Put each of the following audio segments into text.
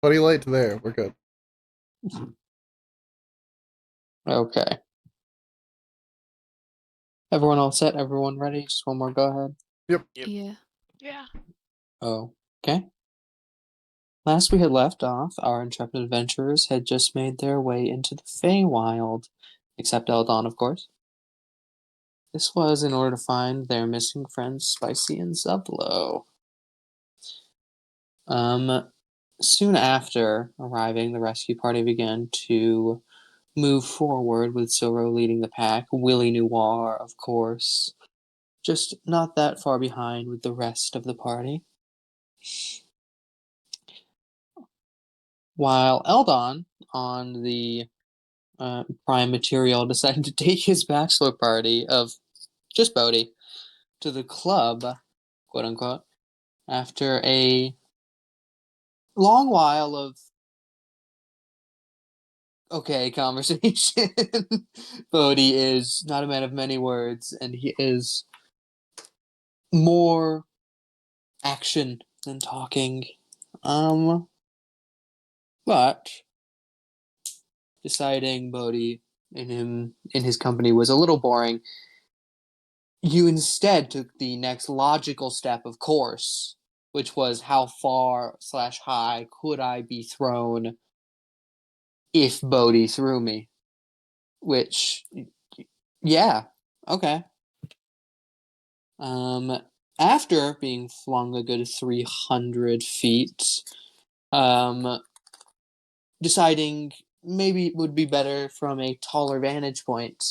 Buddy light there. We're good. Okay. Everyone all set? Everyone ready? Just one more go ahead. Yep. Yeah. Yeah. Oh, okay. Last we had left off, our intrepid adventurers had just made their way into the Feywild, except Eldon, of course. This was in order to find their missing friends, Spicy and Zublo. Soon after arriving, the rescue party began to move forward with Zoro leading the pack, Willie Noir, of course, just not that far behind with the rest of the party. While Eldon, on the Prime Material, decided to take his bachelor party of just Bodhi to the club, quote unquote, after a long while of okay conversation. Bodhi is not a man of many words, and he is more action than talking. But deciding Bodhi in his company was a little boring, you instead took the next logical step, of course, which was how far slash high could I be thrown if Bodhi threw me? Which, yeah, okay. After being flung a good 300 feet, deciding maybe it would be better from a taller vantage point,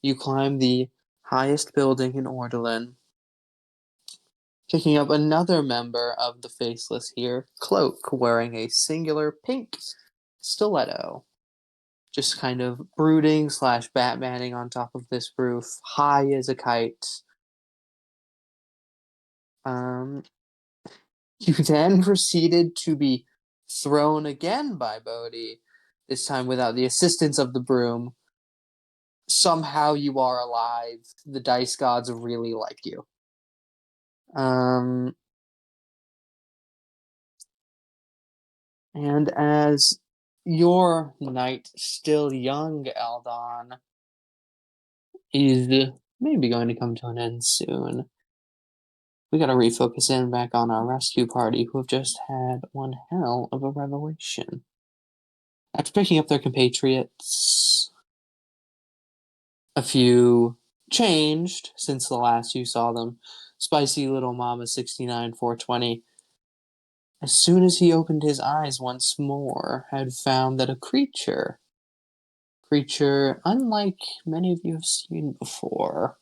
you climb the highest building in Ordolan, picking up another member of the Faceless here, Cloak, wearing a singular pink stiletto. Just kind of brooding slash Batmaning on top of this roof, high as a kite. Um, you then proceeded to be thrown again by Bodhi, this time without the assistance of the broom. Somehow you are alive. The dice gods really like you. And as your night, still young, Eldon, is maybe going to come to an end soon, we gotta refocus in back on our rescue party who have just had one hell of a revelation. After picking up their compatriots, a few changed since the last you saw them. Spicy Little Mama 69420, as soon as he opened his eyes once more, had found that a creature unlike many of you have seen before,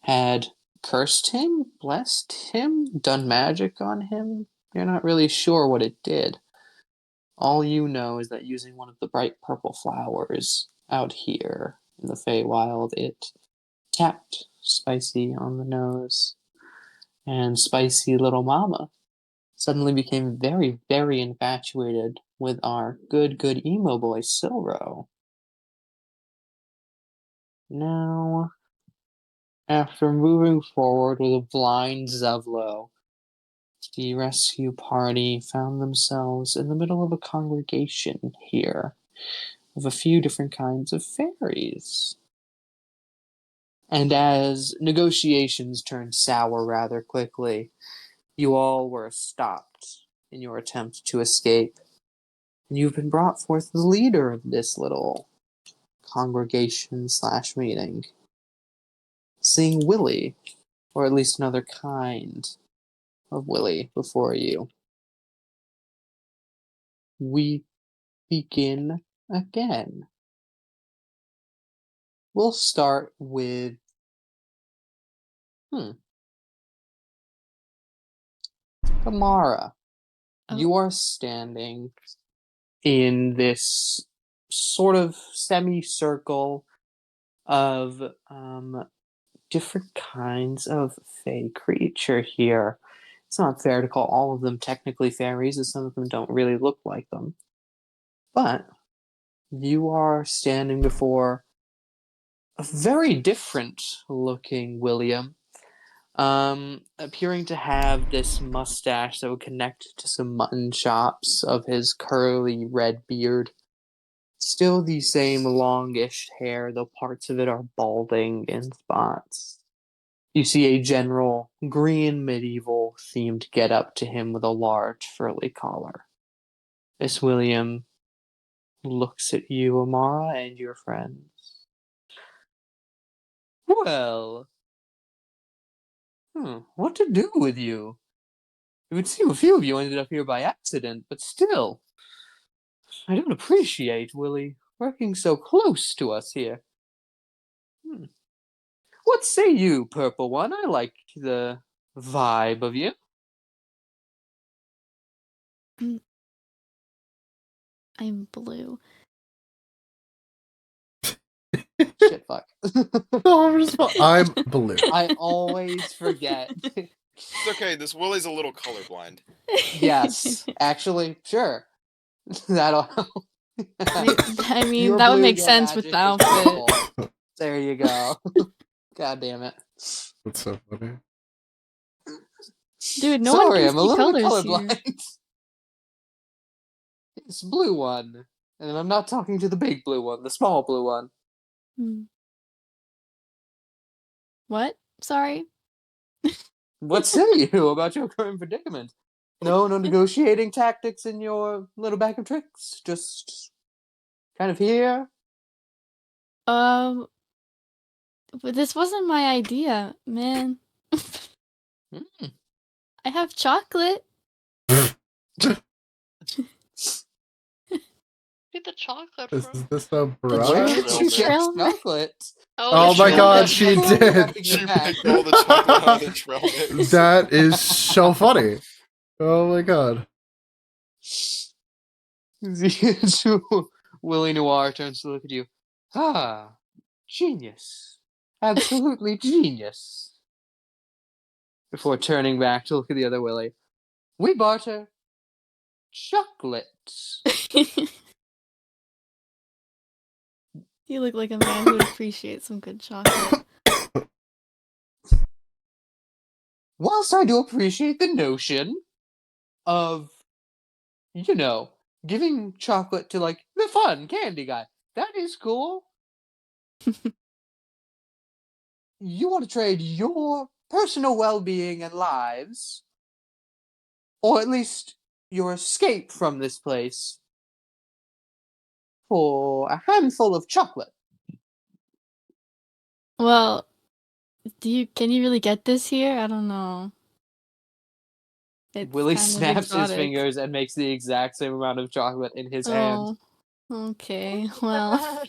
had cursed him, blessed him, done magic on him. You're not really sure what it did. All you know is that using one of the bright purple flowers out here in the Feywild, it tapped Spicy on the nose, and Spicy Little Mama suddenly became very, very infatuated with our good emo boy, Silro. Now, after moving forward with a blind Zevlo, the rescue party found themselves in the middle of a congregation here of a few different kinds of fairies. And as negotiations turned sour rather quickly, you all were stopped in your attempt to escape. And you've been brought forth the leader of this little congregation slash meeting, seeing Willie, or at least another kind of Willie before you. We begin again. We'll start with Amara. Oh. You are standing in this sort of semicircle of different kinds of fey creature here. It's not fair to call all of them technically fairies, as some of them don't really look like them. But you are standing before a very different looking William. Appearing to have this mustache that would connect to some mutton chops of his curly red beard. Still the same longish hair, though parts of it are balding in spots. You see a general green medieval themed getup to him with a large furry collar. Miss William looks at you, Amara, and your friends. Well, what to do with you? It would seem a few of you ended up here by accident, but still, I don't appreciate Willie working so close to us here. What say you, Purple One? I like the vibe of you. I'm blue. Shit, fuck. I'm blue. I always forget. It's okay, this Willie's a little colorblind. Yes, actually, sure. That'll help. I mean, Your that would blue, make your sense with magic the is outfit. purple. There you go. God damn it. That's so funny. Dude, no one Sorry, can I'm a see little bit colors here. colorblind. It's blue one. And I'm not talking to the big blue one, the small blue one. What? Sorry? What say you about your current predicament? No negotiating tactics in your little bag of tricks? Just kind of here? But this wasn't my idea, man. I have chocolate. Get the chocolate Is from. this a Where brother? did you get Trail mix. chocolate? Oh my god, she did! She picked all the chocolate out of the trail mix. That is so funny. Oh my god. Willie Noir turns to look at you. Ah, genius. Absolutely genius. Before turning back to look at the other Willie. We barter chocolate. You look like a man who would appreciate some good chocolate. Whilst I do appreciate the notion of, giving chocolate to, like, the fun candy guy, that is cool. You want to trade your personal well-being and lives, or at least your escape from this place, for a handful of chocolate. Well, can you really get this here? I don't know. It's Willie kind of snaps his exotic. fingers and makes the exact same amount of chocolate in his hand. Oh, okay. Well,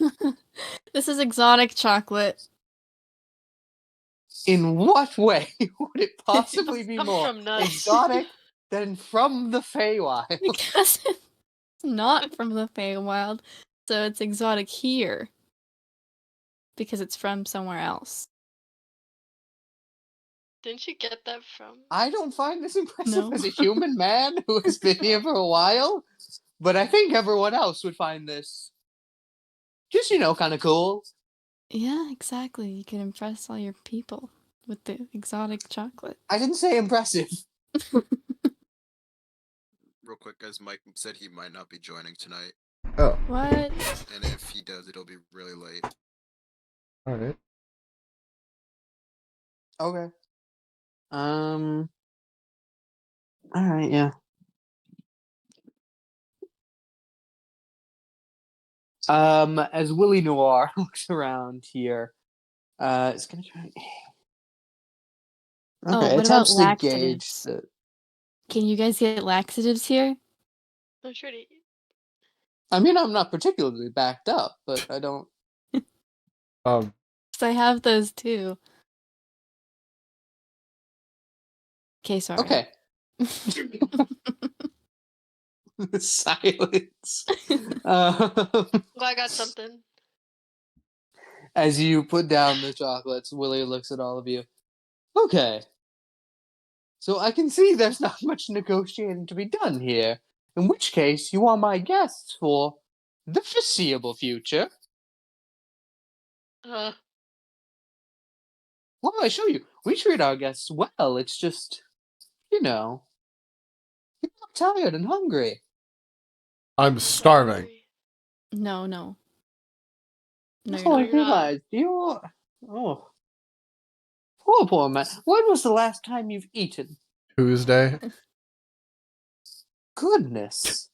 this is exotic chocolate. In what way would it possibly be Come more from nuts. exotic than from the Feywild? Because it's not from the Feywild, so it's exotic here. Because it's from somewhere else. Didn't you get that from? I don't find this impressive No. as a human man who has been here for a while, but I think everyone else would find this just, kind of cool. Yeah, exactly. You can impress all your people with the exotic chocolate. I didn't say impressive. Real quick, guys, Mike said he might not be joining tonight. Oh, What? And if he does, it'll be really late. alright. Okay. Alright, yeah. As Willie Noir looks around here, it's gonna try. Okay, what about attempts to gauge laxatives? the. Can you guys get laxatives here? I'm sure to. I mean, I'm not particularly backed up, but I don't. Um, 'Cause I have those too. Okay, sorry. Okay. Silence. Well, I got something. As you put down the chocolates, Willie looks at all of you. Okay. So I can see there's not much negotiating to be done here. In which case, you are my guests for the foreseeable future. What will I show you? We treat our guests well. It's just, you know, you're tired and hungry. I'm starving. Hungry. No, no. No, Oh, you're I not. you're not. realized you. Oh, poor man. When was the last time you've eaten? Tuesday. Goodness.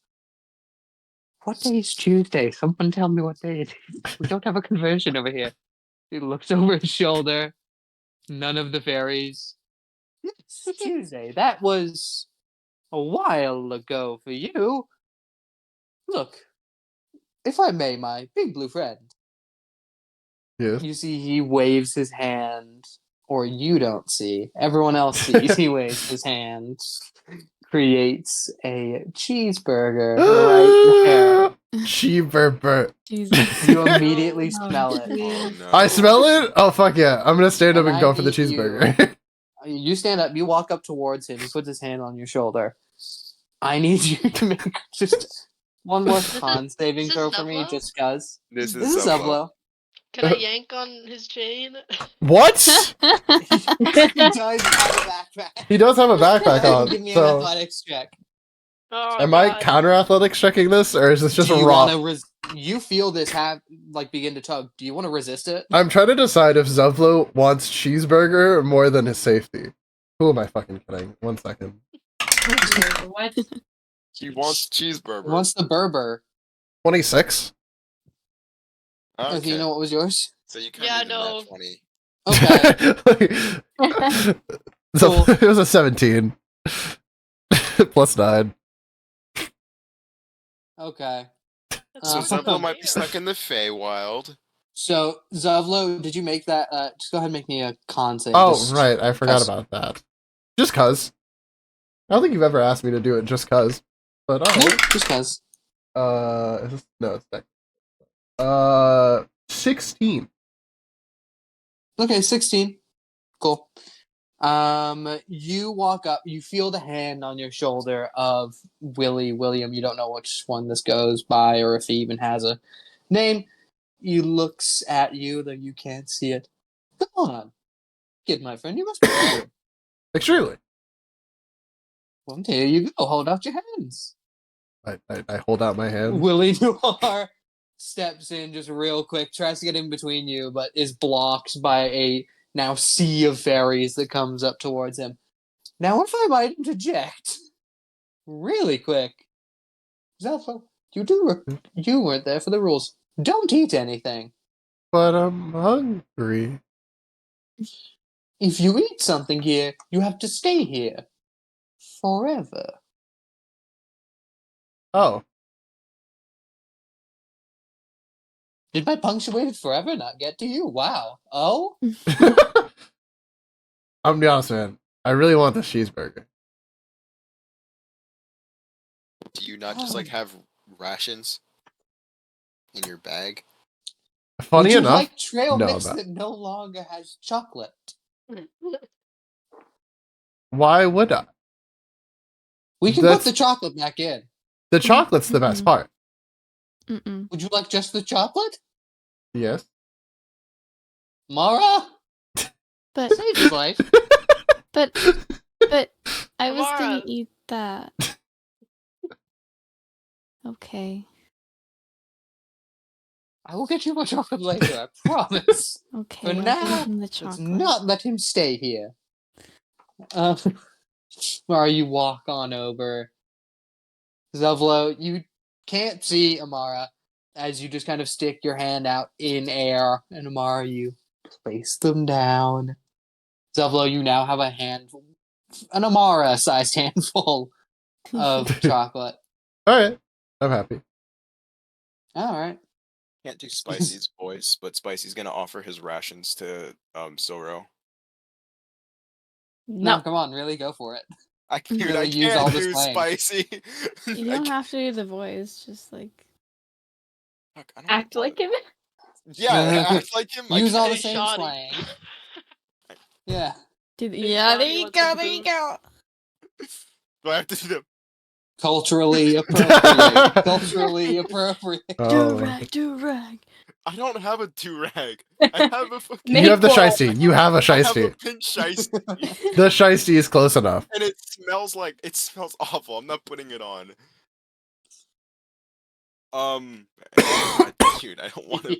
What day is Tuesday? Someone tell me what day it is. We don't have a conversion over here. He looks over his shoulder. None of the fairies. It's Tuesday. That was a while ago for you. Look, if I may, my big blue friend. Yes. You see, he waves his hand, or you don't see. Everyone else sees. He waves his hand, creates a cheeseburger right there. Cheeseburger. Jesus. You immediately Oh, smell it. Oh jeez. no. I smell it? Oh, fuck yeah. I'm gonna stand up And and go I for the need you- cheeseburger. You stand up, you walk up towards him, he puts his hand on your shoulder. I need you to make just one more con saving this throw for me, Zevlo? just cuz. This This is Zevlo. Can I yank on his chain? What? He does have a backpack. He does have a backpack on. Give me an So, athletics check. Oh, am I God. counter athletics checking this, or is this just Do a you raw? want to you feel this begin to tug? Do you want to resist it? I'm trying to decide if Zevlo wants cheeseburger more than his safety. Who am I fucking kidding? 1 second. What? He wants cheeseburger. What's the Berber? 26. Okay. Okay, you know what was yours? So you kind Yeah, of no. 20. Okay. So Cool. it was a 17. Plus 9. Okay. So Uh, Zevlo might be stuck in the Feywild. So Zavlo, did you make that? Just go ahead and make me a con save. Oh, just right. I forgot cause. about that. Just cuz. I don't think you've ever asked me to do it just cuz. But alright. Just cause. Is this, no, it's next. 16. Okay, 16. Cool. You walk up, you feel the hand on your shoulder of William. You don't know which one this goes by or if he even has a name. He looks at you, though you can't see it. Come on. Kid, my friend, you must be here. Extremely. Well, here you go. Hold out your hands. I hold out my hand. Willie Noir steps in just real quick, tries to get in between you, but is blocked by a now sea of fairies that comes up towards him. Now, if I might interject, really quick, Zelfa, you weren't there for the rules. Don't eat anything. But I'm hungry. If you eat something here, you have to stay here forever. Oh. Did my punctuated forever not get to you? Wow. Oh? I'm gonna be honest, man. I really want this cheeseburger. Do you not just like have rations in your bag? Funny Would you enough, like trail no, mix but- that no longer has chocolate? why would I? We can That's- put the chocolate back in. The chocolate's the best Mhm. part. Mm-mm. Would you like just the chocolate? Yes. Mara? But Save his life. but I was gonna Amara. eat that. Okay. I will get you more chocolate later, I promise. Okay. For I'll give now, him the Let's chocolate. not let him stay here. Mara, you walk on over. Zevlo, you can't see Amara as you just kind of stick your hand out in air, and Amara, you place them down. Zevlo, you now have an Amara-sized handful of chocolate. Alright. I'm happy. All right. Can't do Spicy's voice, but Spicy's gonna offer his rations to Soro. No, No, come on, really go for it. I Really use can't all this do slang. Spicy. you don't have to do the voice. Just like Fuck, I don't Act wanna- like him? Yeah, act like him. Use all the Hey, same shoddy. slang. Yeah. do Hey, yeah. There Johnny you wants go. some There you food. go. Do I have to do the Culturally appropriate. Culturally appropriate. Oh, Do rag. I don't have a durag. I have a fucking. You have the Maple. shiesty. You have a I have a shiesty. pink shiesty, The shiesty is close enough. and it smells awful. I'm not putting it on. Dude, I don't want to.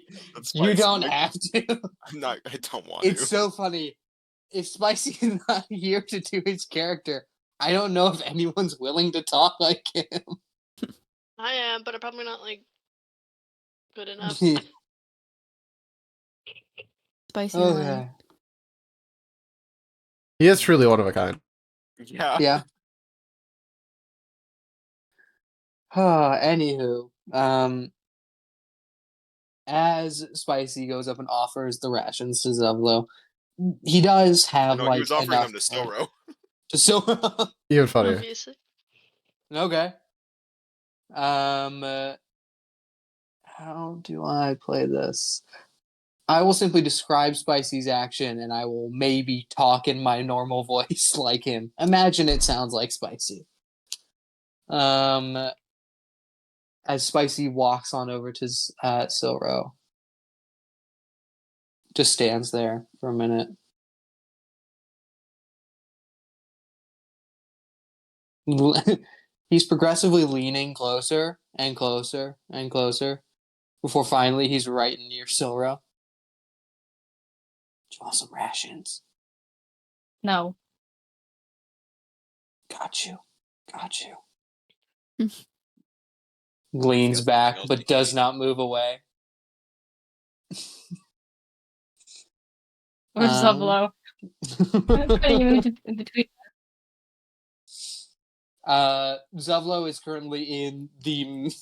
You don't have to. I'm not. I don't want It's to. so funny. If Spicy is not here to do his character, I don't know if anyone's willing to talk like him. I am, but I'm probably not like good enough. Spicy line. Okay. He is truly one of a kind. Yeah. Yeah. Anywho, as Spicy goes up and offers the rations to Zevlo, he does have No, like he was offering enough them to Silro. to so Even funnier. Obviously. okay. How do I play this? I will simply describe Spicy's action, and I will maybe talk in my normal voice like him. Imagine it sounds like Spicy. As Spicy walks on over to Silro, just stands there for a minute. He's progressively leaning closer and closer and closer before finally he's right near Silro. Do you want some rations? No. Got you. Got you. Hmm. Leans Got back, something else but to does eat. not move away. Where's Um, Zevlo? Putting him in between. Zevlo is currently in the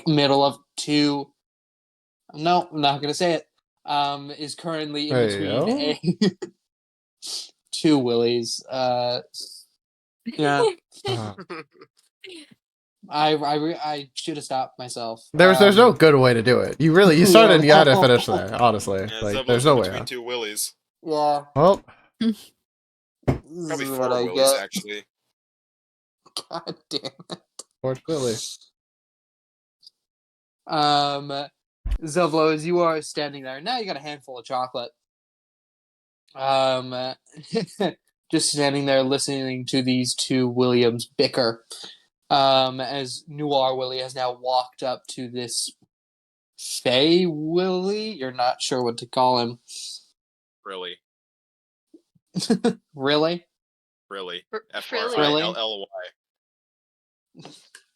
middle of two. No, I'm not gonna say it. Is currently in between Hey-o. two willies. Yeah. Uh, I should have stopped myself. there's no good way to do it. You started and you had to finish there, honestly. Yeah, Like, Zevlo's there's in no way between out. two willies. Yeah. Well, This Probably is four what I willies, get. actually. God damn it. fortunately. Zevlo, as you are standing there, now you got a handful of chocolate. Just standing there listening to these two Williams bicker. As Noir Willie has now walked up to this Fey Willie. You're not sure what to call him. Really. Really? Really. Frilly. F-R-I-L-L-Y.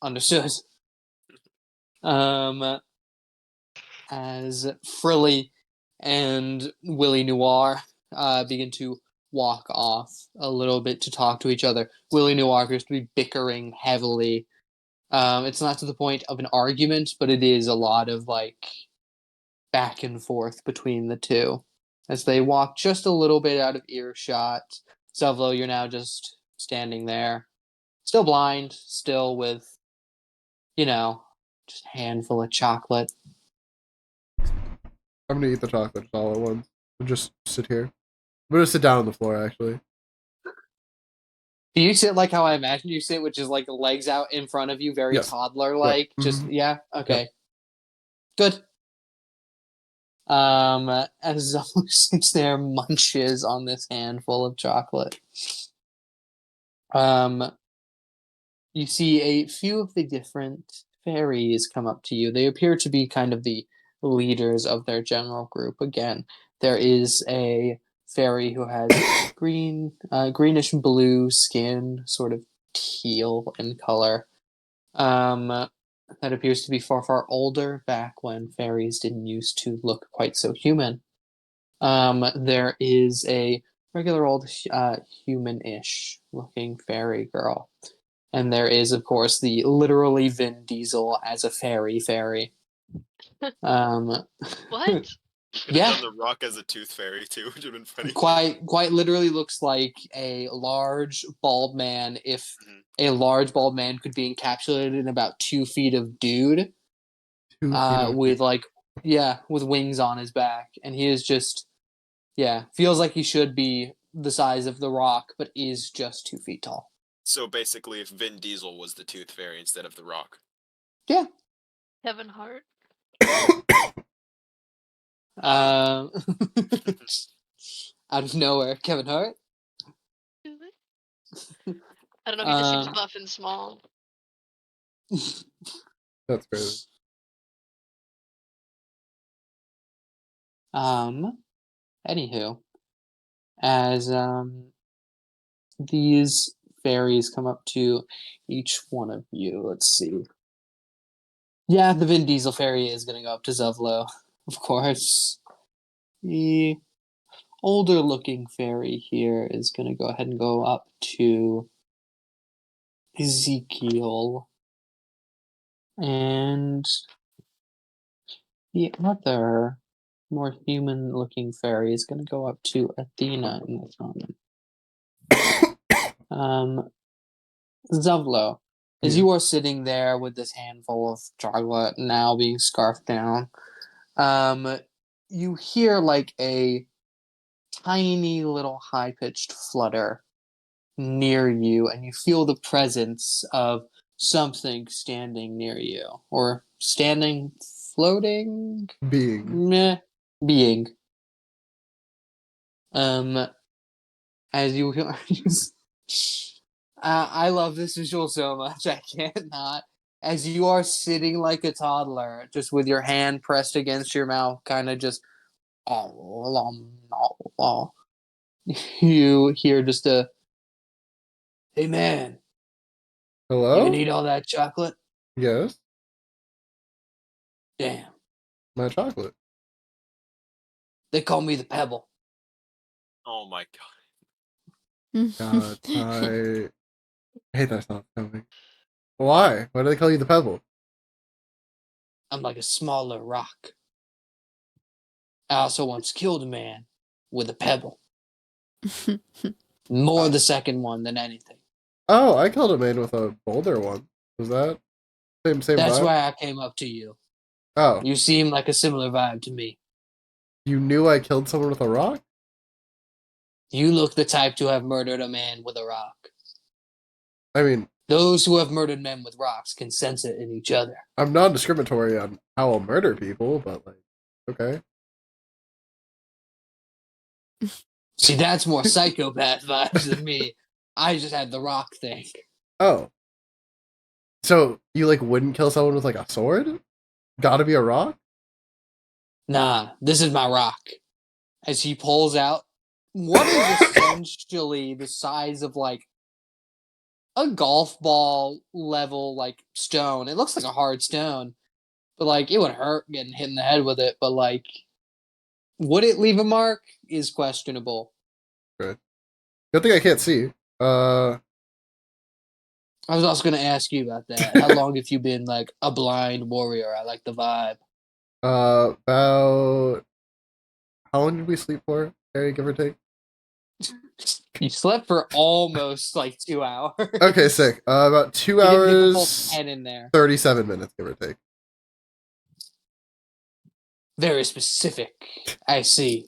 Understood. As Frilly and Willie Noir begin to walk off a little bit to talk to each other. Willie Noir appears to be bickering heavily. It's not to the point of an argument, but it is a lot of like back and forth between the two as they walk just a little bit out of earshot. Zevlo, you're now just standing there, still blind, still with, just a handful of chocolate. I'm gonna eat the chocolate all at once. And just sit here. I'm gonna sit down on the floor, actually. Do you sit like how I imagine you sit, which is like legs out in front of you, very Yes. toddler-like? Yep. Just Mhm. yeah, okay, good. As Zevlo sits there, munches on this handful of chocolate. You see a few of the different fairies come up to you. They appear to be kind of the leaders of their general group. Again, there is a fairy who has greenish blue skin, sort of teal in color. That appears to be far older, back when fairies didn't used to look quite so human. There is a regular old human-ish looking fairy girl. And there is, of course, the literally Vin Diesel as a fairy. What? Yeah. Done the Rock as a tooth fairy too, which would have been funny. Quite literally looks like a large bald man. If Mhm. a large bald man could be encapsulated in about 2 feet of dude, 2 feet of with with wings on his back, and he is just, feels like he should be the size of the Rock, but is just 2 feet tall. So basically, if Vin Diesel was the tooth fairy instead of the Rock. Kevin Hart. Um, out of nowhere, Kevin Hart. I don't know. He just seems Um, buff and small. That's crazy. Anywho, as these fairies come up to each one of you, let's see. Yeah, the Vin Diesel fairy is gonna go up to Zevlo, of course. The older looking fairy here is gonna go ahead and go up to Ezekiel. And the other more human looking fairy is gonna go up to Athena in this moment. Zevlo, as Yeah. you are sitting there with this handful of chocolate now being scarfed down, you hear like a tiny little high pitched flutter near you, and you feel the presence of something standing near you, or standing, floating, Being. meh, being. As you I love this visual so much I can't not. As you are sitting like a toddler, just with your hand pressed against your mouth, kind of just you hear just a, "Hey man, Hello? you need all that chocolate? Yes, Damn, my chocolate. they call me the Pebble. Oh my god. God, I hate that song coming. Why? Why do they call you the Pebble? I'm like a smaller rock. I also once killed a man with a pebble. More the second one than anything. Oh, I killed a man with a boulder one. Was that same That's vibe? why I came up to you. Oh, You seem like a similar vibe to me. you knew I killed someone with a rock? You look the type to have murdered a man with a rock. I mean, Those who have murdered men with rocks can sense it in each other. I'm non-discriminatory on how I'll murder people, but like, okay. See, that's more psychopath vibes than me. I just had the rock thing. Oh, so you like wouldn't kill someone with like a sword? Gotta be a rock? Nah, this is my rock. As he pulls out what is essentially the size of like a golf ball level like stone. It looks like a hard stone, but like it would hurt getting hit in the head with it. But like, would it leave a mark? Is questionable. Good. Good thing I can't see. I was also gonna ask you about that. How long have you been like a blind warrior? I like the vibe. About how long did we sleep for? Harry, give or take. You slept for almost like 2 hours. Okay, sick. About 2 You didn't get the full hours, 10 in there. 37 minutes, give or take. Very specific. I see.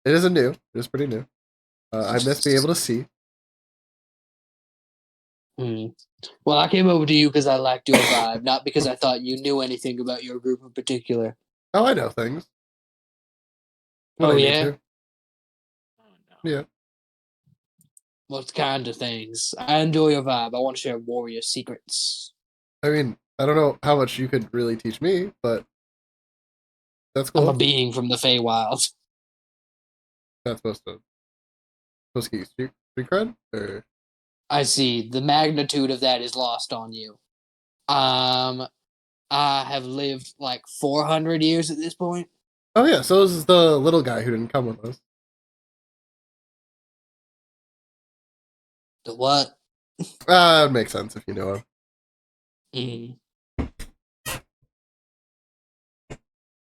It isn't new. It is pretty new. I miss being able to see. Hmm. Well, I came over to you because I liked your vibe, not because I thought you knew anything about your group in particular. Oh, I know things. When Oh, I need yeah? to. Yeah. What kind of things? I enjoy your vibe. I want to share warrior secrets. I mean, I don't know how much you could really teach me, but that's I'm cool. a being from the Feywild. That's supposed to get you street cred? Or... I see. The magnitude of that is lost on you. I have lived like 400 years at this point. Oh yeah, so is the little guy who didn't come with us. The what? It makes sense if you know him.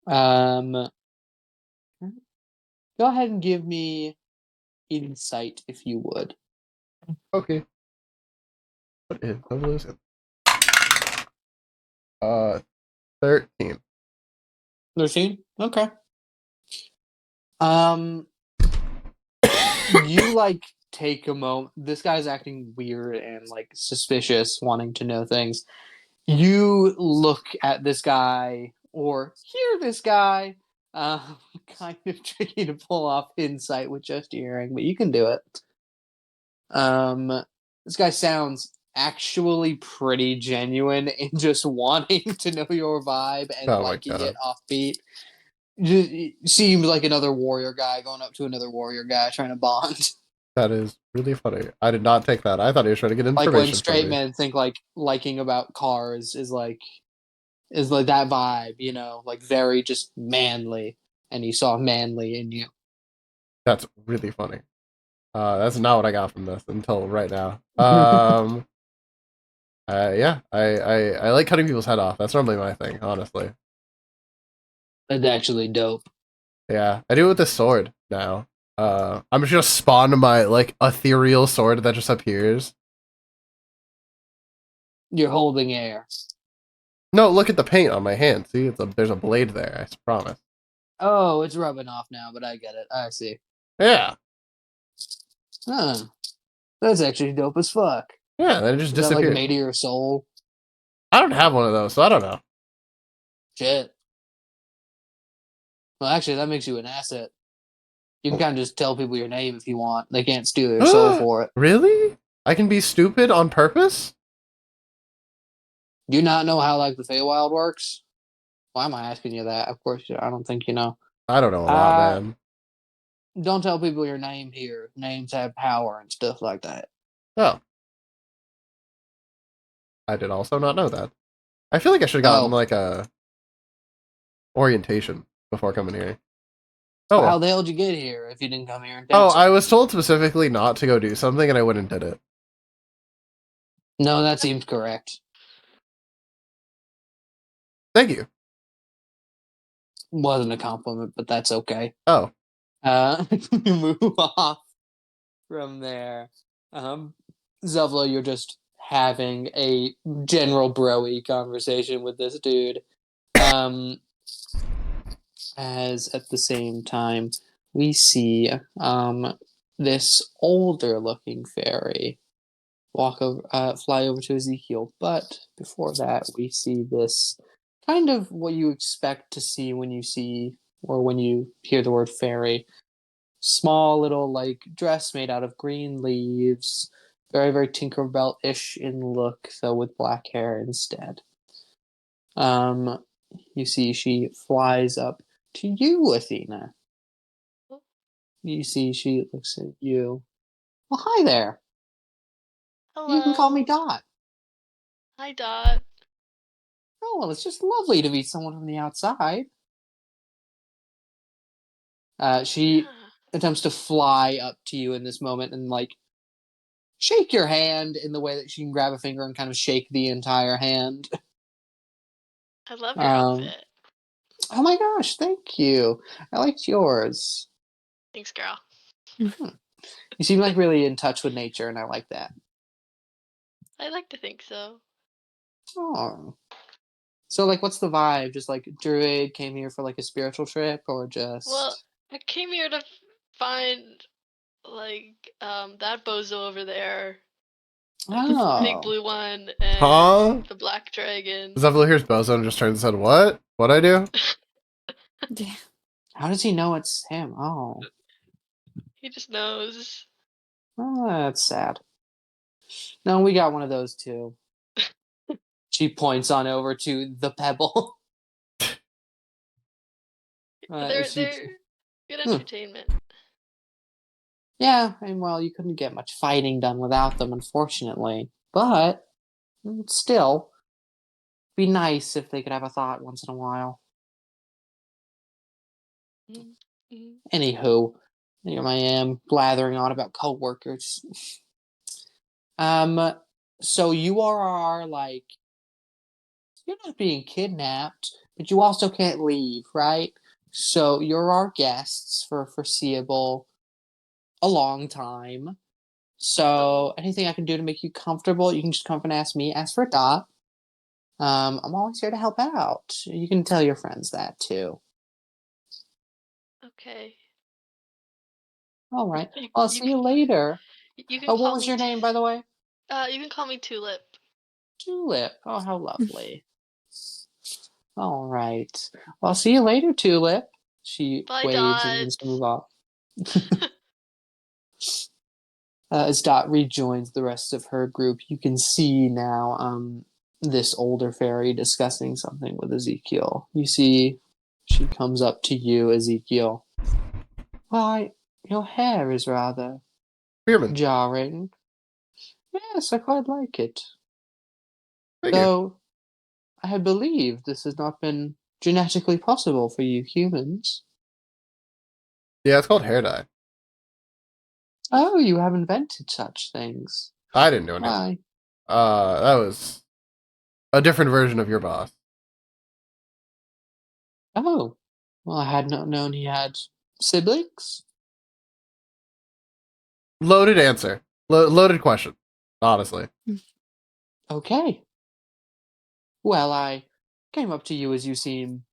Mm. Go ahead and give me insight if you would. Okay. What is evolution? 13. 13? Okay. You like take a moment. This guy's acting weird and like suspicious, wanting to know things. You look at this guy or hear this guy Kind of tricky to pull off insight with just hearing, but you can do it. This guy sounds actually pretty genuine in just wanting to know your vibe and Oh my liking it God. offbeat. Seems like another warrior guy going up to another warrior guy trying to bond. That is really funny. I did not take that. I thought he was trying to get Like information when straight from me. men think like liking about cars is like that vibe, like very just manly, and he saw manly in you. That's really funny. That's not what I got from this until right now. Yeah, I like cutting people's head off. That's normally my thing, honestly. That's actually dope. Yeah, I do it with this sword now. I'm just spawned my like ethereal sword that just appears. You're holding air. No, look at the paint on my hand. See, there's a blade there. I promise. Oh, it's rubbing off now, but I get it. I see. Yeah, Huh. That's actually dope as fuck. yeah. Then it just Is that like disappears. made of your soul? I don't have one of those, so I don't know. Shit. Well, actually, that makes you an asset. You can kind of just tell people your name if you want. They can't steal your soul for it. Really? I can be stupid on purpose? Do you not know how like the Feywild works? Why am I asking you that? Of course, I don't think you know. I don't know a lot, Uh, man. Don't tell people your name here. Names have power and stuff like that. Oh, I did also not know that. I feel like I should have gotten Oh. like a orientation before coming here. How Oh, well. the hell did you get here if you didn't come here and Oh, take I was told specifically not to go do something, and I went and did it. No, that seems correct. Thank you. Wasn't a compliment, but that's okay. Oh, Move off from there. Zevlo, you're just having a general broy conversation with this dude. As at the same time, we see this older looking fairy fly over to Ezekiel. But before that, we see this kind of what you expect to see when you see or when you hear the word fairy. Small little like dress made out of green leaves, very very Tinkerbell-ish in look, though with black hair instead. You see she flies up to you, Athena. You see she looks at you. Well, hi there. Hello. You can call me Dot. Hi, Dot. Oh, well, it's just lovely to meet someone from the outside. She Yeah. attempts to fly up to you in this moment and, like, shake your hand in the way that she can grab a finger and kind of shake the entire hand. I love your outfit. Oh my gosh, thank you. I liked yours. Thanks, girl. You seem like really in touch with nature, and I like that. I like to think so. Oh. So, like, what's the vibe? Just like Druid came here for like a spiritual trip, or just? Well, I came here to find, like, that bozo over there. The big Oh. blue one and huh? the black dragon. Zevlo hears Bozo and just turns and said, "What? What'd I do?" Yeah. How does he know it's him? Oh. He just knows. Oh, that's sad. No, we got one of those too. She points on over to the pebble. They're good entertainment. Yeah, and well, you couldn't get much fighting done without them, unfortunately. But still, be nice if they could have a thought once in a while. Mhm. Anywho, here I am blathering on about coworkers. So you are like, you're not being kidnapped, but you also can't leave, right? So you're our guests for a foreseeable, a long time. So anything I can do to make you comfortable, you can just come up and ask me. Ask for Dot. I'm always here to help out. You can tell your friends that too. Okay. All right. You- I'll you see you can- later. You can Oh, call what was me your name, by the way? You can call me Tulip. Tulip. Oh, how lovely. All right. Well, I'll see you later, Tulip. She Bye, waves and begins to move off. As Dot rejoins the rest of her group, you can see now this older fairy discussing something with Ezekiel. You see, she comes up to you, Ezekiel. Why, your hair is rather Spearman. jarring. Yes, I quite like it. Thank you. Though, I believe this has not been genetically possible for you humans. Yeah, it's called hair dye. Oh, you have invented such things. I didn't do it. Why? That was a different version of your boss. Oh, well, I had not known he had siblings. Loaded answer. Loaded question. Honestly. Okay. Well, I came up to you as you seem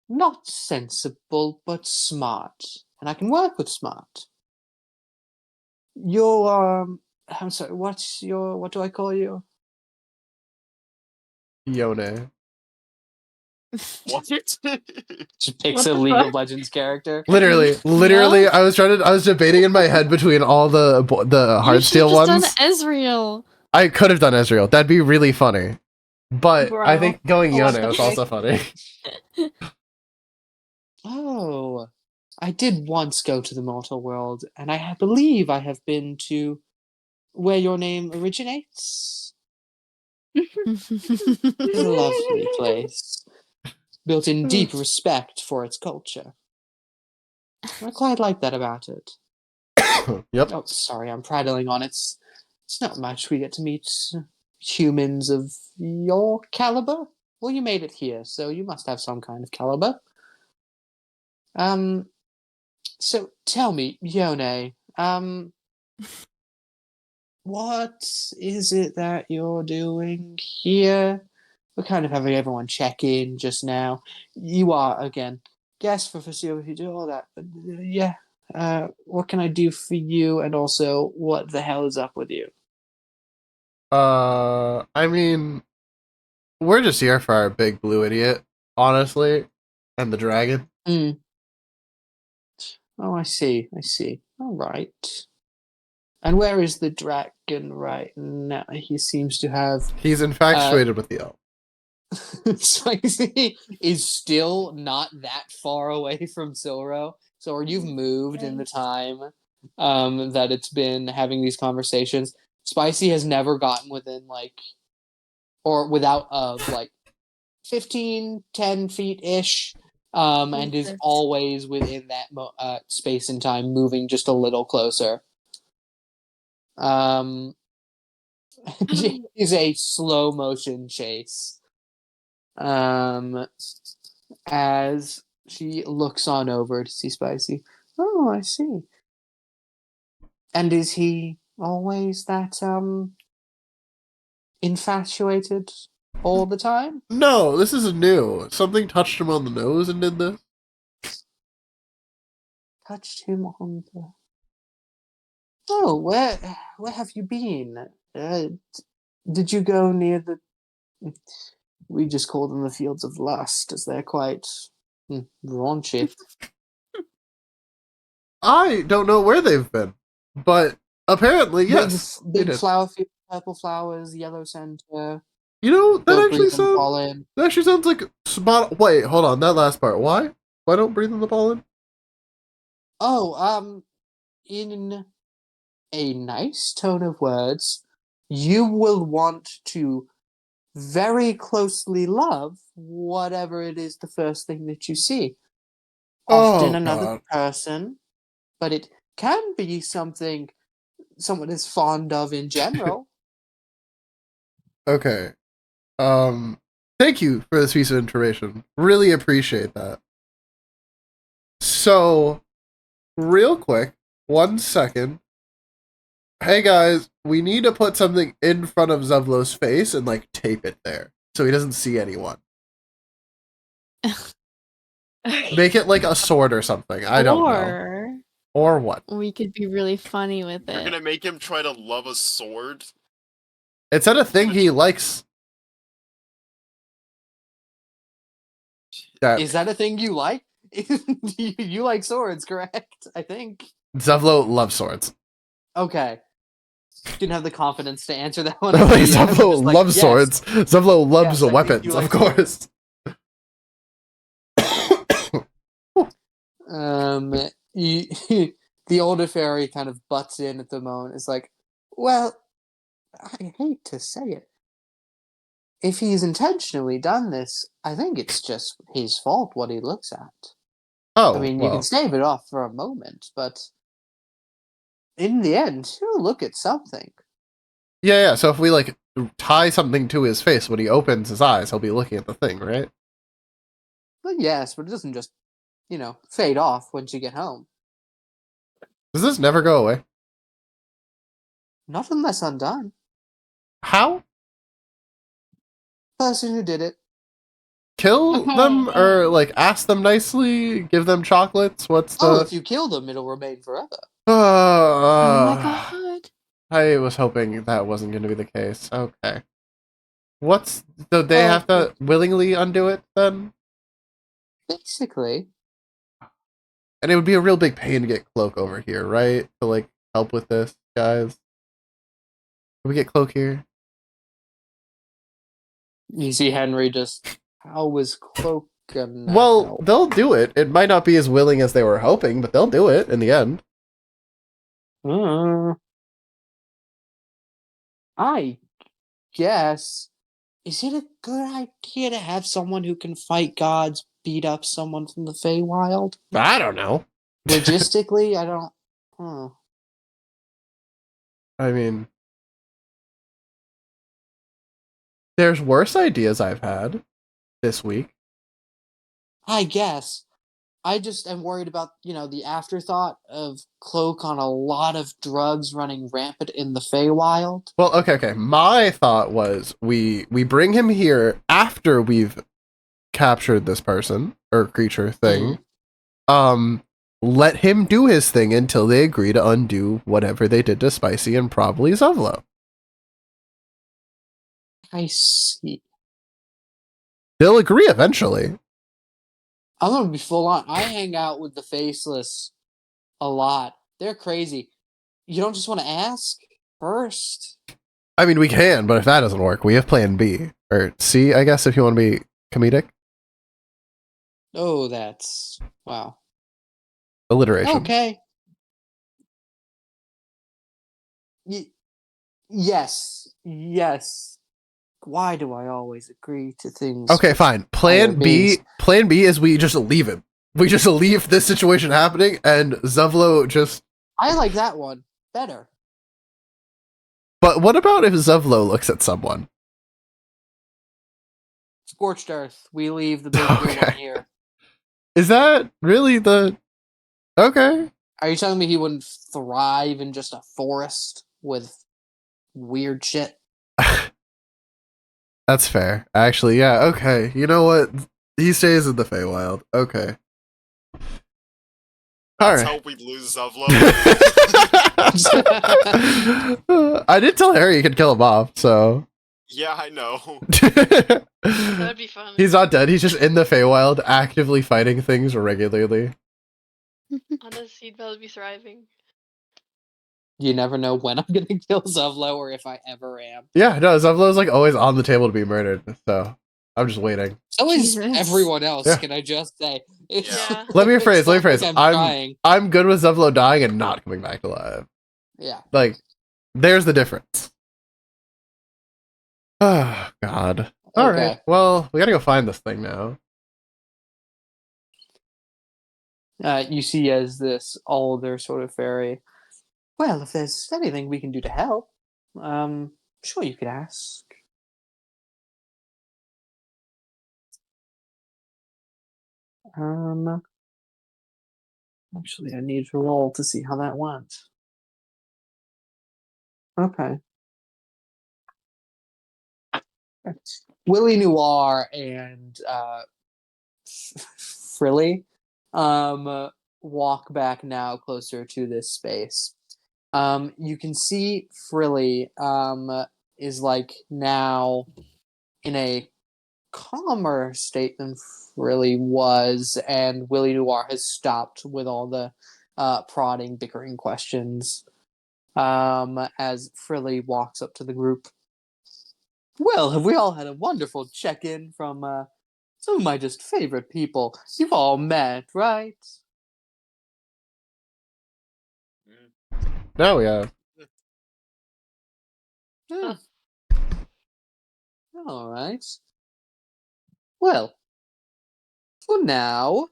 not sensible, but smart. And I can work with smart. I'm sorry, what do I call you? Yone. What? Just picks What a the League of fuck? Legends character. Literally, No. I was debating in my head between all the You should Heartsteel have ones. just done Ezreal. I could have done Ezreal. That'd be really funny. But I Bro. think going What Yone the was frick? also funny. Oh, I did once go to the mortal world, and believe I have been to where your name originates. A lovely place, built in deep respect for its culture. I quite like that about it. Yep. Oh, sorry, I'm prattling on. It's not much. We get to meet humans of your caliber. Well, you made it here, so you must have some kind of caliber. So tell me, Yone, what is it that you're doing here? We're kind of having everyone check in just now. You are, again, guest for Facility, do all that, but yeah. What can I do for you, and also, what the hell is up with you? I mean, we're just here for our big blue idiot, honestly, and the dragon. Oh, I see. All right. And where is the dragon right now? He seems to have. He's infatuated with the elf. Spicy is still not that far away from Silro. So you've moved in the time that it's been having these conversations. Spicy has never gotten within or without of 15, 10 feet ish. And is Jesus. always within that space and time, moving just a little closer. It is a slow motion chase. As she looks on over to see Spicy. Oh, I see. And is he always that infatuated all the time? No, this is new. Something touched him on the nose and did this. Touched him on the. Oh, where have you been? Did you go near the? We just call them the Fields of Lust, as they're quite raunchy. I don't know where they've been, but apparently, yes. they Big did. flower field, purple flowers, yellow center. You know, Don't breathe in the pollen. that actually sounds like spot. Wait, hold on, that last part. Why? Why don't breathe in the pollen? Oh, in a nice tone of words, you will want to very closely love whatever it is the first thing that you see. Often another God. person, but it can be something someone is fond of in general. Okay. Thank you for this piece of information. Really appreciate that. So, real quick, 1 second. Hey guys, we need to put something in front of Zevlo's face and tape it there so he doesn't see anyone. Make it like a sword or something. I don't know. Or what? We could be really funny with You're it. gonna make him try to love a sword? It's not a thing he likes. Is that a thing you like? You like swords, correct? I think. Zevlo loves swords. Okay. Didn't have the confidence to answer that one. Like, Yeah, I'm Zevlo just like, loves yes. swords. Zevlo loves Yes, I think weapons, you of like course. The older fairy kind of butts in at the moment. It's like, well, I hate to say it. If he's intentionally done this, I think it's just his fault what he looks at. Oh, I mean, you well. can stave it off for a moment, but in the end, he'll look at something. Yeah. So if we like tie something to his face when he opens his eyes, he'll be looking at the thing, right? But yes, but it doesn't just, fade off once you get home. Does this never go away? Not unless undone. How? Person who did it. Kill them or like ask them nicely, give them chocolates? What's the? Oh, if you kill them, it'll remain forever. Oh my god. I was hoping that wasn't going to be the case. Okay. So they have to willingly undo it then? Basically. And it would be a real big pain to get Cloak over here, right? To like help with this, guys. Can we get Cloak here? You see Henry just, how was Cloak gonna Well, help? they'll do it. It might not be as willing as they were hoping, but they'll do it in the end. I guess. Is it a good idea to have someone who can fight gods beat up someone from the Feywild? I don't know. Logistically, I don't. I mean, there's worse ideas I've had this week. I guess. I just am worried about, the afterthought of Cloak on a lot of drugs running rampant in the Feywild. Well, okay. My thought was we bring him here after we've captured this person or creature thing. Let him do his thing until they agree to undo whatever they did to Spicy and probably Zevlo. I see. They'll agree eventually. I'm gonna be full on. I hang out with the Faceless a lot. They're crazy. You don't just want to ask first? I mean, we can, but if that doesn't work, we have plan B. Or C, I guess, if you want to be comedic. Oh, that's... wow. Alliteration. Okay. Yes. Why do I always agree to things? Okay, fine. Plan B is we just leave him. We just leave this situation happening, and Zevlo just... I like that one better. But what about if Zevlo looks at someone? Scorched Earth. We leave the big blue one here. Is that really the... Okay. Are you telling me he wouldn't thrive in just a forest with weird shit? That's fair. Actually, yeah, okay. You know what? He stays in the Feywild. Okay. That's Alright. how we lose Zevlo. I did tell Harry he could kill him off, so... Yeah, I know. That'd be fun. He's not dead, he's just in the Feywild, actively fighting things regularly. On a seed, that'll be thriving. You never know when I'm gonna kill Zevlo or if I ever am. Yeah, no, Zevlo's like always on the table to be murdered, so I'm just waiting. So is Jesus. everyone else, Yeah. can I just say. Yeah. Let me It's rephrase, not like I'm trying. I'm good with Zevlo dying and not coming back to life. Yeah. Like, there's the difference. Oh, God. Alright, Okay. well, we gotta go find this thing now. You see as this older sort of fairy. Well, if there's anything we can do to help, sure you could ask. Actually, I need to roll to see how that went. Okay. Willie Noir and Frilly walk back now closer to this space. You can see Frilly is like now in a calmer state than Frilly was, and Willie Noir has stopped with all the prodding, bickering questions. As Frilly walks up to the group. Well, have we all had a wonderful check-in from some of my just favorite people? You've all met, right? No, yeah. Yeah. All right. Well, for now,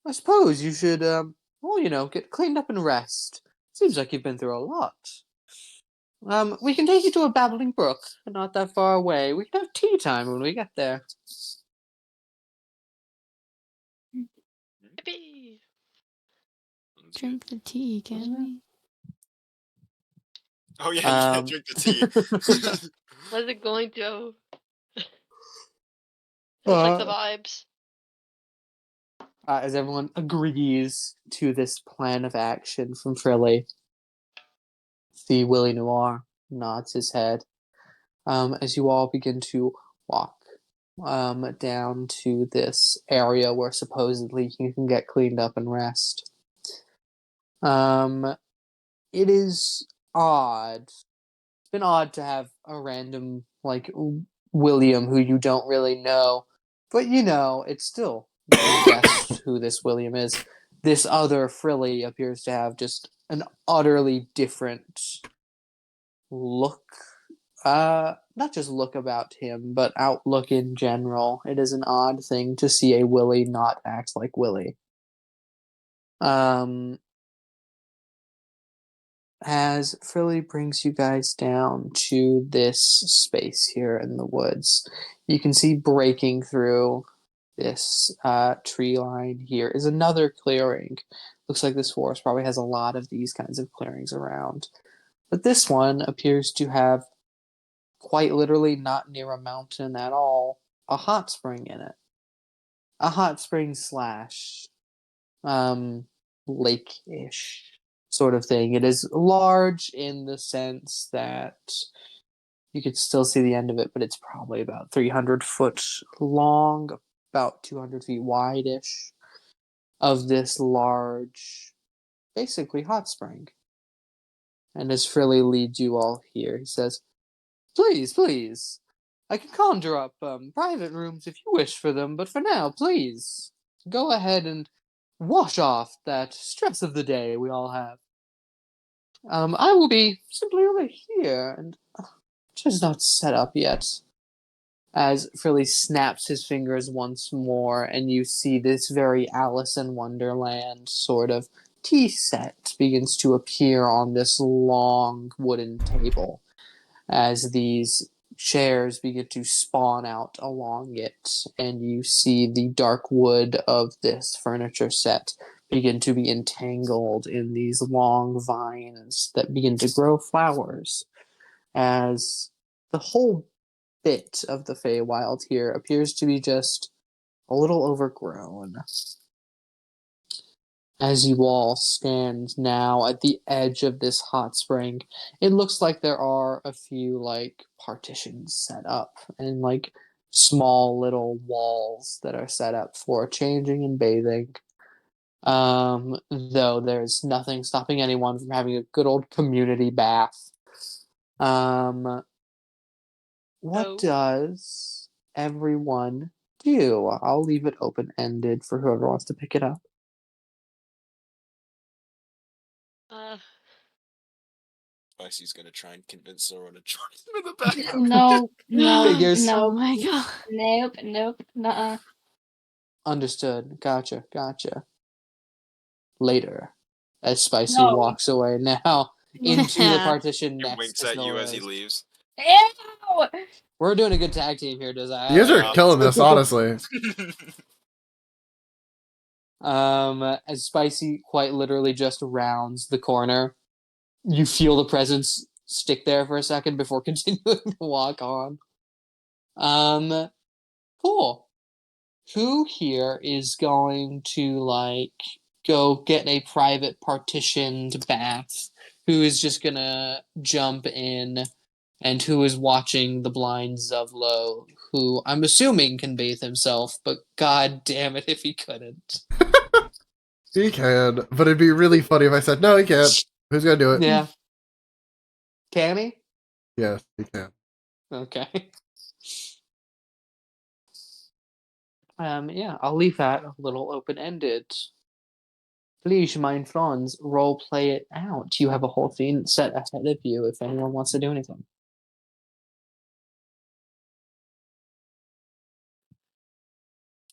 I suppose you should, get cleaned up and rest. Seems like you've been through a lot. We can take you to a babbling brook, not that far away. We can have tea time when we get there. Yippee! Sounds good. Drink the tea, can we? Oh yeah, you can't Um, drink the tea. How's it going, Joe? Feels like the vibes. As everyone agrees to this plan of action from Frilly, the Willie Noir nods his head. As you all begin to walk down to this area where supposedly you can get cleaned up and rest. It is odd. It's been odd to have a random William who you don't really know, but it's still you can guess who this William is. This other Frilly appears to have just an utterly different look. Not just look about him, but outlook in general. It is an odd thing to see a Willie not act like Willie. As Frilly brings you guys down to this space here in the woods, you can see breaking through this tree line here is another clearing. Looks like this forest probably has a lot of these kinds of clearings around. But this one appears to have, quite literally not near a mountain at all, a hot spring in it. A hot spring slash lake-ish sort of thing. It is large in the sense that you could still see the end of it, but it's probably about 300 foot long, about 200 feet wide-ish, of this large, basically hot spring. And as Frilly leads you all here, he says, Please, please, I can conjure up private rooms if you wish for them, but for now, please, go ahead and wash off that stress of the day we all have. I will be simply over here, and just not set up yet. As Frilly snaps his fingers once more, and you see this very Alice in Wonderland sort of tea set begins to appear on this long wooden table, as these chairs begin to spawn out along it, and you see the dark wood of this furniture set begin to be entangled in these long vines that begin to grow flowers, as the whole bit of the Feywild here appears to be just a little overgrown. As you all stand now at the edge of this hot spring, it looks like there are a few partitions set up and small little walls that are set up for changing and bathing. Though there's nothing stopping anyone from having a good old community bath. What No. does everyone do? I'll leave it open-ended for whoever wants to pick it up. Spicy's gonna try and convince Zoro to join him in the back. No, no, Figures. Oh no, my god. nope, nuh-uh. Understood. Gotcha. Later, as Spicy No. walks away now into the partition He next winks to at you as he Snora's. leaves. Ew! We're doing a good tag team here, Desire. You guys Yeah. are killing this, honestly. As Spicy quite literally just rounds the corner, you feel the presence stick there for a second before continuing to walk on. Cool. Who here is going to go get a private partitioned bath? Who is just gonna jump in, and who is watching the blind Zuvlo who I'm assuming can bathe himself, but god damn it if he couldn't. He can, but it'd be really funny if I said, no, he can't. Who's gonna do it? Yeah. Can he? Yes, he can. Okay. Yeah, I'll leave that a little open-ended. Please, mein Franz, role play it out. You have a whole scene set ahead of you if anyone wants to do anything.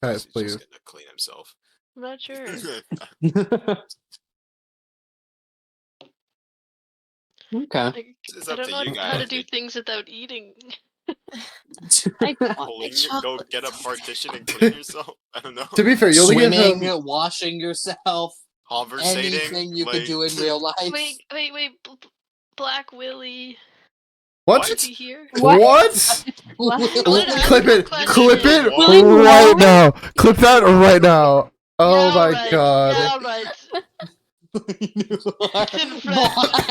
Guys, He's please. just gonna clean himself. I'm not sure. Okay. Like, It's I up don't to know you how to guys. do things without eating. I want my Pulling, go chocolate. get a partition and clean yourself. I don't know. To be fair, you only give Swimming, him. washing yourself, Conversating. anything you could like- do in real life. Wait, Black Willie. What? Is he here? What? What? What? I wanted to ask Clip a it! question. Clip it What? right now! Clip that right now! Oh Yeah, my right. god. Yeah, right. In French.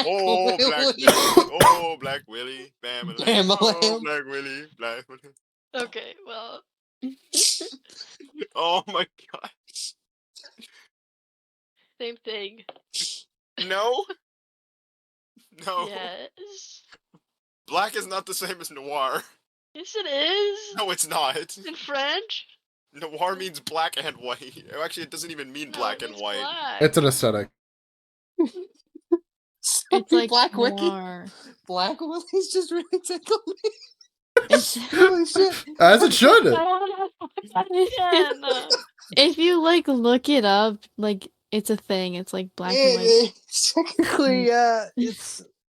Oh, Black Willie. Willie. Oh, Black Willie. Bam-a-lam. Bam-a-lam. Oh, Black Willie. Black Willie. Okay, well, Oh my god. same thing. No. No. Yes. Black is not the same as noir. Yes, it is. No, it's not. In French. Noir means black and white. Actually, it doesn't even mean No, black it and means white. black. It's an aesthetic. It's like Black Wiki. noir. Black Willie's just really tickled me. It's Holy shit. As it should! And, if you like look it up, like it's a thing. It's like black and white. It's technically,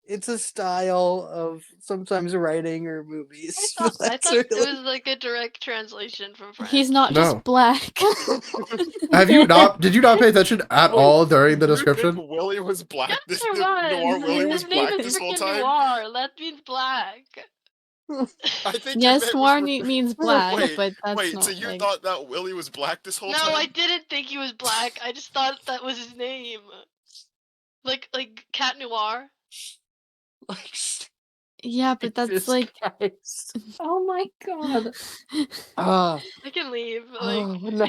it's a style of sometimes writing or movies. I but thought that's it really- was like a direct translation from French. He's not No. just black. Have you not? Did you not pay attention at Wait, all during the You think description? Willie was black. Yes, This there Noir was. Willie was His name black is this whole freaking time. Noir. That means black. I think Yes, your man noir was means black, Wait, but that's Wait, not so you like... thought that Willie was black this whole No, time? I didn't think he was black. I just thought that was his name. Like Cat Noir. Like, Yeah, but that's Jesus like... Christ. Oh my god. Ah. I can leave. Oh, Like, no.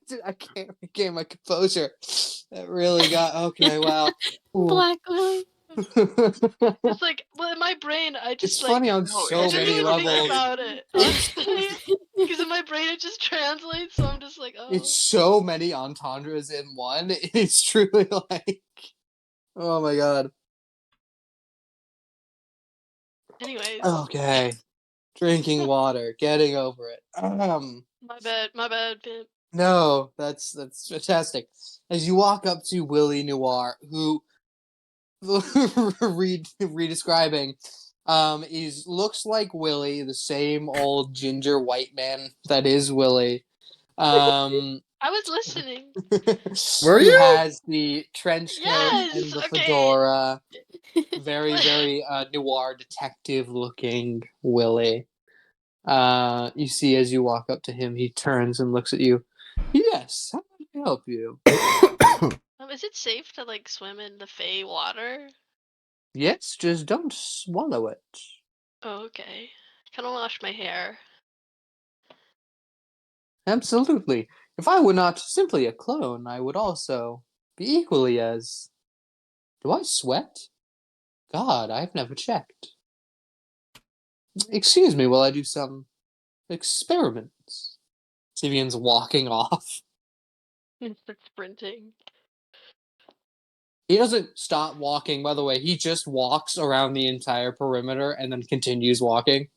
Dude, I can't regain my composure. That really got okay. Wow. Ooh. Black Willie. it's like, well, in my brain, I just It's like funny on No, so I it's didn't many even levels. think about it. Honestly, because in my brain it just translates. So I'm just like, oh. It's so many entendres in one. It's truly like, oh my god. Anyways, Okay, drinking water, getting over it. my bad, Pimp. No, that's fantastic. As you walk up to Willie Noir, who redescribing, is looks like Willie, the same old ginger white man that is Willie. I was listening. Were He you? has the trench coat Yes, and the okay. fedora. Very, very noir detective looking Willie. You see as you walk up to him, he turns and looks at you. Yes, how can I help you? Is it safe to like swim in the Fey water? Yes, just don't swallow it. Oh, okay. Can I wash my hair? Absolutely. If I were not simply a clone, I would also be equally as. Do I sweat? God, I've never checked. Excuse me while I do some experiments. Sivian's walking off. Instead sprinting. He doesn't stop walking, by the way. He just walks around the entire perimeter and then continues walking.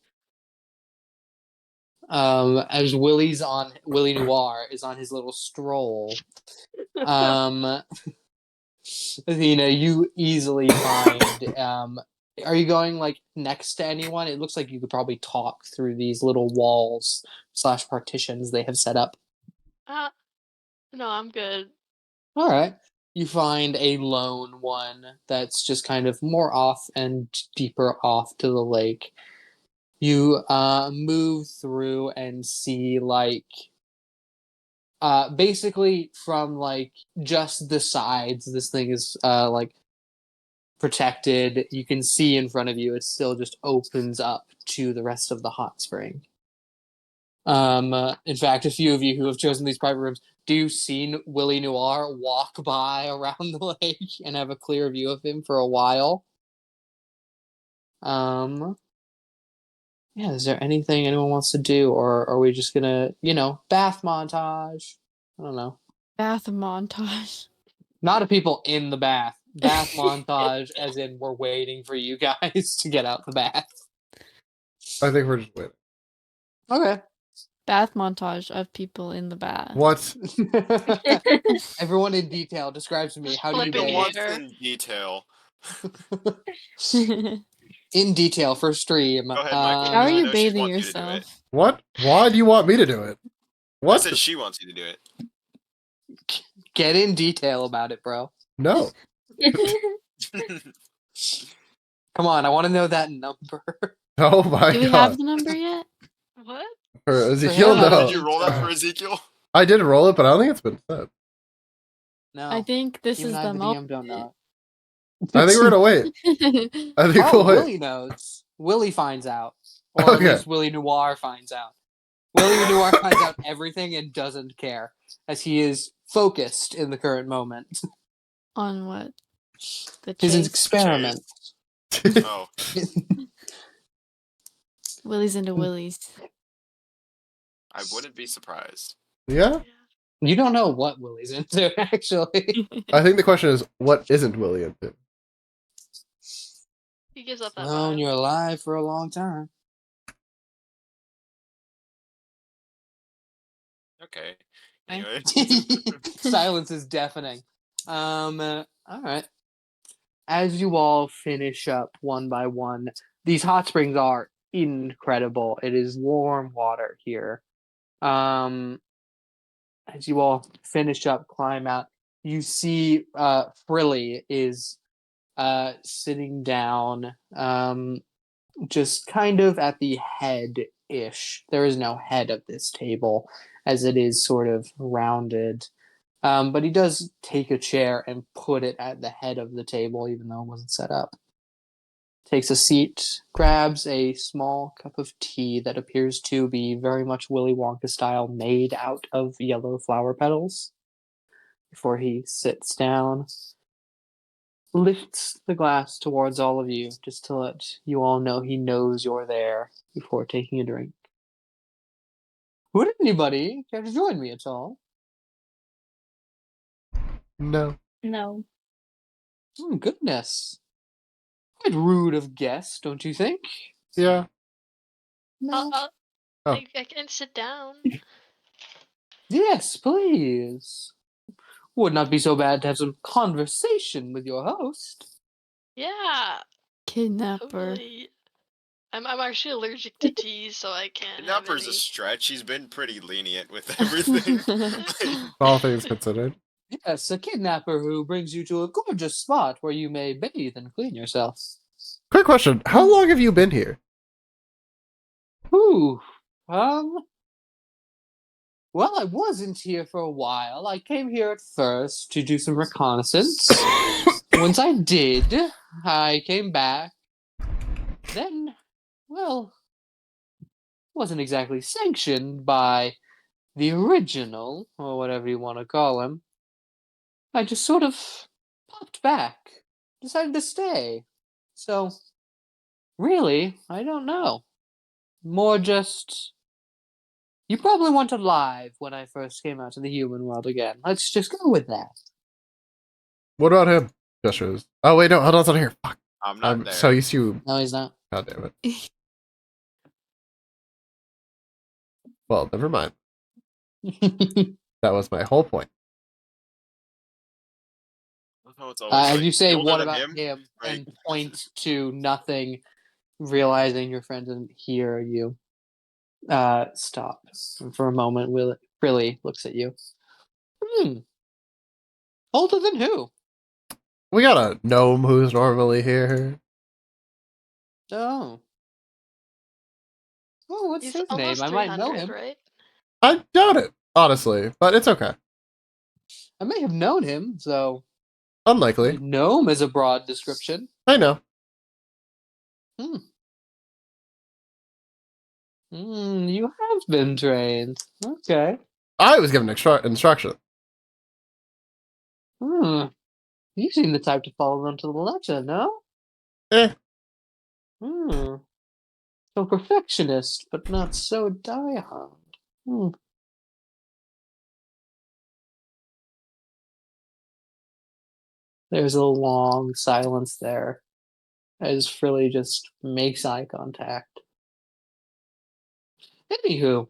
As Willie Noir is on his little stroll. You easily find. Are you going like next to anyone? It looks like you could probably talk through these little walls / partitions they have set up. No, I'm good. All right. You find a lone one that's just kind of more off and deeper off to the lake. You move through and see like basically from like just the sides, this thing is like protected. You can see in front of you, it still just opens up to the rest of the hot spring. In fact, a few of you who have chosen these private rooms do see Willie Noir walk by around the lake and have a clear view of him for a while. Yeah, is there anything anyone wants to do, or are we just gonna, bath montage? I don't know. Bath montage. Not of people in the bath. Bath montage, as in we're waiting for you guys to get out the bath. I think we're just waiting. Okay. Bath montage of people in the bath. What? Everyone in detail describes to me how do you Flipping bathe? What's hair. in detail? In detail for stream. Go ahead, Michael. How are I you know she bathing wants you to do it. yourself? What? Why do you want me to do it? I What? said she wants you to do it. Get in detail about it, bro. No. Come on, I want to know that number. Oh my Do we god. have the number yet? What? For Ezekiel, him, no. Did you roll that for Ezekiel? I did roll it, but I don't think it's been said. No. I think this Even is I, the the DM, don't know. I think we're gonna wait. moment. I think Oh, we'll wait. Willie knows. Willie finds out. Or Okay. at least Willie Noir finds out. Willie Noir finds out everything and doesn't care, as he is focused in the current moment. On what? The His chase. experiment. Oh, Willies into willies. I wouldn't be surprised. Yeah? You don't know what Willie's into, actually. I think the question is, what isn't Willie into? He gives up that Known vibe. you're alive for a long time. Okay. Okay. Anyway. Silence is deafening. All right. As you all finish up one by one, these hot springs are incredible. It is warm water here. As you all finish up, climb out, you see Frilly is sitting down, just kind of at the head-ish. There is no head of this table, as it is sort of rounded. But he does take a chair and put it at the head of the table, even though it wasn't set up. Takes a seat, grabs a small cup of tea that appears to be very much Willy Wonka style, made out of yellow flower petals. Before he sits down, lifts the glass towards all of you, just to let you all know he knows you're there, before taking a drink. Would anybody care to join me at all? No. No. Oh, goodness. Quite rude of guests, don't you think? Yeah. I'll, Oh. I can sit down. Yes, please. Would not be so bad to have some conversation with your host. Yeah, Kidnapper. totally. I'm actually allergic to tea, so I can't have Kidnapper's any. a stretch. He's been pretty lenient with everything. All things considered. Yes, a kidnapper who brings you to a gorgeous spot where you may bathe and clean yourself. Quick question. How long have you been here? Ooh, well, I wasn't here for a while. I came here at first to do some reconnaissance. Once I did, I came back. Then, well, wasn't exactly sanctioned by the original, or whatever you want to call him. I just sort of popped back, decided to stay. So, really, I don't know. More just, you probably weren't alive when I first came out to the human world again. Let's just go with that. What about him? Gestures. Oh, wait, no. Hold on. It's not here. Fuck. I'm not I'm there. so used to... No, he's not. God damn it. Well, never mind. That was my whole point. Oh, it's always like, you say, "You're older what than about him? Right. And point to nothing, realizing your friend doesn't hear you. Stop. And for a moment, Will really looks at you. Older than who? We got a gnome who's normally here. Oh. Oh, what's He's his name? almost I might know 300, him. right? I doubt it, honestly, but it's okay. I may have known him, so Unlikely. Gnome is a broad description. I know. You have been trained. Okay. I was given instruction. You seem the type to follow them to the letter, no? Eh. So perfectionist, but not so diehard. There's a long silence there as Frilly just makes eye contact. Anywho,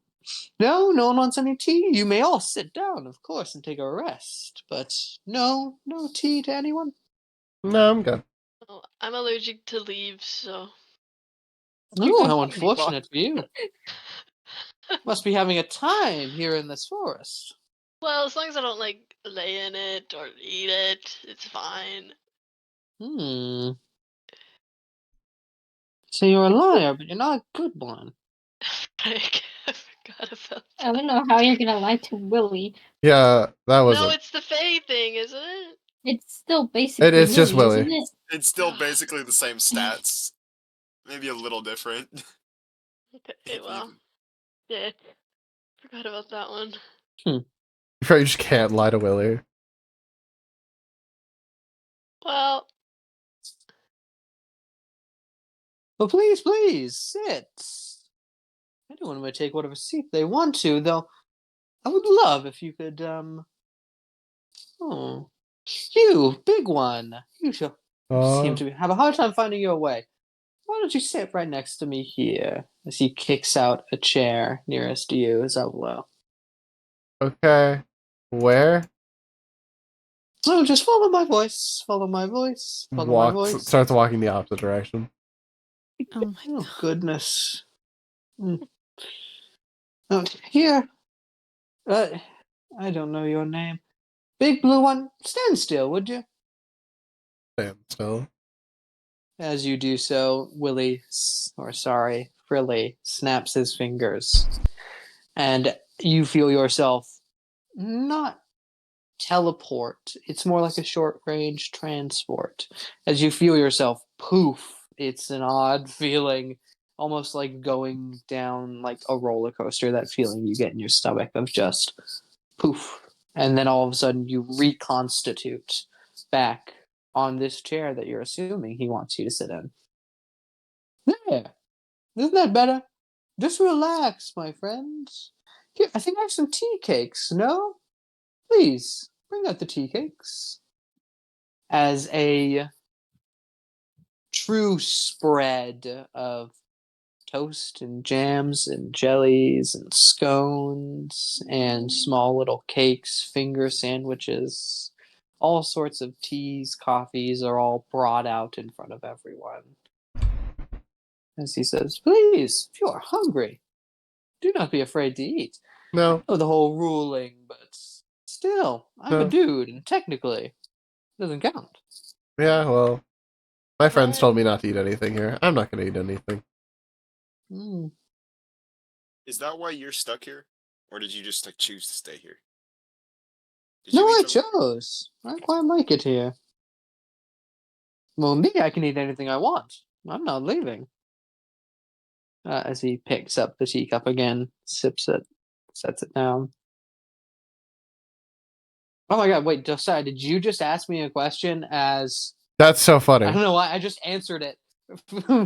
no one wants any tea. You may all sit down, of course, and take a rest, but no tea to anyone? No, I'm good. Oh, I'm allergic to leaves, so. Oh, how unfortunate for you. Must be having a time here in this forest. Well, as long as I don't like lay in it or eat it, it's fine. So you're a liar, but you're not a good one. Frick, I forgot about I that. don't know how you're gonna lie to Willy. Yeah, that was No, it. it's the Fae thing, isn't it? It's still basically It is just Willy, Willy. isn't it? It's still basically the same stats. Maybe a little different. Okay, well. Yeah. Forgot about that one. You probably just can't lie to Willy. Well, Well, please, sit. Anyone may take whatever seat they want to, though I would love if you could, Oh. You, big one. You seem to have a hard time finding your way. Why don't you sit right next to me here? As he kicks out a chair nearest to you, Zevlo. Okay. Where? So just follow my voice. Follow my voice. Follow my voice. Starts walking the opposite direction. Oh my Oh, god. goodness. Oh, here. I don't know your name. Big blue one, stand still, would you? Stand still. As you do so, Frilly snaps his fingers. And you feel yourself not teleport. It's more like a short range transport. As you feel yourself poof, it's an odd feeling, almost like going down like a roller coaster, that feeling you get in your stomach of just poof. And then all of a sudden you reconstitute back on this chair that you're assuming he wants you to sit in. There. Isn't that better? Just relax, my friends. Here, I think I have some tea cakes, no? Please, bring out the tea cakes. As a true spread of toast and jams and jellies and scones and small little cakes, finger sandwiches, all sorts of teas, coffees are all brought out in front of everyone. As he says, please, if you are hungry, do not be afraid to eat. No. Oh, the whole ruling, but still, I'm a dude, and technically, it doesn't count. Yeah, well, my friends told me not to eat anything here. I'm not going to eat anything. Is that why you're stuck here? Or did you just like choose to stay here? No, I chose. I quite like it here. Well, me, I can eat anything I want. I'm not leaving. As he picks up the teacup again, sips it, sets it down. Oh my god, wait, Josiah, did you just ask me a question as... That's so funny. I don't know why, I just answered it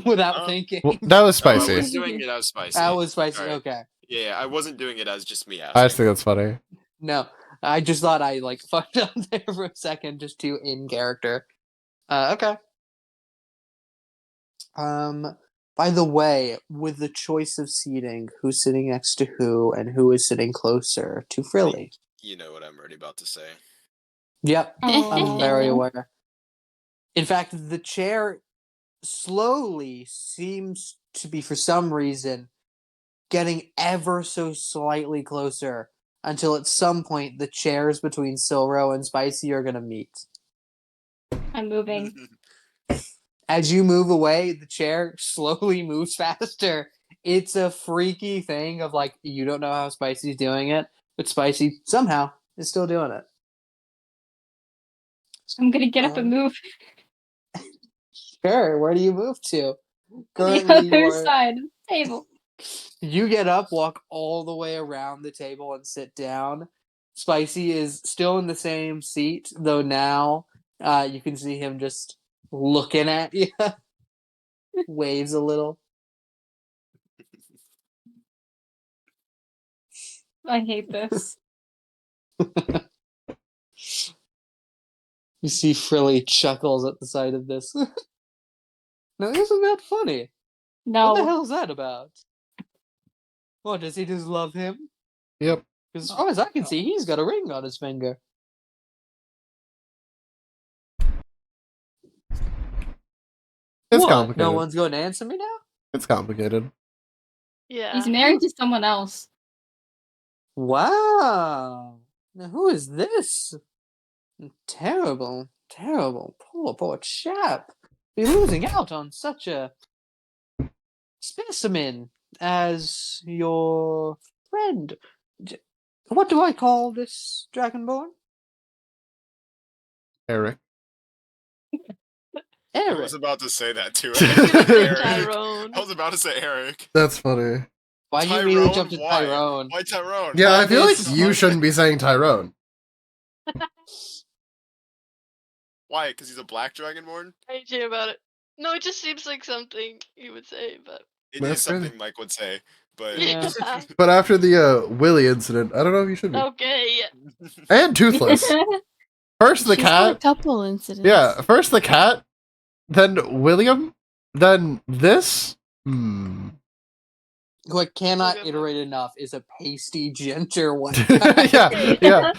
without thinking. Well, that was No, I spicy. was doing it as spicy. That was spicy, Sorry. okay. Yeah, I wasn't doing it as just me asking. I just think that's funny. No, I just thought I like fucked up there for a second, just too in character. Okay. By the way, with the choice of seating, who's sitting next to who and who is sitting closer to Frilly? You know what I'm already about to say. Yep, I'm very Oh. aware. In fact, the chair slowly seems to be, for some reason, getting ever so slightly closer until at some point the chairs between Silro and Spicy are gonna meet. I'm moving. As you move away, the chair slowly moves faster. It's a freaky thing of like, you don't know how Spicy's doing it, but Spicy somehow is still doing it. I'm gonna get up and move Sure, where do you move to? to the Currently, other side of the table. you get up, walk all the way around the table, and sit down. Spicy is still in the same seat, though now you can see him just looking at you. Waves a little. I hate this. You see Frilly chuckles at the sight of this. Now, isn't that funny? What the No. hell is that about? What, does he just love him? Yep. Because as far as I can see, he's got a ring on his finger. It's What? complicated. No one's going to answer me now? It's complicated. Yeah. He's married to someone else. Wow. Now, who is this? Terrible, terrible, poor chap. Be losing out on such a specimen as your friend. What do I call this Dragonborn? Eric. I was Eric. about to say that too. I was gonna say Eric. Tyrone. I was about to say Eric. That's funny. Why do you immediately Tyrone? jump to Why? Tyrone? Why Tyrone? Yeah, I feel like It's you funny. shouldn't be saying Tyrone. Why? Because he's a black dragonborn? I ain't hear about it. No, it just seems like something you would say, but It That's is something crazy. Mike would say, but Yeah. yeah. But after the Willy incident, I don't know if you should be. Okay. And Toothless. First the She's had a cat. couple incidents. Yeah, first the cat, then William, then this. Hmm. Who I cannot Okay. iterate enough is a pasty ginger one. yeah, yeah.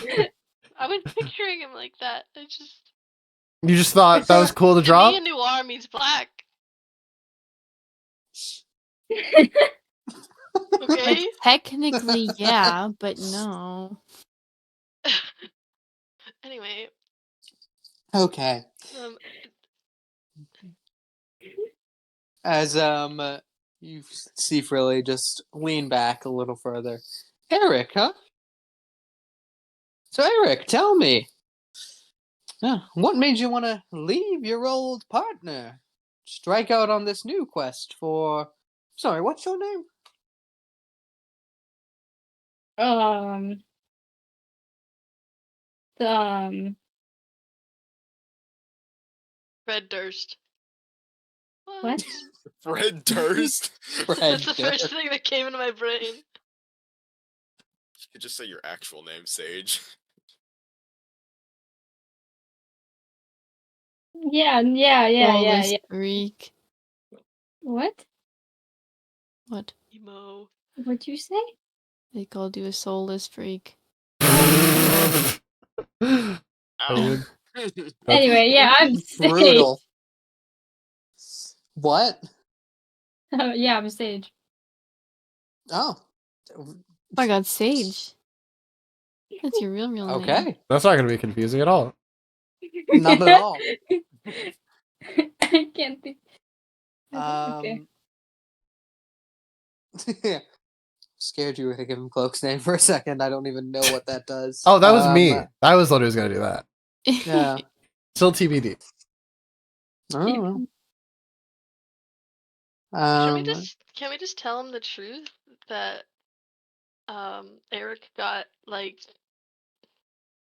I was picturing him like that. I just You just thought that was cool to to drop? me, a new army's black. Okay. Technically, yeah, but no. Anyway, Okay. um, As you see Frilly just lean back a little further. Eric, huh? So Eric, tell me. What made you want to leave your old partner? Strike out on this new quest for sorry, what's your name? Um, Red Durst. what? Fred Durst. Fred That's the Durst. first thing that came into my brain. You could just say your actual name, Sage. Yeah. Flawless freak. What? What? Emo. What'd you say? They called you a soulless freak. Ow. Anyway, yeah, I'm Sage. Brutal. What? Yeah, I'm Sage. Oh. Oh my god, Sage. That's your real name. Okay. That's not going to be confusing at all. Not at all. I can't think. Okay. Scared you were gonna give him Cloak's name for a second. I don't even know what that does. Oh, that was me. I was the one who was going to do that. Yeah. Still TBD. I don't know. Can we just tell him the truth that Eric got like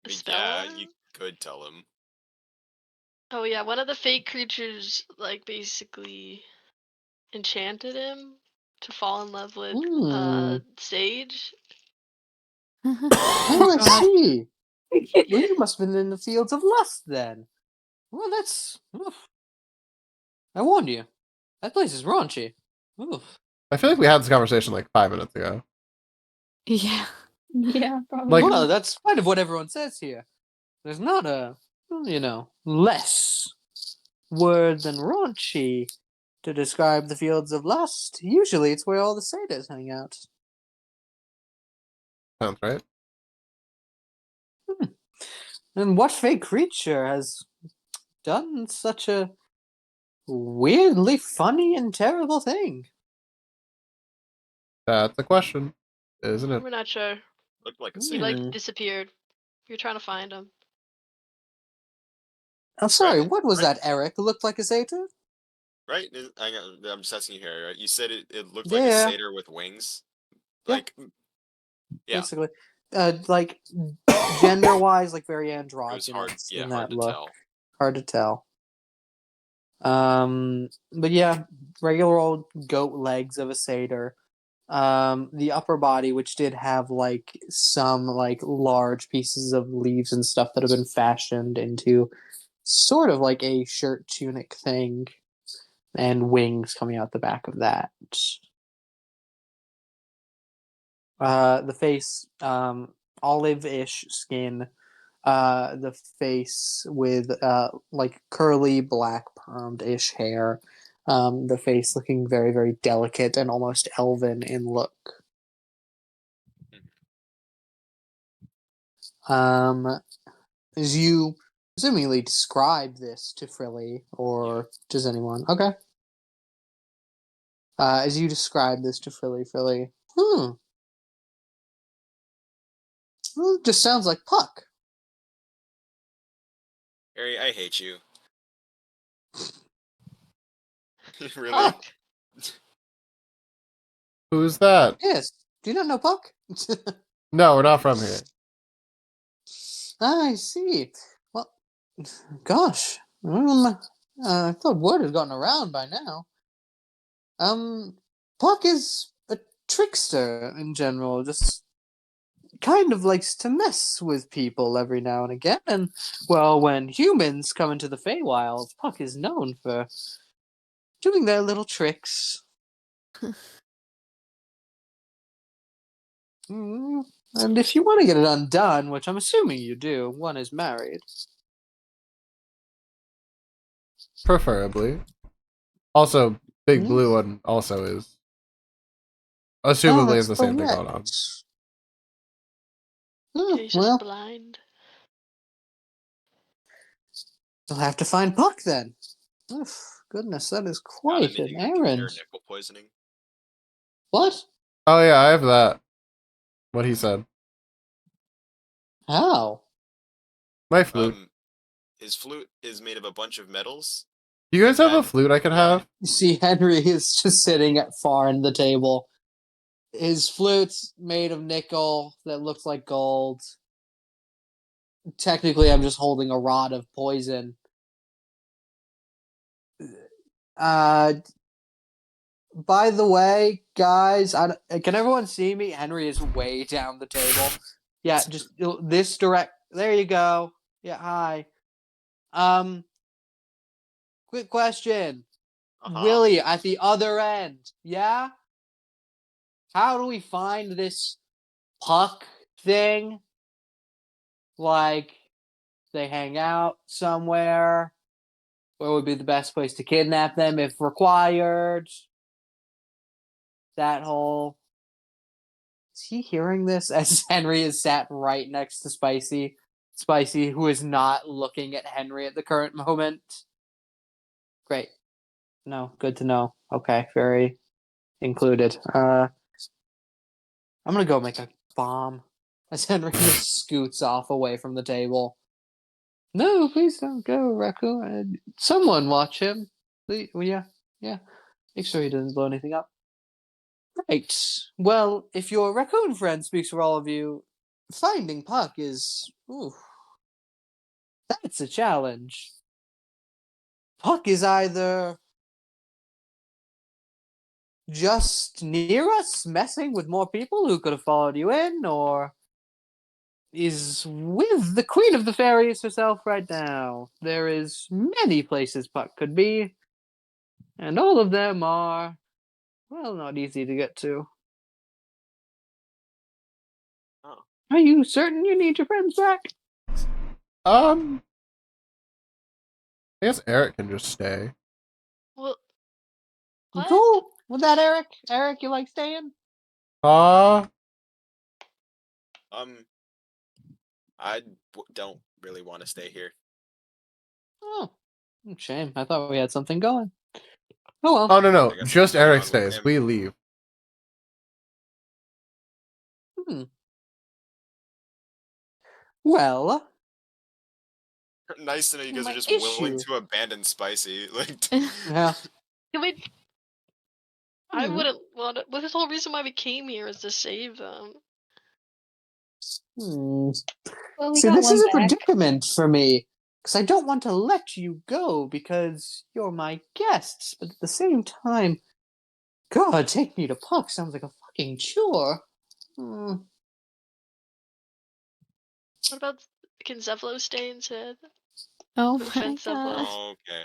a spell Yeah, on him? you could tell him. Oh yeah, one of the fake creatures like basically enchanted him to fall in love with Sage. Oh, I see. Well, you must have been in the fields of lust then. Well, that's. Oof. I warned you. That place is raunchy. Oof. I feel like we had this conversation like 5 minutes ago. Yeah. Yeah, probably. Like- Well, that's kind of what everyone says here. There's not a, less word than raunchy to describe the fields of lust. Usually it's where all the satyrs hang out. Sounds right. And what fake creature has done such a weirdly funny and terrible thing? That's the question, isn't it? We're not sure. Looked like a He satyr. like disappeared. We were trying to find him. I'm sorry, Right, what was right. that, Eric? Looked like a satyr? Right? I'm just asking you here. Right? You said it looked like a Yeah, satyr with wings. yeah, Like, yeah, basically. Like, gender-wise, like, very it was hard. androgynous Yeah, in hard that to look. tell. Hard to tell. But yeah, regular old goat legs of a satyr. The upper body, which did have like some like large pieces of leaves and stuff that have been fashioned into sort of like a shirt tunic thing, and wings coming out the back of that. The face, olive-ish skin. The face with like curly black permed-ish hair. The face looking very, very delicate and almost elven in look. As you presumably describe this to Frilly, or does anyone? Okay. As you describe this to Frilly, well, it just sounds like Puck. Harry, I hate you. Really? Puck. Who's that? Yes. Do you not know Puck? No, we're not from here. I see. Well, gosh. I thought word had gotten around by now. Puck is a trickster in general, just kind of likes to mess with people every now and again. And, well, when humans come into the Feywild, Puck is known for doing their little tricks. Mm, And if you want to get it undone, which I'm assuming you do, one is married. Preferably. Also, Big Hmm? Blue one also is. Oh, Assumably, that's is the same thing going on. correct. Oh, He's well, just blind. you'll have to find Puck then. Oof, goodness, that is Got quite an anything that can cure errand. nipple poisoning? What? Oh yeah, I have that. What he said. How? My flute. His flute is made of a bunch of metals. Do you guys have a that- flute I could have? You see, Henry is just sitting at far end of the table. His flute's made of nickel that looks like gold. Technically, I'm just holding a rod of poison. Uh, by the way, guys, can everyone see me? Henry is way down the table. Yeah, just this direct. There you go. Yeah, hi. Quick question. Uh-huh. Willie at the other end. Yeah? How do we find this Puck thing? Like, they hang out somewhere? Where would be the best place to kidnap them if required? That whole. Is he hearing this as Henry is sat right next to Spicy? Spicy, who is not looking at Henry at the current moment. Great. No, good to know. Okay, very included. I'm gonna go make a bomb. As Henry just scoots off away from the table. No, please don't go, Raccoon. Someone watch him. Please, well, yeah. Make sure he doesn't blow anything up. Right. Well, if your raccoon friend speaks for all of you, finding Puck is. Ooh, that's a challenge. Puck is either just near us, messing with more people who could have followed you in, or is with the Queen of the Fairies herself right now. There is many places Puck could be, and all of them are, well, not easy to get to. Oh. Are you certain you need your friends back? I guess Eric can just stay. Well, what? Cool. With that, Eric? Eric, you like staying? I don't really want to stay here. Oh, shame. I thought we had something going. Oh well. Oh no, I got just something going Eric on with stays. him. We leave. Well, Nice to know you guys My are just willing issue. to abandon Spicy. Like, Yeah. Can we? I Hmm. wouldn't want to. Well, this whole reason why we came here is to save them. Hmm. Well, we See, got this one is a back. predicament for me. Because I don't want to let you go because you're my guests. But at the same time, God, take me to Puck sounds like a fucking chore. Hmm. What about? Can Zevlo stay instead? Oh With my Fence Zevlo? god. oh, okay.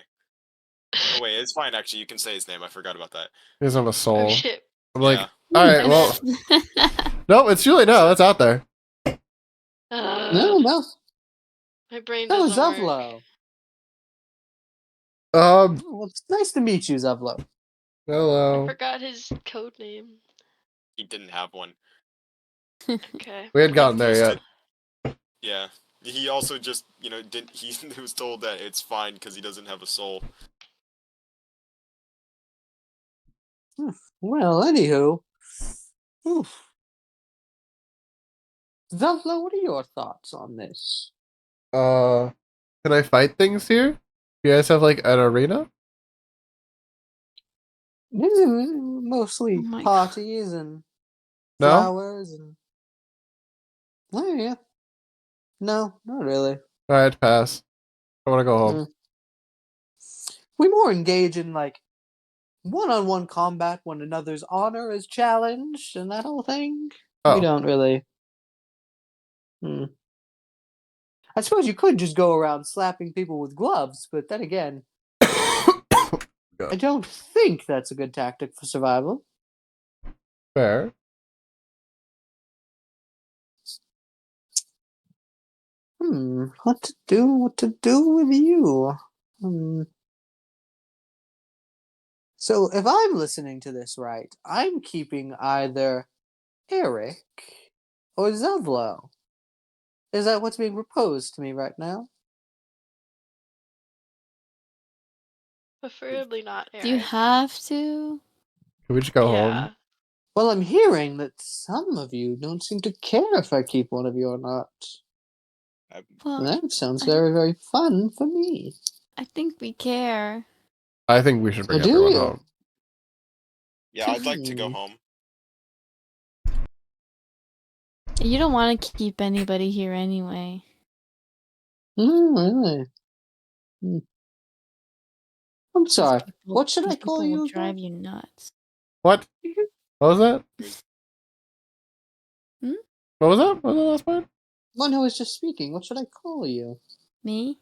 Oh wait, it's fine actually. You can say his name. I forgot about that. He doesn't have a Oh soul. shit. I'm like, Yeah. all right, And well, then, no, it's Julie. No, that's out there. No. my brain That was doesn't work. Zevlo. Um, Well, it's nice to meet you, Zevlo. I hello. forgot his code name. He didn't have one. Okay. We hadn't gotten there yet. Yeah. He also just, didn't. He was told that it's fine because he doesn't have a soul. Well, anywho. Oof. Zevlo, what are your thoughts on this? Can I fight things here? You guys have like an arena? Mostly Oh my God. parties and No? flowers and. Oh, yeah. No, not really. Alright, pass. I wanna go home. We more engage in like one-on-one combat when another's honor is challenged and that whole thing. We Oh. don't really. I suppose you could just go around slapping people with gloves, but then again, I don't think that's a good tactic for survival. Fair. What to do with you? So if I'm listening to this right, I'm keeping either Eric or Zevlo. Is that what's being proposed to me right now? Preferably not Eric. Do you have to? Can we just go Yeah. home? Well, I'm hearing that some of you don't seem to care if I keep one of you or not. Well, That sounds I- very, very fun for me. I think we care. I think we should Oh, bring do everyone you? home. Yeah, I'd like to go Hmm. home. You don't want to keep anybody here anyway. Really? I'm These sorry. people- What should I these call people will you drive again? you nuts. What? What was that? Hmm? What was that? What was the last part? One who was just speaking. What should I call you? Me?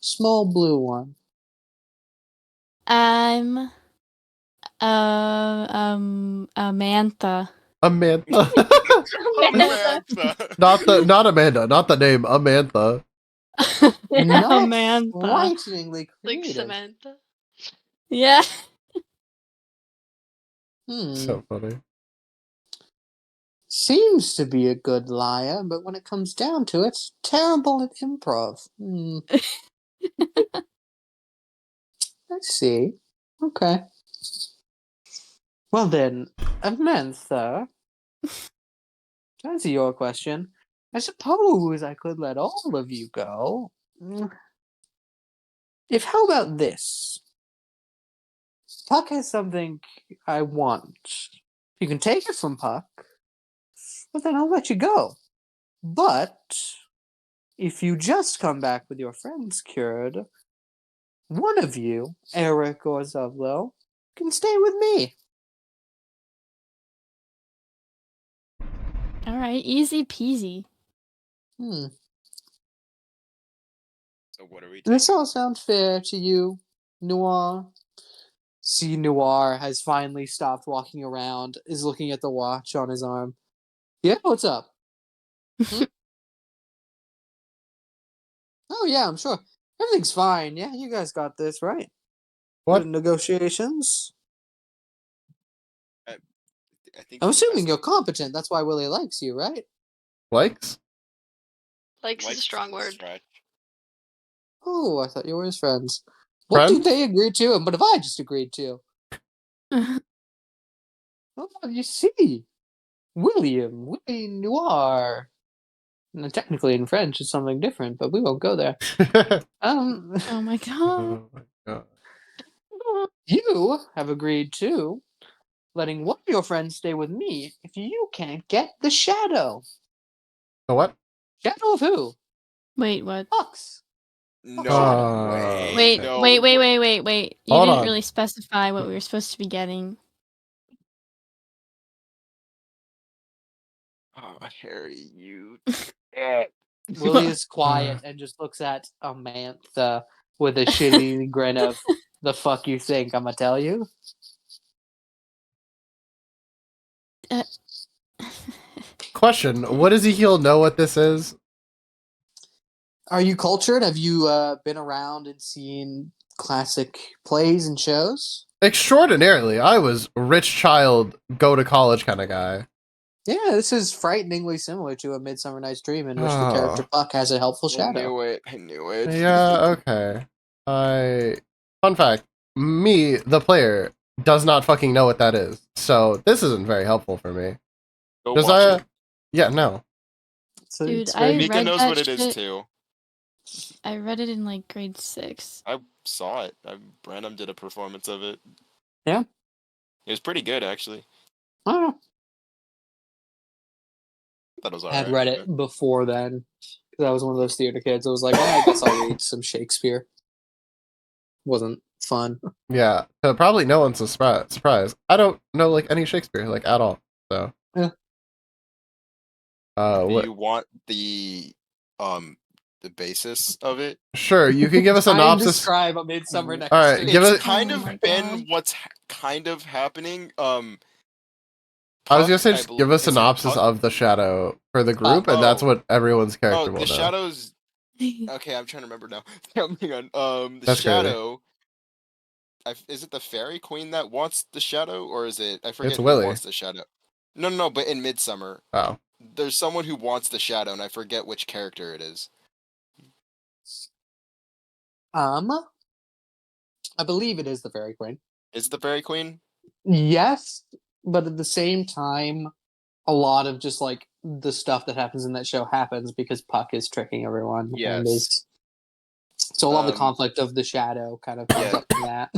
Small blue one. I'm Amantha. Amantha. Amantha. not Amanda, not the name, Amantha. Not Amantha. frighteningly Like creative. Samantha. Yeah. So funny. Seems to be a good liar, but when it comes down to it, terrible at improv. I see. Okay. Well then, Amantha, to answer your question, I suppose I could let all of you go. How about this? Puck has something I want. You can take it from Puck, but then I'll let you go. But if you just come back with your friends cured, one of you, Eric or Zevlo, can stay with me. All right, easy peasy. So what are we Does this taking? all sound fair to you, Noir? See, Noir has finally stopped walking around, is looking at the watch on his arm. Yeah, what's up? Oh, yeah, I'm sure. Everything's fine. Yeah, you guys got this, right? What? The negotiations? I think I'm he assuming messed you're up. competent. That's why Willie likes you, right? Likes? Likes is a Likes strong word. stretch. Oh, I thought you were his friends. What Friends? did they agree to, and what have I just agreed to? Oh, you see. Willie Noir. Now, technically, in French, it's something different, but we won't go there. Oh my god. Oh my god. You have agreed to letting one of your friends stay with me if you can't get the shadow. The what? Shadow of who? Wait, what? Hux. No Uh, way. Wait, no wait. way. You Hold didn't on. really specify what we were supposed to be getting. Oh, Harry, you. Willie is quiet and just looks at Amantha with a shitty grin of, the fuck you think I'ma tell you? Question: What does Ezekiel know what this is? Are you cultured? Have you been around and seen classic plays and shows? Extraordinarily, I was a rich child, go to college kind of guy. Yeah, this is frighteningly similar to A Midsummer Night's Dream, in which the Oh. character Puck has a helpful I shadow. knew it. I knew it. Yeah, okay. Fun fact: me, the player, does not fucking know what that is. So this isn't very helpful for me. Go Does watch it. Yeah, no. So Dude, it's I very- Mika read knows that what it is shit. too. I read it in like grade 6. I saw it. Branham did a performance of it. Yeah. It was pretty good, actually. I don't know. I thought it was I alright. had read it before then, because I was one of those theater kids. I was like, I guess I'll read some Shakespeare. Wasn't fun. Yeah, probably no one's surprised. I don't know like any Shakespeare like at all. So. Yeah. Do What? you want the basis of it? Sure, you can give a Try and synopsis. describe A Midsummer Night's All right, Dream. give It's it- kind Oh of my been God. what's kind of happening. I was gonna say Puck, just give a is it synopsis Puck? of the shadow for the group, and that's oh. what everyone's character Oh, will the know. shadows. Okay, I'm trying to remember now. Hang on. The That's crazy. shadow. Is it the fairy queen that wants the shadow, or is it? I forget It's who Willy. wants the shadow. No. But in Midsummer, Oh, there's someone who wants the shadow, and I forget which character it is. I believe it is the Fairy Queen. Is it the fairy queen? Yes, but at the same time, a lot of just like the stuff that happens in that show happens because Puck is tricking everyone. And Yes. is... So a lot of the Um, conflict of the shadow kind of comes yeah. up from that.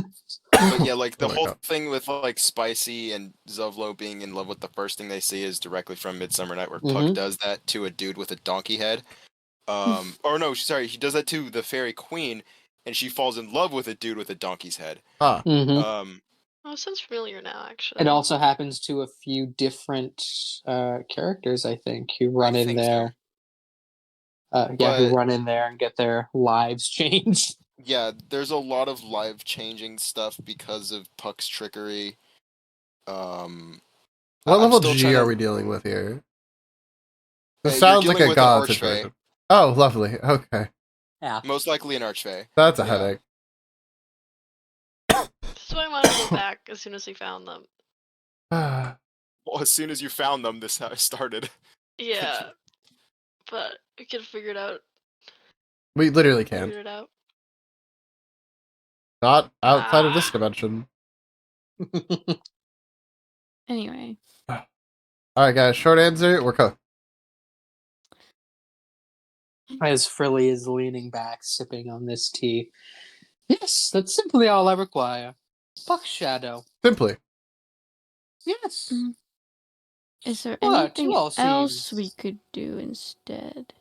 But yeah, like the Oh my whole God. thing with like Spicy and Zovlo being in love with the first thing they see is directly from Midsummer Night, where Puck Mhm. does that to a dude with a donkey head. Or no, sorry, he does that to the fairy queen, and she falls in love with a dude with a donkey's head. ah, Mhm. Oh, it sounds familiar now, actually. It also happens to a few different characters, I think, who run in think so. there. Who But- run in there and get their lives changed. Yeah, there's a lot of life changing stuff because of Puck's trickery. what I'm level still G trying are to- we dealing with here? This You're sounds like dealing a with an god Archfey. situation. Oh, lovely. Okay, Yeah. Most likely an Archfey. that's a Yeah. headache. This is why I wanted to go back as soon as we found them. Well, as soon as you found them, this started. Yeah. But we could figure it out. We literally Figure can't. it out. Not outside of this Ah. dimension. Anyway, All right, guys. Short answer: we're cooked. As Frilly is leaning back, sipping on this tea. Yes, that's simply all I require. Puck Shadow. Simply. Yes. Mm. is there What? anything You all else seem- we could do instead?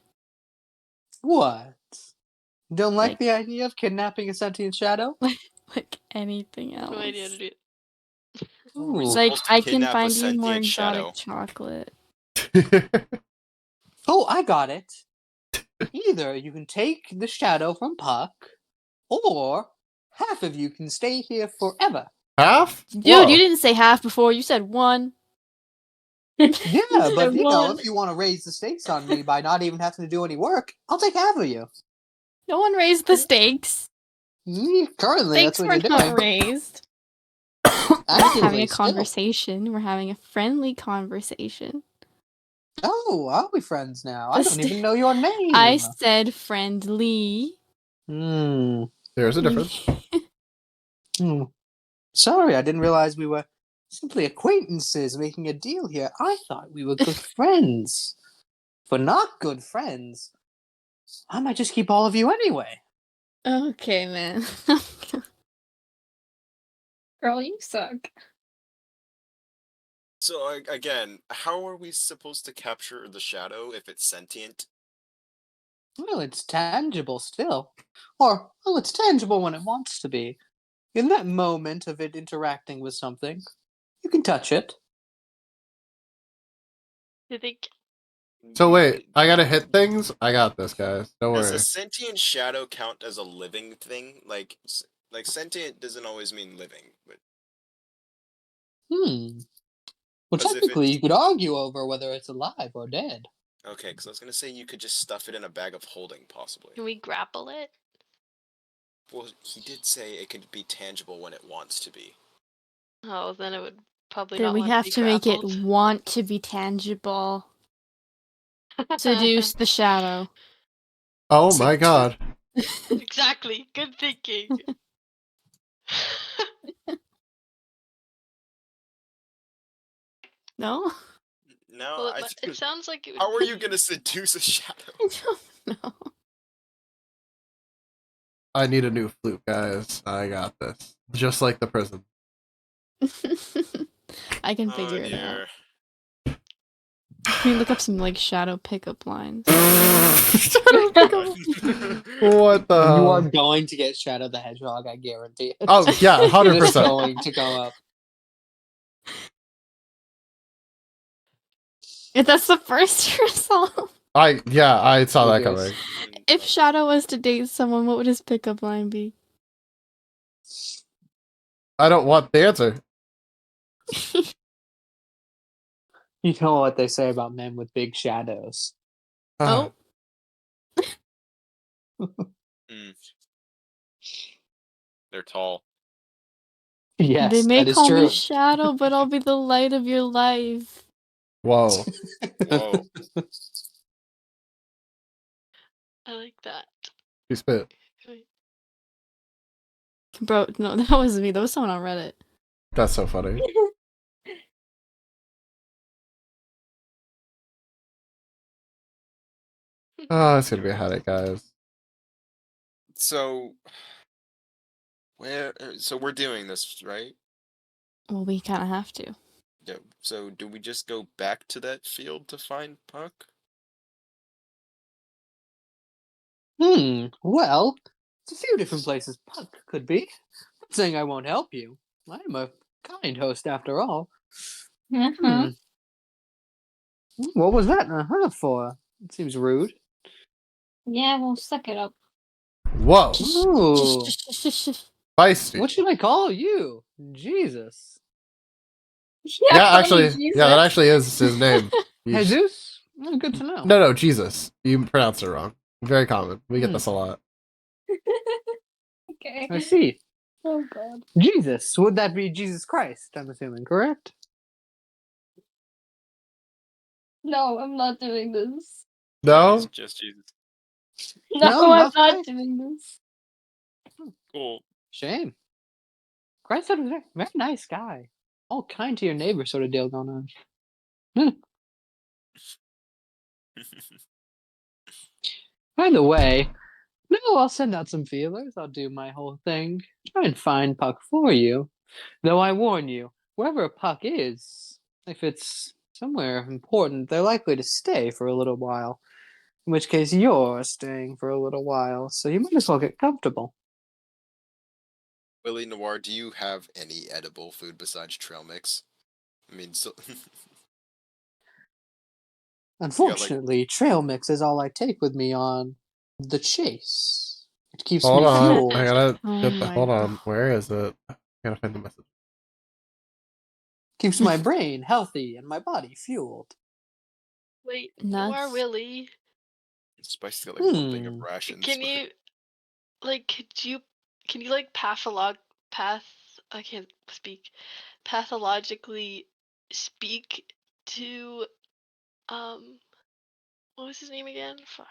What? Don't like Like- the idea of kidnapping a sentient shadow? Like anything else? No idea to do it. Ooh. Like Supposed to I can kidnap a find you more sentient exotic shadow. chocolate. Oh, I got it. Either you can take the shadow from Puck, or half of you can stay here forever. Half? Dude, Whoa. you didn't say half before. You said one. Yeah, said but you know, one. if you want to raise the stakes on me by not even having to do any work, I'll take half of you. No one raised the stakes. Currently, that's Stakes what were you're not doing. raised. We're having Actively, a still. conversation. We're having a friendly conversation. Oh, are we friends now? I The don't even know your name. I said friendly. Hmm. There's a difference. Hmm. Sorry, I didn't realize we were simply acquaintances making a deal here. I thought we were good friends. but not good friends, I might just keep all of you anyway. Okay, man. Girl, you suck. So again, how are we supposed to capture the shadow if it's sentient? Well, it's tangible still. Or, well, it's tangible when it wants to be. In that moment of it interacting with something, you can touch it. I think So wait, I gotta hit things? I got this, guys. Don't Does a worry. sentient shadow count as a living thing? Like sentient doesn't always mean living, but Well, 'cause if technically, it's you could argue over whether it's alive or dead. okay, because I was gonna say you could just stuff it in a bag of holding, possibly. can we grapple it? Well, he did say it could be tangible when it wants to be. Oh, then it would probably Then not we want have be to make it grappled. want to be tangible. Seduce the shadow. Oh my god. Exactly. Good thinking. No? No, Well, it sounds like it would. how are you gonna seduce a shadow? I don't know. I need a new flute, guys. I got this. Just like the prison. I can Oh figure it out. dear. Can we look up some like shadow pickup lines? What the You hell? are going to get Shadow the Hedgehog, I guarantee it. Oh yeah, It is 100%. going to go up. If that's the first result. I saw that It coming. is. If Shadow was to date someone, what would his pickup line be? I don't want the answer. You know what they say about men with big shadows. Oh, They're tall. Yes, they may that is call true. me Shadow, but I'll be the light of your life. Whoa. Whoa. I like that. You spit. Wait. Bro, no, that wasn't me. That was someone on Reddit. That's so funny. Oh, it's gonna be a headache, guys. So so we're doing this, right? Well, we kind of have to. Yeah. So do we just go back to that field to find Puck? Well, it's a few different places Puck could be. Not saying I won't help you. I'm a kind host after all. Uh-huh. What was that for? It seems rude. Yeah, well, suck it up. Whoa. Ooh. Feisty. What should I call you? Jesus. Yeah, call me actually, Jesus. yeah, that actually is his name. Jesus? Oh, good to know. No, Jesus. You pronounced it wrong. Very common. We get Hmm. this a lot. Okay. I see. Oh god. Jesus. Would that be Jesus Christ, I'm assuming, correct? No, I'm not doing this. No? It's just Jesus. No, No, I'm not not Christ. doing this. Cool. Shame. Christ was a very, very nice guy. All kind to your neighbor sort of deal going on. By the way, no, I'll send out some feelers. I'll do my whole thing. Try and find Puck for you. Though I warn you, wherever Puck is, if it's somewhere important, they're likely to stay for a little while. In which case, you're staying for a little while, so you might as well get comfortable. Willie Noir, do you have any edible food besides trail mix? I mean, so Unfortunately, trail mix is all I take with me on the chase. It keeps Hold me on. fueled. I gotta Oh get the. my Hold on. God. Where is it? I gotta find the message. Keeps my brain healthy and my body fueled. Wait, Nuts. Noir Willie, Spice got like one thing of Hmm. rations. can but- you like can you like I can't speak pathologically speak to what was his name again? Fuck.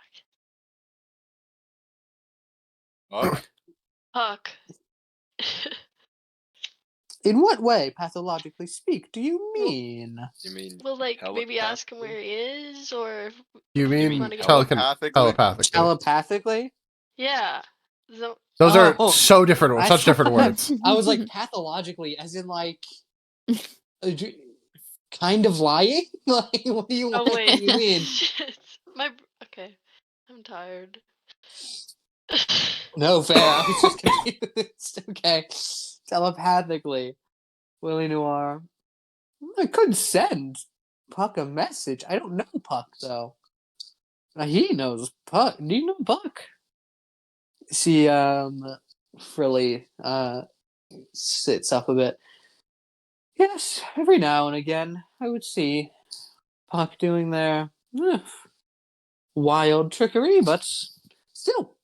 Puck? Puck. In what way, pathologically speak, do you mean? You mean Well, like maybe ask him where telepathically? he is, or if You if you mean wanna get- telepathically? telepathically? Telepathically? yeah. So, Those are Oh, so different, I such different thought- words. I was like, pathologically, as in like, kind of lying? Like, what do you, oh what wait, do you mean? shit. Okay, I'm tired. No, fair. I was just confused. Okay. Telepathically. Willie Noir. I could send Puck a message. I don't know Puck, though. He knows Puck. Do you know Puck? See, Frilly, sits up a bit. Yes, every now and again, I would see Puck doing their wild trickery, but still,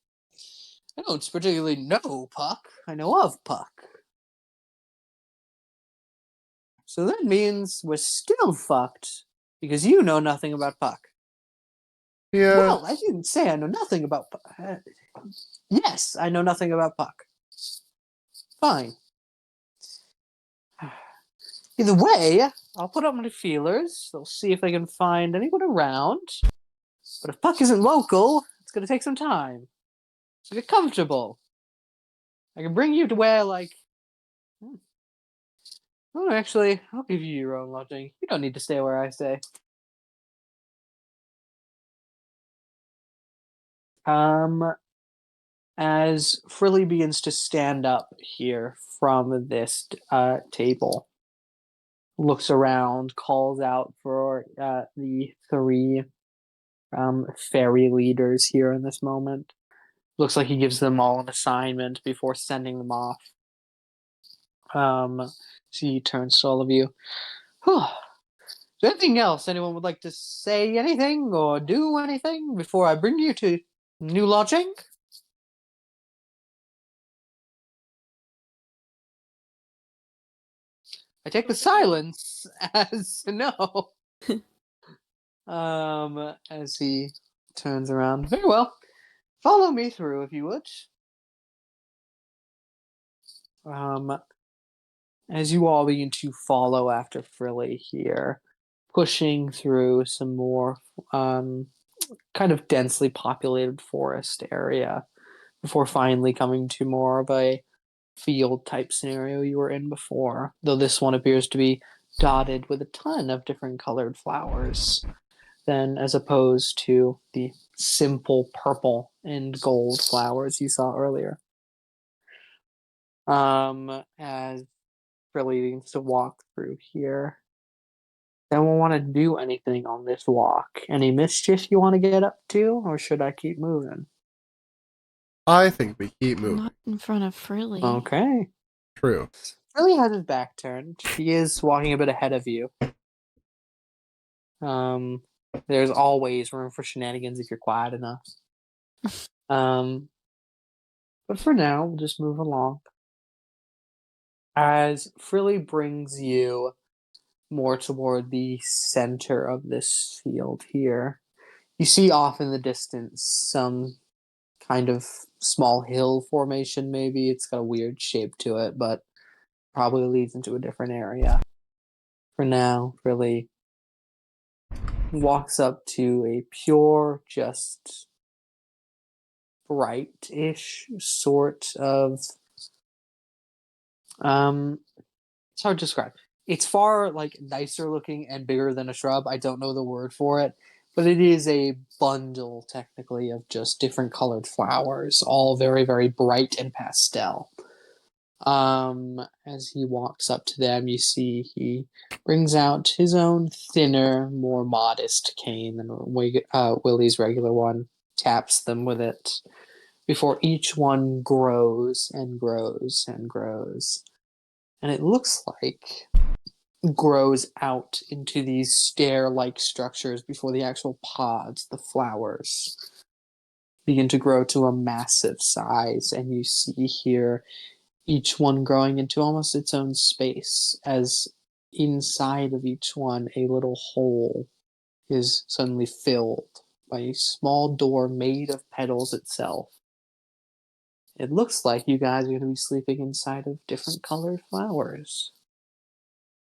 I don't particularly know Puck. I know of Puck. So that means we're still fucked because you know nothing about Puck. Yeah. Well, I didn't say I know nothing about Puck. Yes, I know nothing about Puck. Fine. Either way, I'll put up my feelers. I'll see if I can find anyone around. But if Puck isn't local, it's going to take some time. So get comfortable. I can bring you to where, like. Oh, actually, I'll give you your own lodging. You don't need to stay where I stay. As Frilly begins to stand up here from this table, looks around, calls out for the three fairy leaders here in this moment. Looks like he gives them all an assignment before sending them off. So he turns to all of you. Is there anything else anyone would like to say anything or do anything before I bring you to new lodging? I take the silence as no. As he turns around. Very well. Follow me through if you would. As you all begin to follow after Frilly here, pushing through some more kind of densely populated forest area before finally coming to more of a field type scenario you were in before, though this one appears to be dotted with a ton of different colored flowers than as opposed to the simple purple and gold flowers you saw earlier. As Frilly begins to walk through here, then we'll want to do anything on this walk. Any mischief you want to get up to, or should I keep moving? I think we keep moving. Not in front of Frilly. Okay. True. Frilly has his back turned. He is walking a bit ahead of you. There's always room for shenanigans if you're quiet enough. But for now, we'll just move along. As Frilly brings you more toward the center of this field here, you see off in the distance some kind of small hill formation, maybe. It's got a weird shape to it, but probably leads into a different area. For now, Frilly walks up to a pure, just bright-ish sort of it's hard to describe. It's far like nicer looking and bigger than a shrub. I don't know the word for it, but it is a bundle technically of just different colored flowers, all very, very bright and pastel. As he walks up to them, you see he brings out his own thinner, more modest cane than Willie's regular one, taps them with it before each one grows and grows and grows. And it looks like grows out into these stair-like structures before the actual pods, the flowers, begin to grow to a massive size. And you see here each one growing into almost its own space, as inside of each one a little hole is suddenly filled by a small door made of petals itself. it looks like you guys are going to be sleeping inside of different colored flowers.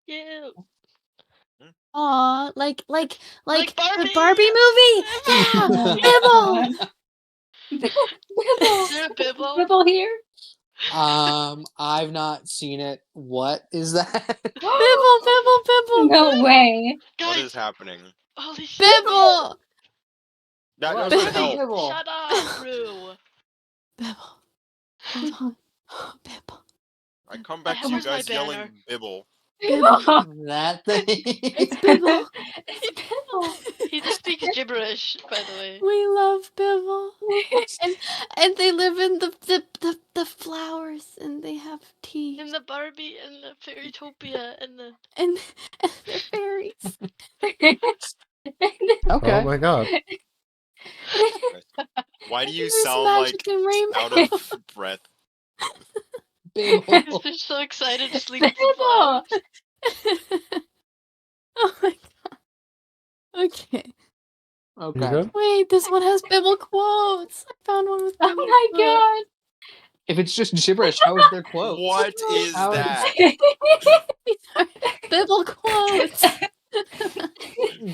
Yeah. Aw, like Like the Barbie! Barbie movie. Yeah, Oh my Bibble. Bibble! Is there a Bibble? Bibble here? I've not seen it. What is that? Bibble, Bibble, Bibble. No way. What Guys, is happening? holy shit. Bibble. That What? doesn't What? help. Bibble. Shut up, Rue. Bibble. Hold on. Bibble. I come back to you Where's my guys yelling banner? Bibble. Bibble. That thing. It's Bibble. It's Bibble. He just speaks gibberish, by the way. We love Bibble. And they live in the flowers and they have tea And the Barbie and the Fairytopia and the and they're fairies. Okay. Oh my god. Why do you There's sound magic like and rainbow. out of breath? Bibble. they're so excited to sleep with the Bibble. flowers. Oh my god. Okay. You Okay. good? Wait, this one has Bibble quotes. I found one with Oh Bibble my quotes. god. If it's just gibberish, how is there quotes? What is How is- that? Bibble quotes.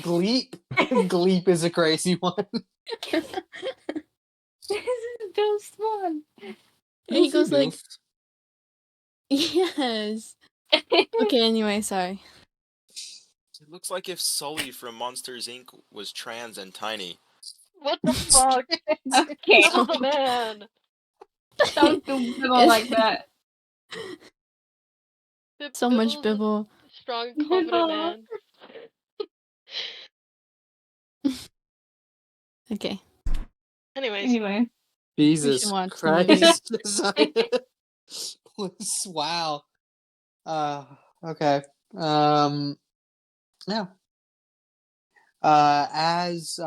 Gleep. Gleep is a crazy one. This is the best one. And he goes like, Goof. yes. Okay, anyway, sorry. It looks like if Sully from Monsters Inc. was trans and tiny. What the fuck? Okay. Bibble the man. Don't do Bibble like that. So much Bibble's a Bibble. strong, confident Bibble. man. Okay. Anyways, Anyway. Jesus watch the Christ. Wow. Okay. Yeah. As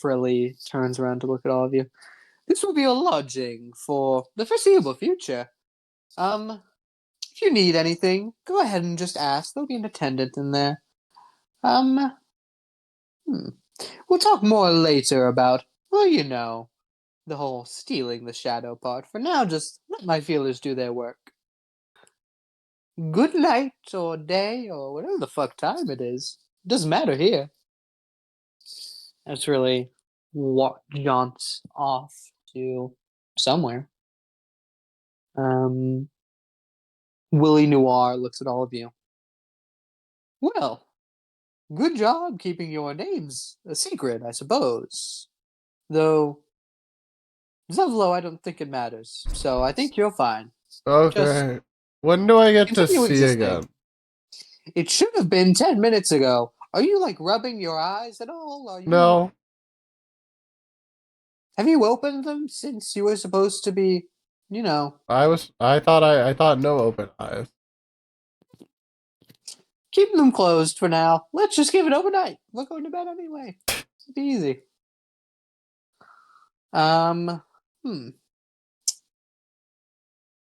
Frilly turns around to look at all of you, this will be a lodging for the foreseeable future. If you need anything, go ahead and just ask. There'll be an attendant in there. We'll talk more later about, well, you know, the whole stealing the shadow part. For now, just let my feelers do their work. Good night, or day, or whatever the fuck time it is. Doesn't matter here. That's really what jaunts off to somewhere. Willie Noir looks at all of you. Well, good job keeping your names a secret, I suppose. Though, Zevlo, I don't think it matters. So I think you're fine. Okay. When do I get to continue see existing. again? It should have been 10 minutes ago. Are you, like, rubbing your eyes at all? Are you... No. Have you opened them since you were supposed to be, you know... I thought no open eyes. Keep them closed for now. Let's just give it overnight. We're going to bed anyway. It'll be easy.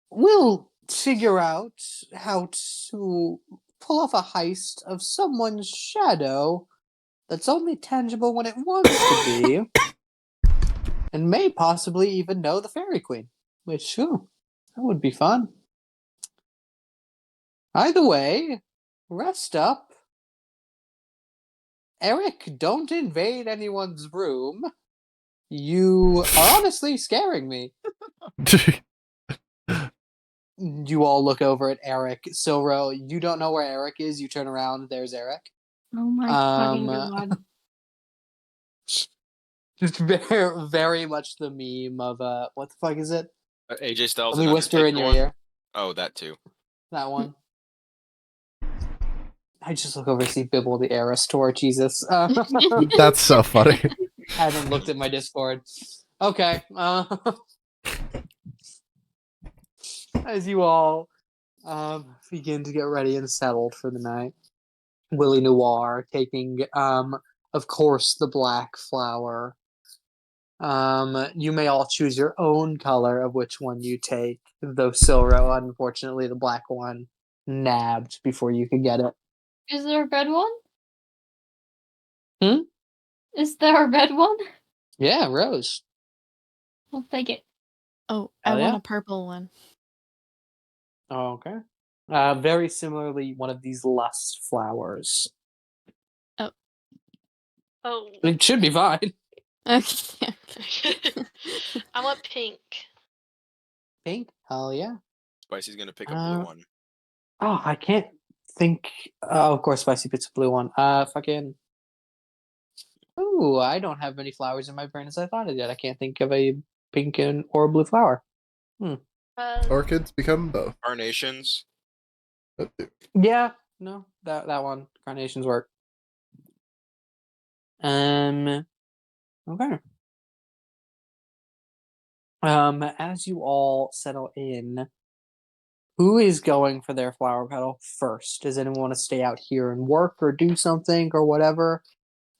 We'll figure out how to pull off a heist of someone's shadow that's only tangible when it wants to be, and may possibly even know the Fairy Queen. Which, that would be fun. Either way, rest up. Eric, don't invade anyone's room. You are honestly scaring me. You all look over at Eric. Silro, you don't know where Eric is. You turn around, there's Eric. Oh my fucking god. Just very, very much the meme of what the fuck is it? AJ Styles. Let me and whisper in Undertaker your one? ear. Oh, that too. That one. I just look over to see Bibble the Heiress tour. Jesus, That's so funny. I haven't looked at my Discord. Okay. As you all begin to get ready and settled for the night, Willie Noir taking, of course, the black flower. You may all choose your own color of which one you take, though Silro, unfortunately, the black one nabbed before you could get it. Is there a red one? Hmm? Is there a red one? Yeah, Rose. I'll take it. Oh, I Hell want yeah. a purple one. Oh, okay. Very similarly, one of these lust flowers. Oh, It should be fine. Okay. I want pink. Pink? Hell yeah. Spicy's gonna pick a blue Uh, one. Oh, I can't think. Of course, Spicy picks a blue one. Fucking. Ooh, I don't have many flowers in my brain as I thought I did. I can't think of a pink or blue flower. Orchids become both. Carnations. Yeah, no, that one. Carnations work. Okay. As you all settle in, who is going for their flower petal first? Does anyone want to stay out here and work or do something or whatever?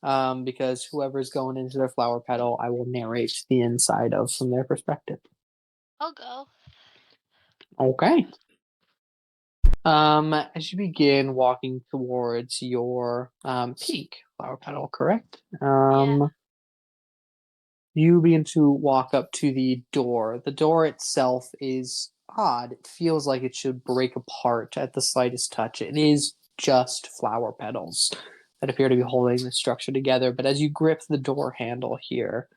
Because whoever's going into their flower petal, I will narrate the inside of from their perspective. I'll go. Okay. As you begin walking towards your peak flower petal, correct? You begin to walk up to the door. The door itself is odd. It feels like it should break apart at the slightest touch. It is just flower petals that appear to be holding the structure together. But as you grip the door handle here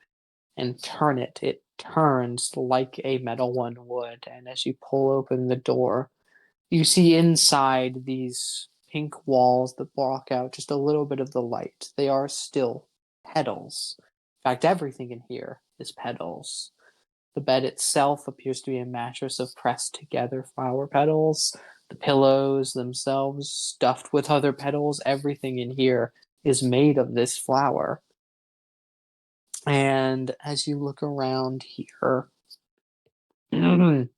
and turn it, it turns like a metal one would. And as you pull open the door, you see inside these pink walls that block out just a little bit of the light. They are still petals. In fact, everything in here is petals. The bed itself appears to be a mattress of pressed together flower petals. The pillows themselves stuffed with other petals. Everything in here is made of this flower. And as you look around here, it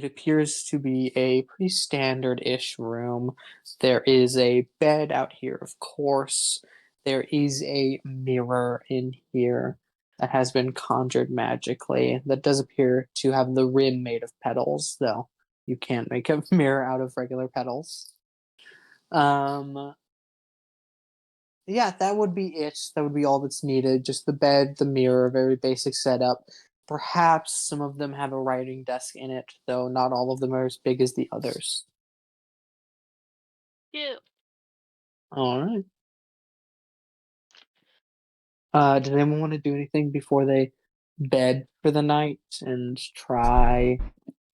appears to be a pretty standard-ish room. There is a bed out here, of course. There is a mirror in here that has been conjured magically. That does appear to have the rim made of petals, though. You can't make a mirror out of regular petals. Yeah, that would be it. That would be all that's needed. Just the bed, the mirror, very basic setup. Perhaps some of them have a writing desk in it, though not all of them are as big as the others. Yeah. All right. Does anyone want to do anything before they bed for the night and try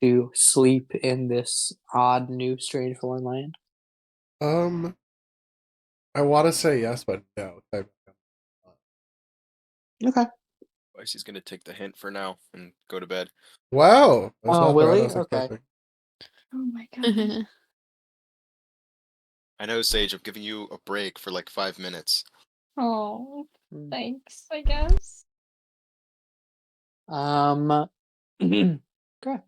to sleep in this odd, new, strange foreign land? I want to say yes, but no. Okay. Spicy's gonna take the hint for now and go to bed. Wow, that's Oh, not what I Willie? was Okay. expecting. Oh my god. I know, Sage. I'm giving you a break for like 5 minutes. Oh, Hmm. thanks, I guess. Okay.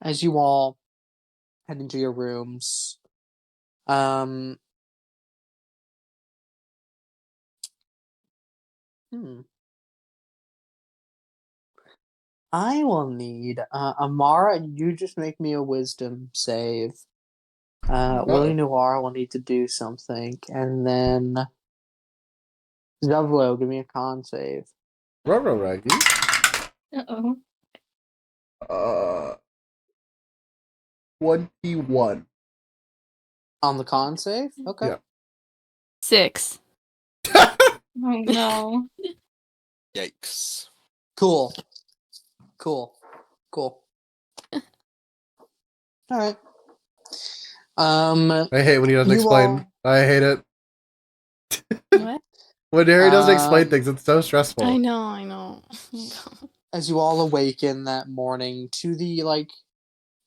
As you all head into your rooms, um, I will need Amara. You just make me a wisdom save. Willie Noir will need to do something, and then Zevlo, give me a con save. Roro Raggy. Uh-oh. 21. On the con save? Okay. Yeah. 6. Oh no. Yikes. Cool. All right. I hate when he doesn't You explain. I hate it. What? When Harry doesn't explain Um, things, it's so stressful. I know. as you all awaken that morning to the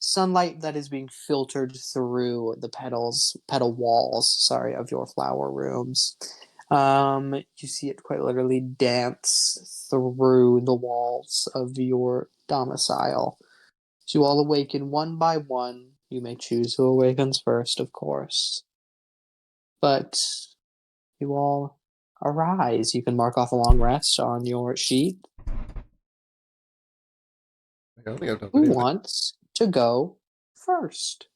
sunlight that is being filtered through the petal walls, sorry, of your flower rooms. You see it quite literally dance through the walls of your domicile. As you all awaken one by one, you may choose who awakens first, of course. But you all arise. You can mark off a long rest on your sheet. I don't think I've done Who anything. wants to go first?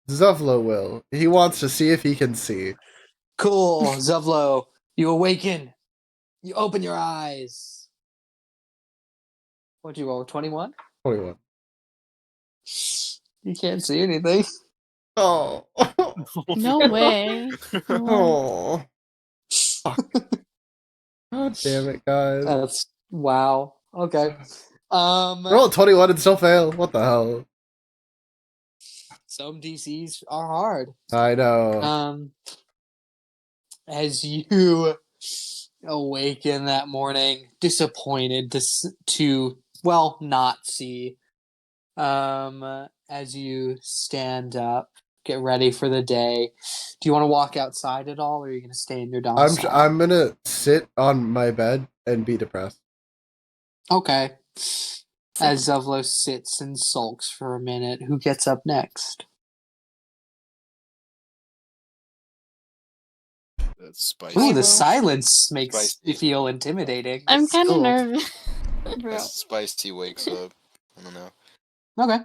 Zevlo will. He wants to see if he can see. Cool, Zevlo. You awaken. You open your eyes. What'd you roll? 21? 21. You can't see anything. Oh. No way. Oh. Fuck. God damn it, guys. That's wow. Okay. Roll a 21 and still fail. What the hell? Some DCs are hard. I know. As you awaken that morning, disappointed to well not see. As you stand up, get ready for the day. Do you want to walk outside at all, or are you going to stay in your domicile? I'm gonna sit on my bed and be depressed. Okay. As Zevlo sits and sulks for a minute, who gets up next? That's spicy. Ooh, I the will. silence makes Spicy. you feel intimidating. I'm That's kind of cool. nervous. Bro. As Spicy wakes up. I don't know. Okay.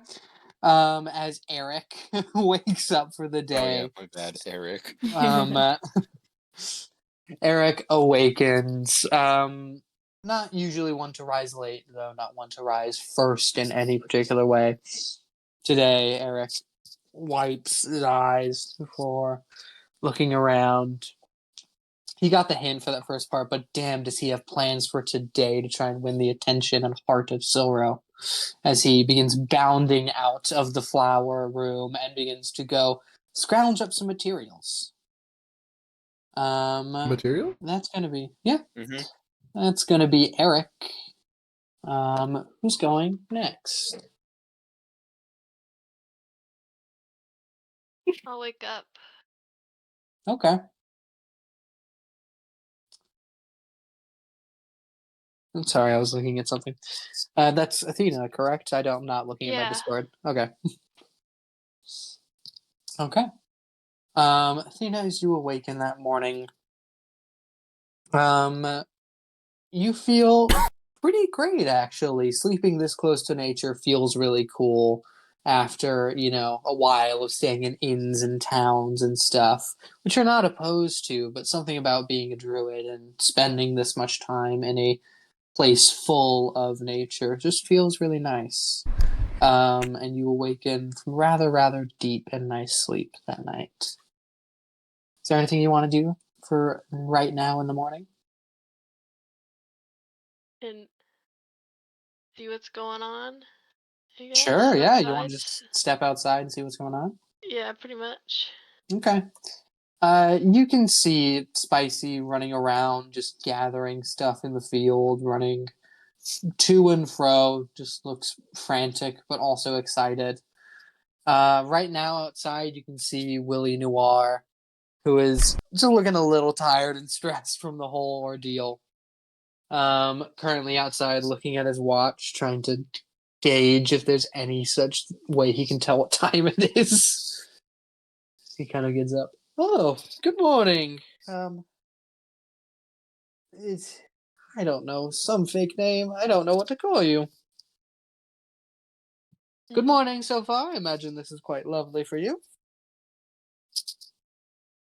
As Eric wakes up for the Oh yeah, day, my bad, Eric. um, Eric awakens. Not usually one to rise late, though, not one to rise first in any particular way. Today, Eric wipes his eyes before looking around. He got the hint for that first part, but damn, does he have plans for today to try and win the attention and heart of Silro as he begins bounding out of the flower room and begins to go scrounge up some materials. Material? That's gonna be Mm-hmm. that's gonna be Eric. Who's going next? I'll wake up. Okay. I'm sorry, I was looking at something. That's Athena, correct? I'm not looking at my Yeah. Discord. Okay. Okay. Athena, as you awaken that morning, you feel pretty great actually. Sleeping this close to nature feels really cool after, a while of staying in inns and towns and stuff, which you're not opposed to, but something about being a druid and spending this much time in a place full of nature just feels really nice. And you awaken from rather deep and nice sleep that night. Is there anything you want to do for right now in the morning? And see what's going on. I guess, Sure, yeah. You want to outside. just step outside and see what's going on? Yeah, pretty much. Okay. You can see Spicy running around, just gathering stuff in the field, running to and fro, just looks frantic, but also excited. Right now outside, you can see Willie Noir, who is just looking a little tired and stressed from the whole ordeal. Currently outside looking at his watch, trying to gauge if there's any such way he can tell what time it is. He kind of gets up. Oh, good morning. It's I don't know, some fake name. I don't know what to call you. Good Mhm. morning so far. I imagine this is quite lovely for you.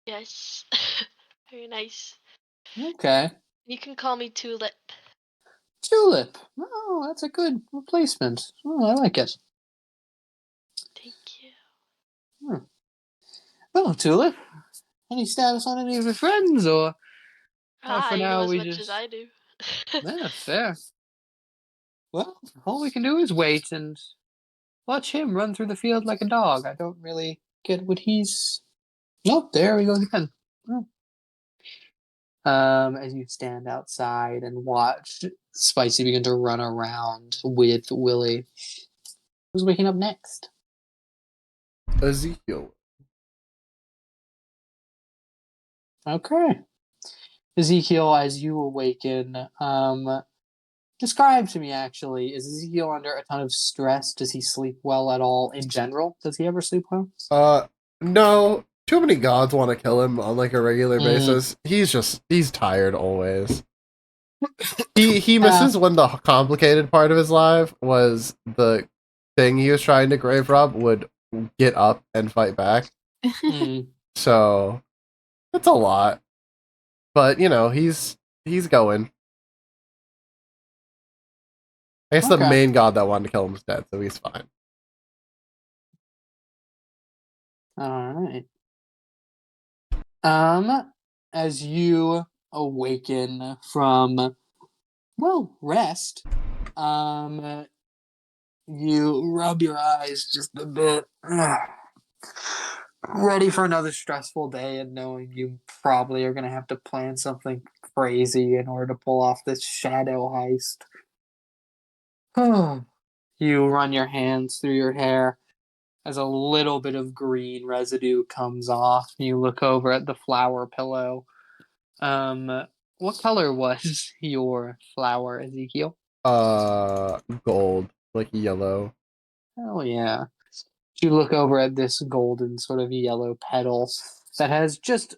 Yes. Very nice. Okay. You can call me Tulip. Tulip. Oh, that's a good replacement. Oh, I like it. Thank you. Well, Tulip, any status on any of your friends, or for You know now as we much as just... I do. Yeah, fair. Well, all we can do is wait and watch him run through the field like a dog. I don't really get what he's... Nope, there he goes again. Oh. As you stand outside and watch Spicy begin to run around with Willie. Who's waking up next? Ezekiel. Okay. Ezekiel, as you awaken, describe to me actually, is Ezekiel under a ton of stress? Does he sleep well at all in general? Does he ever sleep well? No. Too many gods want to kill him on like a regular Mm. basis. He's tired always. He Yeah. misses when the complicated part of his life was the thing he was trying to grave rob would get up and fight back. Mm. So it's a lot. But he's going. I guess the Okay. main god that wanted to kill him is dead, so he's fine. Okay. That wanted to kill him is dead, so he's fine. All right. As you awaken from, well, rest, you rub your eyes just a bit, ready for another stressful day, and knowing you probably are gonna have to plan something crazy in order to pull off this shadow heist. You run your hands through your hair as a little bit of green residue comes off. You look over at the flower pillow. What color was your flower, Ezekiel? Gold, like yellow. Oh yeah. You look over at this golden sort of yellow petal that has just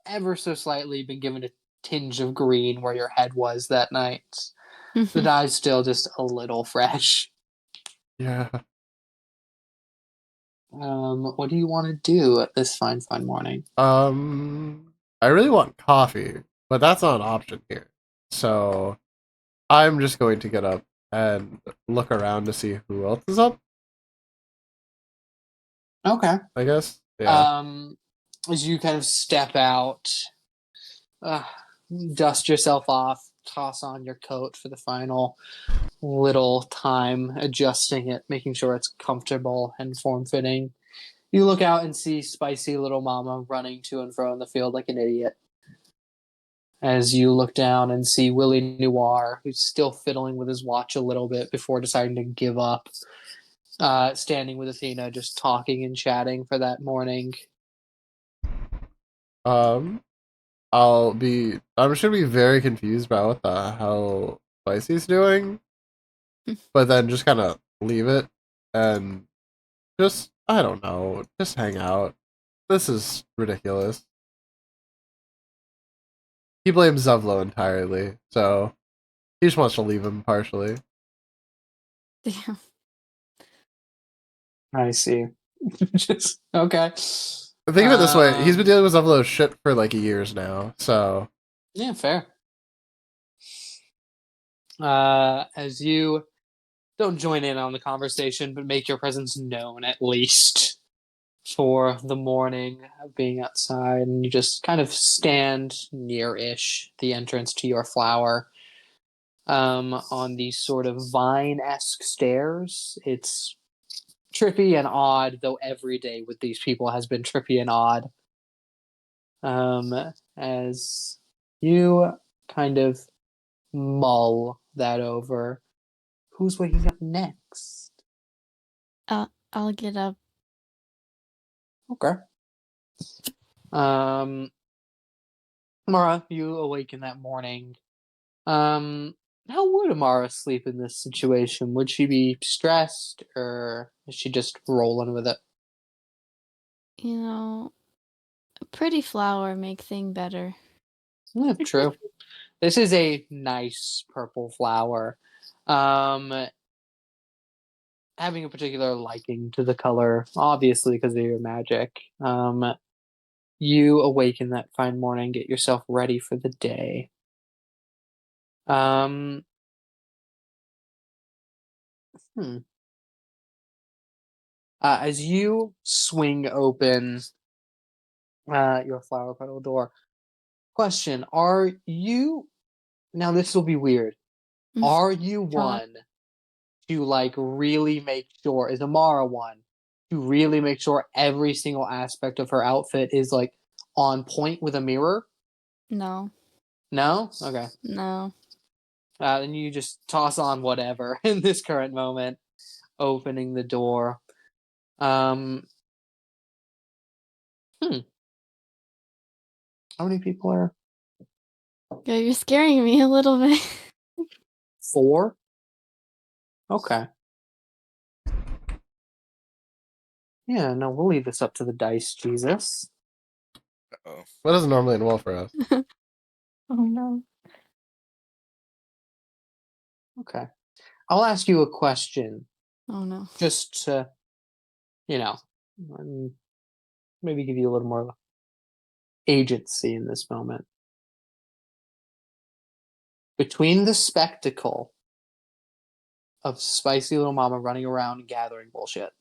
ever so slightly been given a tinge of green where your head was that night. The dye's still just a little fresh. Yeah. What do you want to do at this fine morning? I really want coffee, but that's not an option here. So I'm just going to get up and look around to see who else is up, Okay. I guess. Yeah. As you kind of step out, uh, dust yourself off, toss on your coat for the final little time, adjusting it, making sure it's comfortable and form fitting. You look out and see spicy little mama running to and fro in the field like an idiot. As you look down and see Willie Noir, who's still fiddling with his watch a little bit before deciding to give up, standing with Athena, just talking and chatting for that morning. Um, I'm just gonna be very confused about what the hell Spicy's doing, but then just kind of leave it and just, I don't know, just hang out. This is ridiculous. He blames Zevlo entirely, so he just wants to leave him partially. Damn. I see. Just okay. Think of it this way: he's been dealing with Zevlo's shit for like years now, so Yeah, fair. As you don't join in on the conversation, but make your presence known at least for the morning of being outside, and you just kind of stand near-ish the entrance to your flower. On these sort of vine-esque stairs. It's trippy and odd, though every day with these people has been trippy and odd. As you kind of mull that over, who's waking up next? I'll get up. Okay. Mara, you awaken that morning. How would Amara sleep in this situation? Would she be stressed, or is she just rolling with it? You know, a pretty flower make thing better. Yeah, true. This is a nice purple flower. Um, Having a particular liking to the color, obviously because of your magic. You awaken that fine morning, get yourself ready for the day. Um, hmm. As you swing open your flower petal door, question: Are you now? This will be weird. Are you God. one to like really make sure? Is Amara one to really make sure every single aspect of her outfit is like on point with a mirror? No. No. Okay. No. Then you just toss on whatever in this current moment, opening the door. Um, hmm. How many people are? Yeah, you're scaring me a little bit. 4? Okay. Yeah, no, we'll leave this up to the dice, Jesus. Oh, that doesn't normally end well for us. Oh no. Okay. I'll ask you a question Oh no. just to, you know, maybe give you a little more agency in this moment. Between the spectacle of spicy little mama running around and gathering bullshit.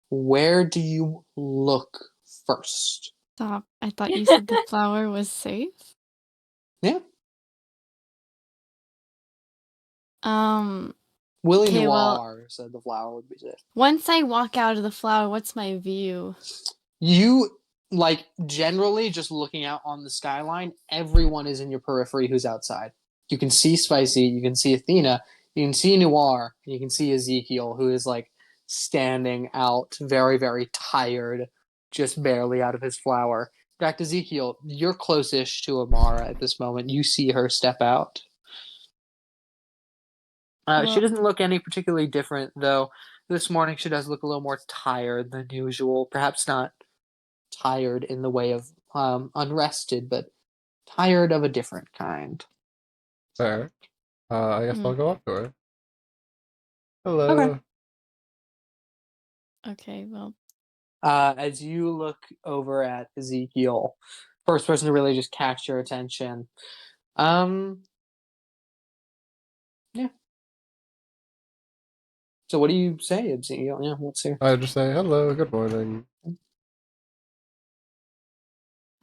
Where do you look first? Stop. I thought you said the flower was safe. Yeah. Willie Okay, well- Noir said the flower would be safe. Once I walk out of the flower, what's my view? You, like, generally just looking out on the skyline, everyone is in your periphery who's outside. You can see Spicy, you can see Athena, you can see Noir, and you can see Ezekiel, who is, like, standing out very, very tired, just barely out of his flower. In fact, Ezekiel, you're close-ish to Amara at this moment. You see her step out. She Well- doesn't look any particularly different, though. This morning she does look a little more tired than usual. Perhaps not tired in the way of unrested, but tired of a different kind. Fair. I guess Hmm. I'll go up to her. Hello. Okay. Okay, well, As you look over at Ezekiel, first person to really just catch your attention. Yeah. So what do you say, Ezekiel? Yeah, let's hear. I just say hello, good morning.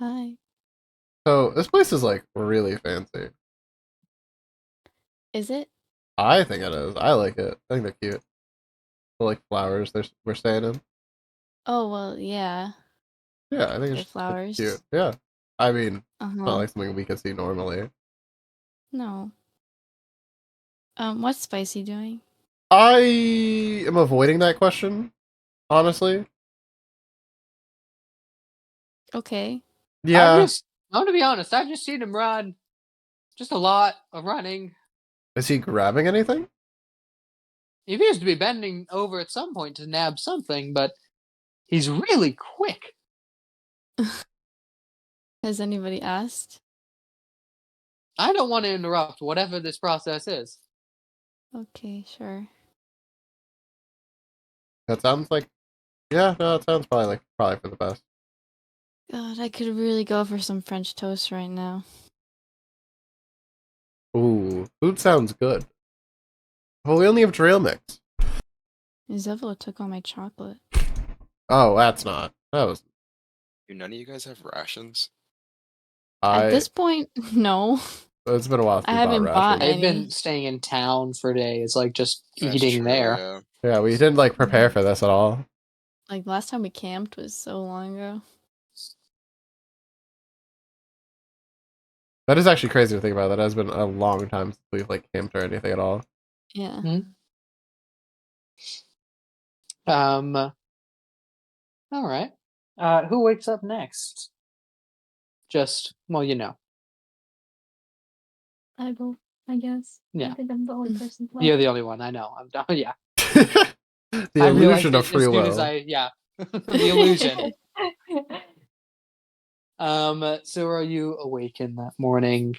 hi. So this place is like really fancy. Is it? I think it is. I like it. I think they're cute. The like flowers we're staying in. Oh, well, yeah. Yeah, I think They're it's just flowers. cute. Yeah. I mean, Uh-huh. not like something we could see normally. No. What's Spicy doing? I am avoiding that question, honestly. Okay. Yeah. I'm gonna be honest, I've just seen him run. Just a lot of running. Is he grabbing anything? He appears to be bending over at some point to nab something, but he's really quick. Has anybody asked? I don't want to interrupt whatever this process is. Okay, sure. That sounds like yeah, no, it sounds probably for the best. God, I could really go for some French toast right now. Ooh, food sounds good. Well, we only have trail mix. Zevlo took all my chocolate. Oh, that's not. That was Do none of you guys have rations? At this point, no. It's been a while since I we haven't bought rations. They've been Any. staying in town for days, like just That's eating true, there. yeah. Yeah, we didn't like prepare for this at all. Like, last time we camped was so long ago. That is actually crazy to think about. That has been a long time since we've like camped or anything at all. Yeah. All right. Who wakes up next? Just, well, you know. I will, I guess. Yeah. I think I'm the only person left. You're the only one. I know. I'm done. Yeah. The I realized illusion it of free as soon will. as yeah. The illusion. So are you awakened that morning?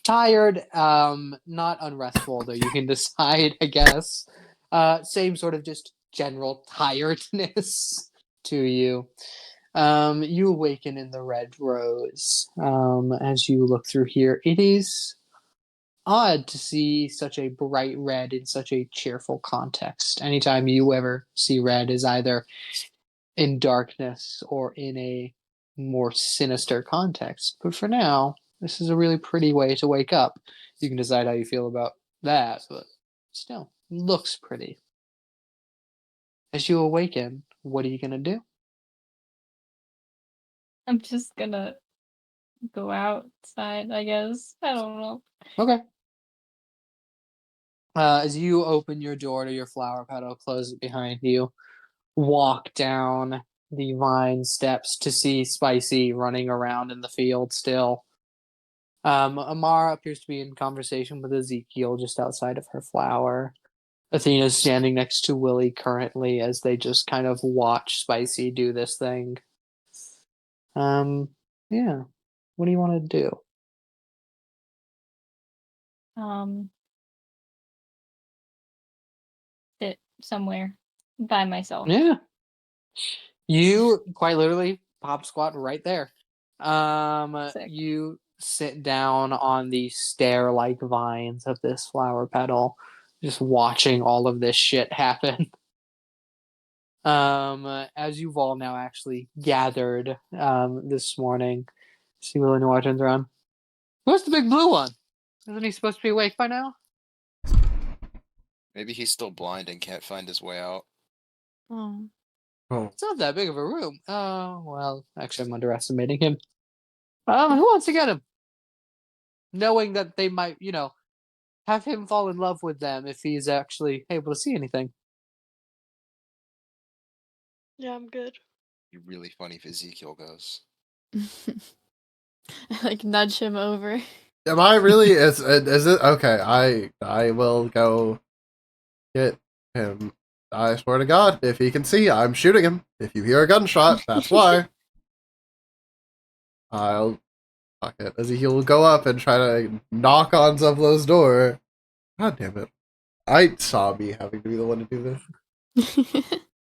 Tired, not unrestful, though you can decide, I guess. Same sort of just general tiredness to you. You awaken in the Red Rose. As you look through here, it is odd to see such a bright red in such a cheerful context. Anytime you ever see red is either in darkness or in a more sinister context. But for now, this is a really pretty way to wake up. You can decide how you feel about that, but still, looks pretty. As you awaken, what are you gonna do? I'm just gonna go outside, I guess. I don't know. Okay. As you open your door to your flower petal, close it behind you, walk down the vine steps to see Spicy running around in the field still. Amara appears to be in conversation with Ezekiel just outside of her flower. Athena's standing next to Willie currently as they just kind of watch Spicy do this thing. Yeah. What do you want to do? Sit somewhere by myself. Yeah. You quite literally pop squat right there. Sick. You sit down on the stair-like vines of this flower petal, just watching all of this shit happen. As you've all now actually gathered this morning, see Willie Noir turns around. Where's the big blue one? Isn't he supposed to be awake by now? Maybe he's still blind and can't find his way out. Oh. Oh, It's not that big of a room. Oh, well, actually, I'm underestimating him. Who wants to get him? Knowing that they might, have him fall in love with them if he's actually able to see anything. Yeah, I'm good. Be really funny if Ezekiel goes. Like nudge him over. am I really? Is it okay? I will go get him. I swear to God, if he can see, I'm shooting him. If you hear a gunshot, that's why. Fuck it. Ezekiel will go up and try to knock on Zevlo's door. God damn it! I saw me having to be the one to do this.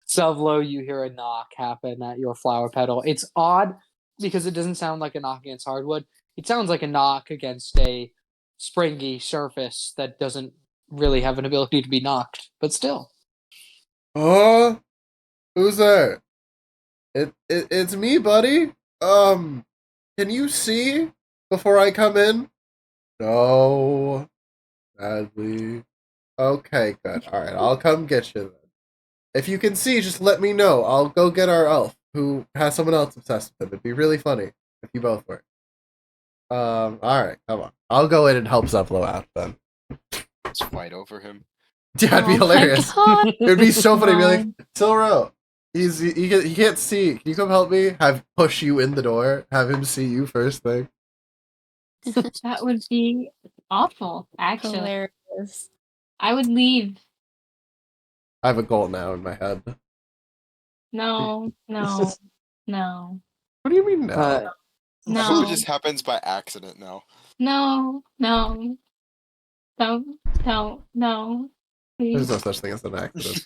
Zevlo, you hear a knock happen at your flower petal. It's odd because it doesn't sound like a knock against hardwood. It sounds like a knock against a springy surface that doesn't really have an ability to be knocked, but still. Who's there? It's me, buddy. Can you see before I come in? No. Sadly. Okay, good. Alright, I'll come get you then. If you can see, just let me know. I'll go get our elf, who has someone else obsessed with him. It'd be really funny if you both were. Alright, come on. I'll go in and help Zevlo out then. Let's fight over him. Yeah, it'd be Oh my hilarious. God. It'd be so funny. Be No. like, Silro, he can't see. Can you come help me? Have push you in the door. Have him see you first thing. That would be awful, actually. Hilarious. I would leave. I have a goal now in my head. No, no, no, What do you mean now? Uh, I hope no, it just happens by accident now. no, no. Don't, no. There's Please. no such thing as an accident.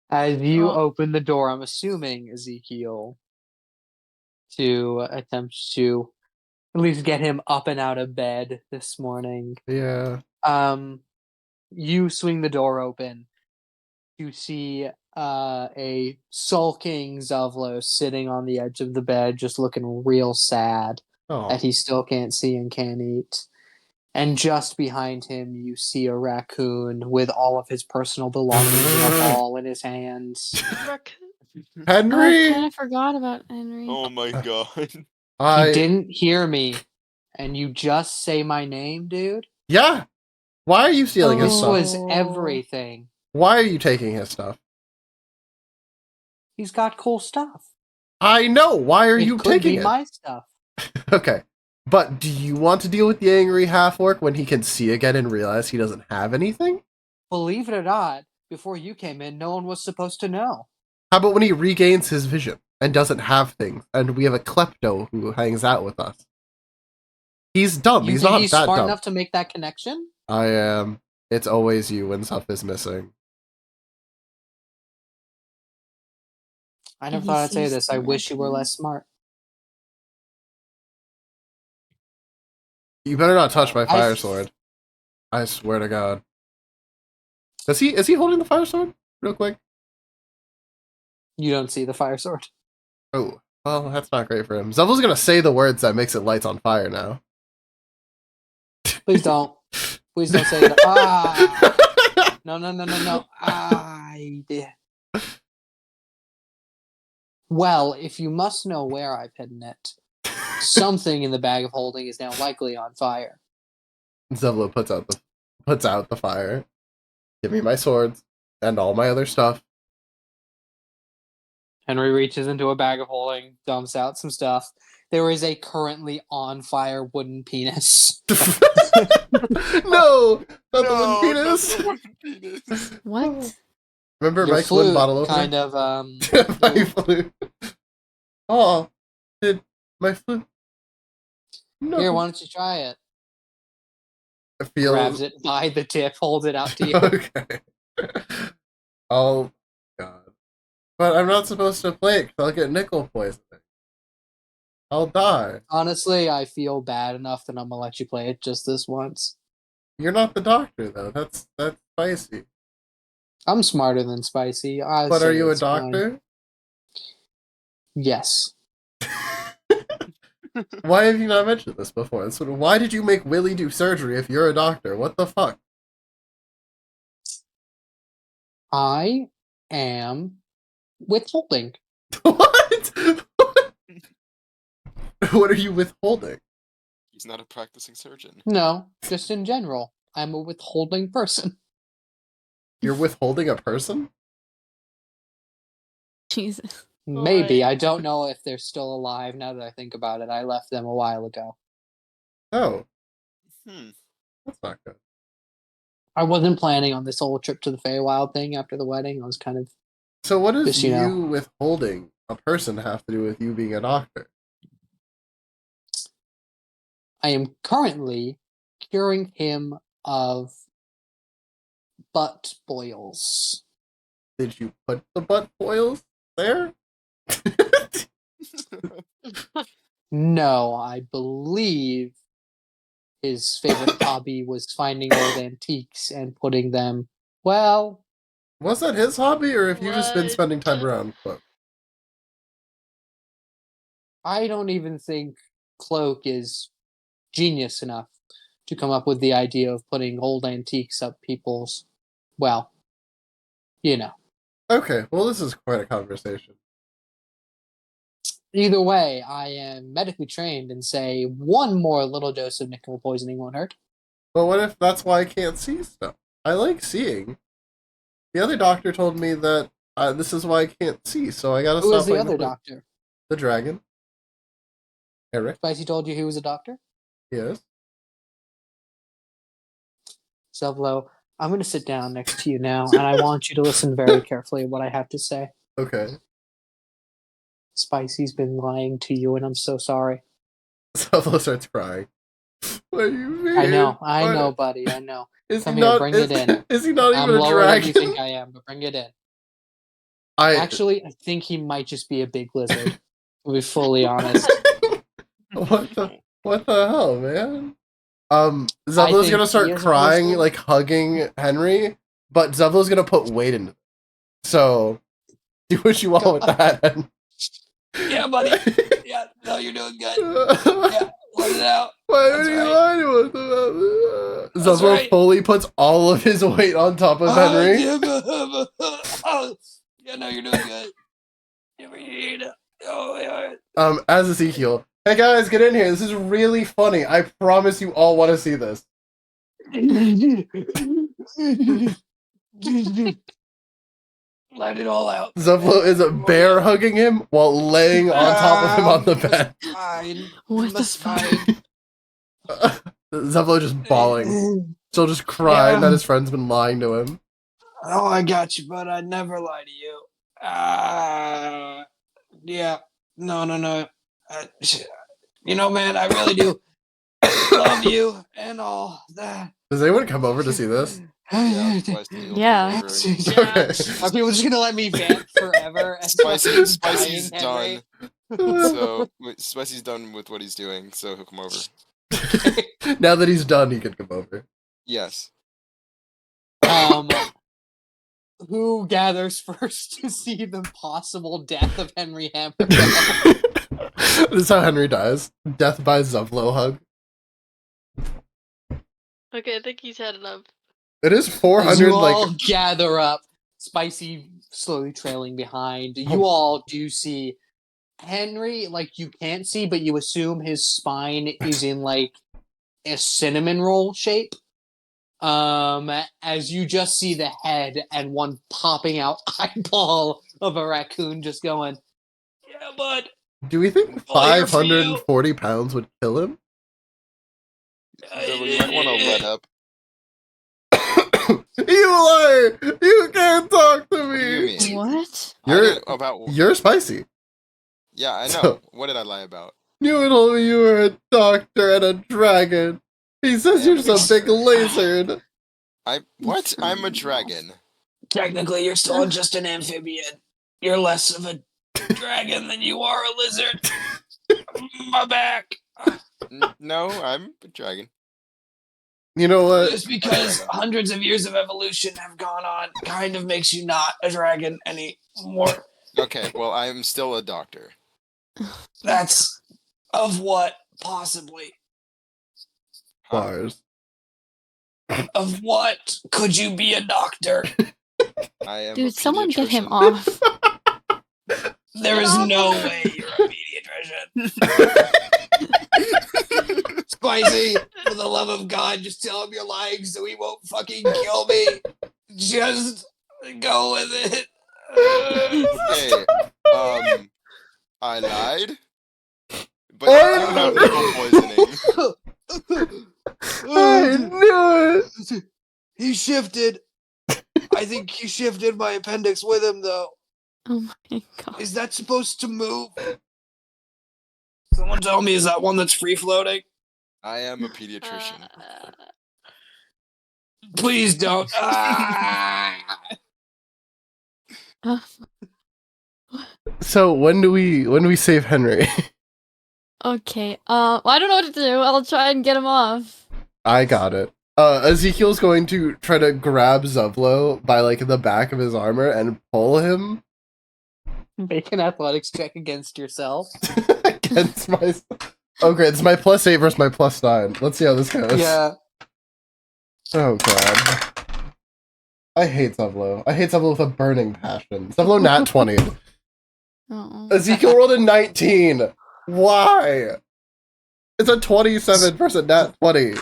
as you Oh. open the door, I'm assuming, Ezekiel, to attempt to at least get him up and out of bed this morning. Yeah. You swing the door open. You see a sulking Zevlo sitting on the edge of the bed, just looking real sad Oh. that he still can't see and can't eat. And just behind him, you see a raccoon with all of his personal belongings in a ball in his hands. Raccoon. Oh, I Henry. kind of forgot about Henry. Oh my god. You I didn't hear me, and you just say my name, dude. yeah. Why are you stealing his This stuff? was Oh. everything. Why are you taking his stuff? He's got cool stuff. I know. Why are It you could taking be it? my stuff. Okay. But do you want to deal with the angry half-orc when he can see again and realize he doesn't have anything? Believe it or not, before you came in, no one was supposed to know. How about when he regains his vision and doesn't have things, and we have a klepto who hangs out with us? He's dumb. You He's think not he's that smart dumb. enough to make that connection? I am. It's always you when stuff is missing. I never And he thought I'd say sees this. the I wish you were raccoon. less smart. You better not touch my I fire f- sword. I swear to God. Is he holding the fire sword? Real quick. You don't see the fire sword. Oh, well, that's not great for him. Zevlo's gonna say the words that makes it lights on fire now. Please don't. Please don't say that. Ah! No. Well, if you must know where I've hidden it, something in the bag of holding is now likely on fire. Zevlo puts out the fire. Give me my swords and all my other stuff. Henry reaches into a bag of holding, dumps out some stuff. There is a currently on fire wooden penis. No, not the No, wooden not penis. the wooden penis. What? Remember Your Mike's wooden flute bottle opener? kind of My flute. Oh, did my flute? No. Here, why don't you try it? I feel Grabs it by the tip, holds it out to you. okay. Oh God! But I'm not supposed to play it because I'll get nickel poisoning. I'll die. Honestly, I feel bad enough that I'm gonna let you play it just this once. You're not the doctor, though. That's spicy. I'm smarter than Spicy. But are you a doctor? Yes. Why have you not mentioned this before? So why did you make Willie do surgery if you're a doctor? What the fuck? I am withholding. What? What are you withholding? He's not a practicing surgeon. No, just in general. I'm a withholding person. You're withholding a person? Jesus. Maybe. Boy. I don't know if they're still alive now that I think about it. I left them a while ago. Oh, Hmm. that's not good. I wasn't planning on this whole trip to the Feywild thing after the wedding. I was kind of... So what does Just, you know. withholding a person have to do with you being a doctor? I am currently curing him of butt boils. Did you put the butt boils there? No, I believe his favorite hobby was finding old antiques and putting them, well, Was that his hobby, or have you just been What? spending time around Cloak? I don't even think Cloak is genius enough to come up with the idea of putting old antiques up people's, well, you know. Okay, well this is quite a conversation. Either way, I am medically trained and say one more little dose of nickel poisoning won't hurt. But what if that's why I can't see stuff? I like seeing. The other doctor told me that this is why I can't see, so I gotta Who stop is the playing other flute. doctor? The dragon. Eric. Spicy told you he was a doctor? Yes. Selvlo, I'm going to sit down next to you now, and I want you to listen very carefully to what I have to say. Okay. Spicy's been lying to you, and I'm so sorry. Selvlo starts crying. What do you mean? I know, What? buddy, I know. Is Come he here, not? bring is, it in. Is he not I'm even a lower than dragon? you think I am, but bring it in. Actually, I think he might just be a big lizard, to be fully honest. What the hell, man? Zevlo's think gonna he start is a crying, lizard. like hugging Henry, but Zevlo's gonna put weight into it. So do what you want with that. Yeah, buddy. Yeah, no, you're doing good. Yeah, let it out. Why That's are you right. lying to us about this? That's Zevlo right. fully puts all of his weight on top of Henry. Yeah, no, you're doing good. As Ezekiel. Hey guys, get in here. This is really funny. I promise you all want to see this. Let it all out. Zevlo is a bear hugging him while laying on top of him on the bed. Fine. What the fuck? Zevlo just bawling. Still just crying Yeah. that his friend's been lying to him. Oh, I got you, but I'd never lie to you. Yeah. No. You know, man, I really do love you and all that. Does anyone come over to see this? Yeah, Spicy will come Yeah. over. Okay. Are people just gonna let me vamp forever? And Spicy's dying done. Henry? So Spicy's done with what he's doing, so he'll come over. Now that he's done, he can come over. Yes. Who gathers first to see the possible death of Henry Hammer? This is how Henry dies. Death by Zevlo hug. Okay, I think he's had enough. It is As 400, you all like... gather up, Spicy slowly trailing behind. You all do see Henry, like you can't see, but you assume his spine is in like a cinnamon roll shape. As you just see the head and one popping out eyeball of a raccoon just going, yeah, bud. Do we think All here for you. 540 pounds would kill him? So you might want to let up. You liar! You can't talk to What do you me! mean? What? I You're didn't- about you're spicy. yeah, I know. So- What did I lie about? You told me you were a doctor and a dragon. He says you're some big lizard. What? I'm a dragon. Technically, you're still just an amphibian. You're less of a dragon than you are a lizard. My back. No, I'm a dragon. You know what? Just because hundreds of years of evolution have gone on kind of makes you not a dragon anymore. Okay, well, I'm still a doctor. That's of what, possibly? Huh? Bars. Of what could you be a doctor? I am a Dude, someone get him pediatrician. off. There is no way you're a pediatrician. Spicy, for the love of God, just tell him you're lying so he won't fucking kill me. Just go with it. Okay, I lied, but I do have nickel poisoning. I knew it. He shifted. I think he shifted my appendix with him, though. Oh my god. Is that supposed to move? Someone tell me, is that one that's free floating? I am a pediatrician. Please don't. Ah! Uh, So when do we save Henry? okay. Well, I don't know what to do. I'll try and get him off. I got it. Ezekiel's going to try to grab Zublo by like the back of his armor and pull him Make an athletics check against yourself. against my. Oh great, it's my +8 versus my +9. Let's see how this goes. Yeah. Oh god. I hate Zublo. I hate Zublo with a burning passion. Zublo nat 20. Oh. Ezekiel rolled a 19. Why? It's a 27% nat 20.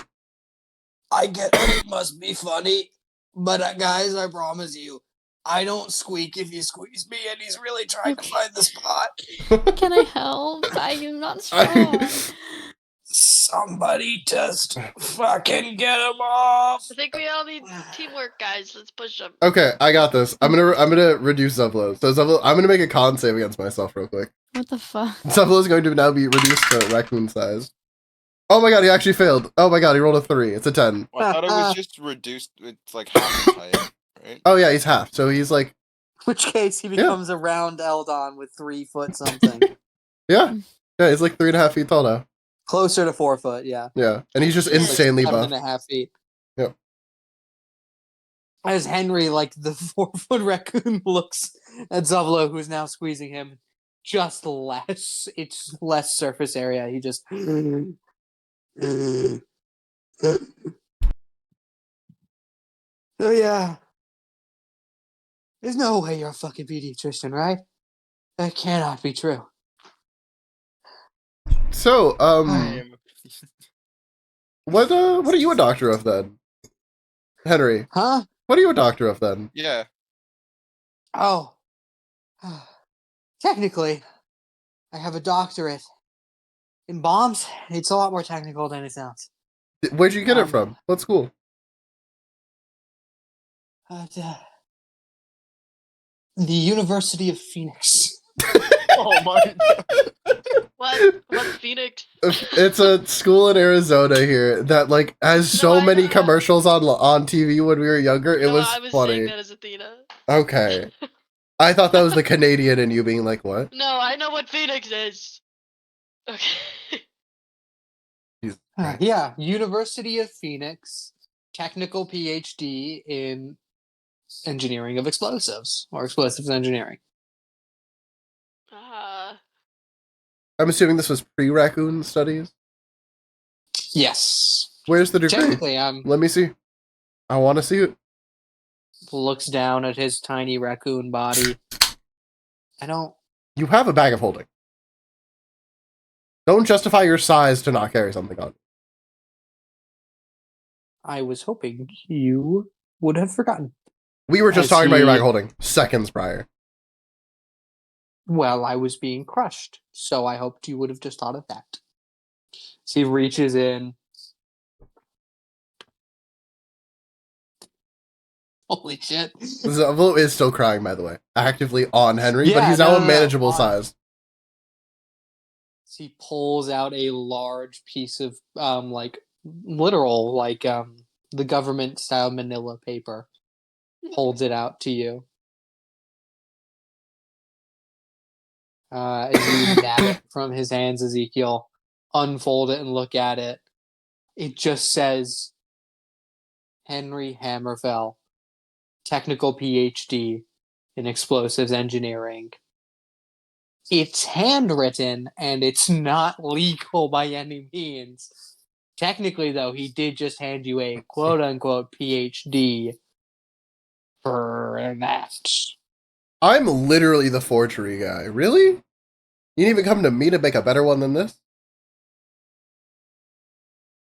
I get that it must be funny, but guys, I promise you, I don't squeak if you squeeze me, and he's really trying to find the spot. Can I help? I am not strong. Somebody just fucking get him off. I think we all need teamwork, guys. Let's push them. Okay, I got this. I'm gonna reduce Zublo. So Zublo, I'm gonna make a con save against myself real quick. What the fuck? Zublo is going to now be reduced to raccoon size. Oh my god, he actually failed. Oh my god, he rolled a 3. It's a 10. Well, I thought it was just reduced. It's like half his height, right? Oh yeah, he's half. So he's like, In which case, he becomes a round Eldon with 3 foot something. yeah, he's like 3.5 feet tall now. Closer to 4 foot, yeah. Yeah, and he's just insanely like buff. 7.5 feet. Yep. As Henry, like the 4 foot raccoon, looks at Zublo, who's now squeezing him, just less. It's less surface area. He just. Oh yeah. There's no way you're a fucking pediatrician, right? That cannot be true. So, I am what are you a doctor of then, Henry? Huh? What are you a doctor of then? Yeah. Oh. Technically, I have a doctorate in bombs. It's a lot more technical than it sounds. Where'd you get it from? What school? The University of Phoenix. Oh my. What? What's Phoenix? It's a school in Arizona here that like has so I many know. commercials on TV when we were younger. It No, was I was saying funny. that as Athena. Okay. I thought that was the Canadian and you being like, what? No, I know what Phoenix is. Okay. Yeah, University of Phoenix, technical PhD in engineering of explosives or explosives engineering. I'm assuming this was pre-raccoon studies. Yes. Where's the degree? Technically, Let me see. I want to see it. looks down at his tiny raccoon body. I don't. You have a bag of holding. Don't justify your size to not carry something on. I was hoping you would have forgotten. We were just As talking about your he- bag of holding seconds prior. Well, I was being crushed, so I hoped you would have just thought of that. So he reaches in. Holy shit. Zublo is still crying, by the way. Actively on Henry, but Yeah, he's now no, a manageable on. size. He pulls out a large piece of like literal the government style manila paper, holds it out to you. As you nab it from his hands, Ezekiel, unfold it and look at it. It just says Henry Hammerfell, technical PhD in explosives engineering. It's handwritten and it's not legal by any means. Technically, though, he did just hand you a quote unquote PhD for that. I'm literally the forgery guy. Really? You didn't even come to me to make a better one than this?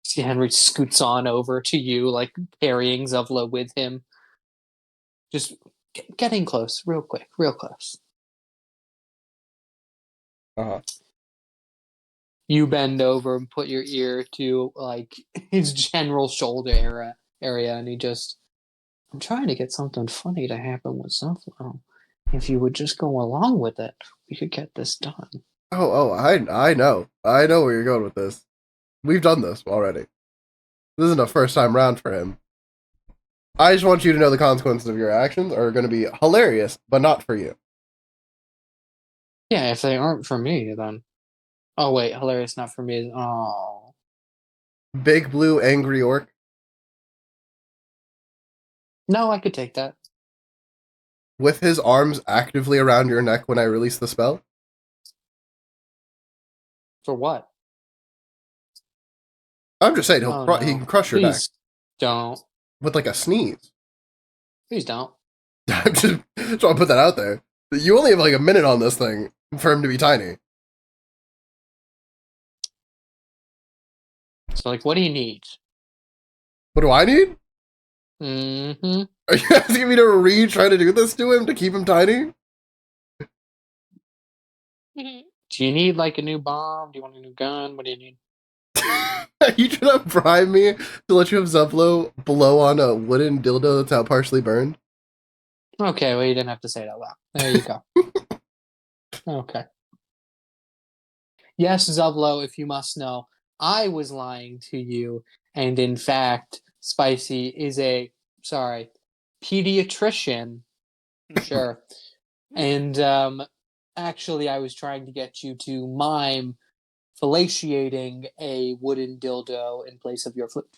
See, Henry scoots on over to you, like carrying Zevla with him. Just getting close, real quick, real close. Uh-huh. You bend over and put your ear to like his general shoulder area, and he just, I'm trying to get something funny to happen with Zevlo. If you would just go along with it, we could get this done. I know. I know where you're going with this. We've done this already. This isn't a first time round for him. I just want you to know the consequences of your actions are going to be hilarious, but not for you. Yeah, if they aren't for me, then. Oh wait, hilarious, not for me. Oh, Big blue angry orc. no, I could take that. With his arms actively around your neck when I release the spell. For what? I'm just saying, he No. can crush your neck Please don't. with like a sneeze. Please don't. I'm just trying to put that out there. You only have like a minute on this thing for him to be tiny. So, like, what do you need? What do I need? Mm-hmm. Are you asking me to try to do this to him to keep him tiny? Do you need like a new bomb? Do you want a new gun? What do you need? Are you trying to bribe me to let you have Zevlo blow on a wooden dildo that's out partially burned? Okay, well, you didn't have to say it out loud. There you go. Okay. Yes, Zevlo, if you must know, I was lying to you, and in fact, Spicy is pediatrician. Sure. And actually, I was trying to get you to mime fellatiating a wooden dildo in place of your flute.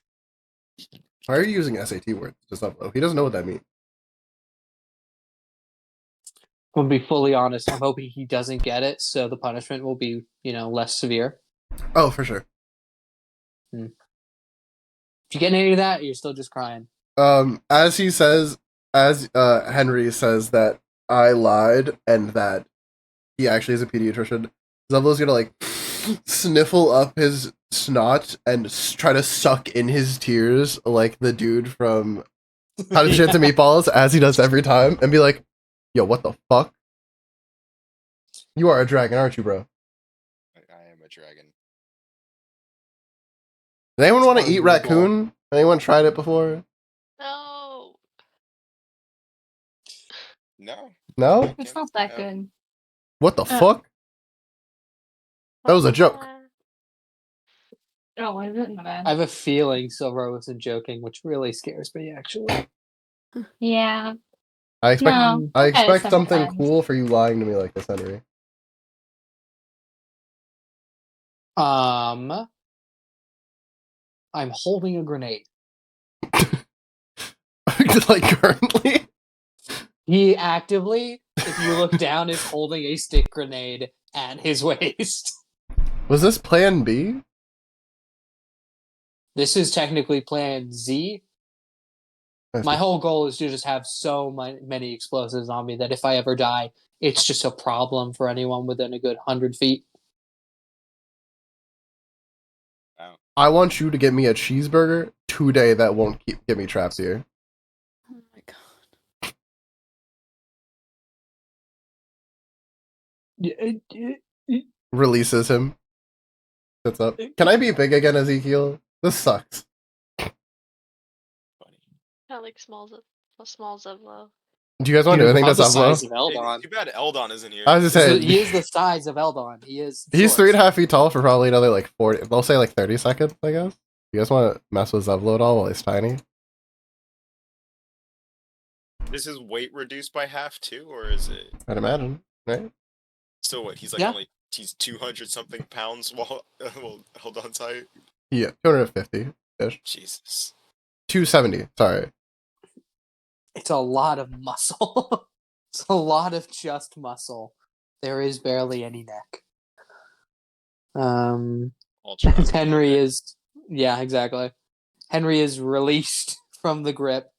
Why are you using SAT words to Zevlo? He doesn't know what that means. I'm gonna be fully honest. I'm hoping he doesn't get it, so the punishment will be, less severe. Oh, for sure. If you get any of that, you're still just crying. As Henry says that I lied and that he actually is a pediatrician, Zevlo's gonna like sniffle up his snot and try to suck in his tears like the dude from How to Chance of Meatballs, as he does every time, and be like, yo, what the fuck? You are a dragon, aren't you, bro? I am a dragon. Does anyone want to eat unbelievable. raccoon? Anyone tried it before? No. No. No? It's not that No. good. What the fuck? That was a joke. Oh, is it? My bad. I have a feeling Silver wasn't joking, which really scares me, actually. Yeah. I expect No. I okay, expect something sometimes. cool for you lying to me like this, Henry. I'm holding a grenade. Like currently? He actively, if you look down, is holding a stick grenade at his waist. Was this plan B? This is technically Plan Z. My whole goal is to just have so many explosives on me that if I ever die, it's just a problem for anyone within a good 100 feet. I want you to get me a cheeseburger today that won't get me trapped here. Oh my god. Releases him. Sits up. Can I be big again, Ezekiel? This sucks. Funny. I like small Zevlo. Do you guys want to do anything to About the size Zevlo? of Hey, Eldon. too bad Eldon isn't here. I was just saying, He is the size of Eldon. He is. he's short. 3.5 feet tall for probably another like 40. They'll say like 30 seconds, I guess. You guys want to mess with Zevlo at all while he's tiny? Is his weight reduced by half too, or is it? I'd imagine, right? So what? He's like Yeah. he's 200 something pounds. While well, hold on tight. Yeah, 250 ish. Jesus. 270. Sorry. It's a lot of muscle. It's a lot of just muscle. There is barely any neck. Ultra. Henry is yeah, exactly. Henry is released from the grip.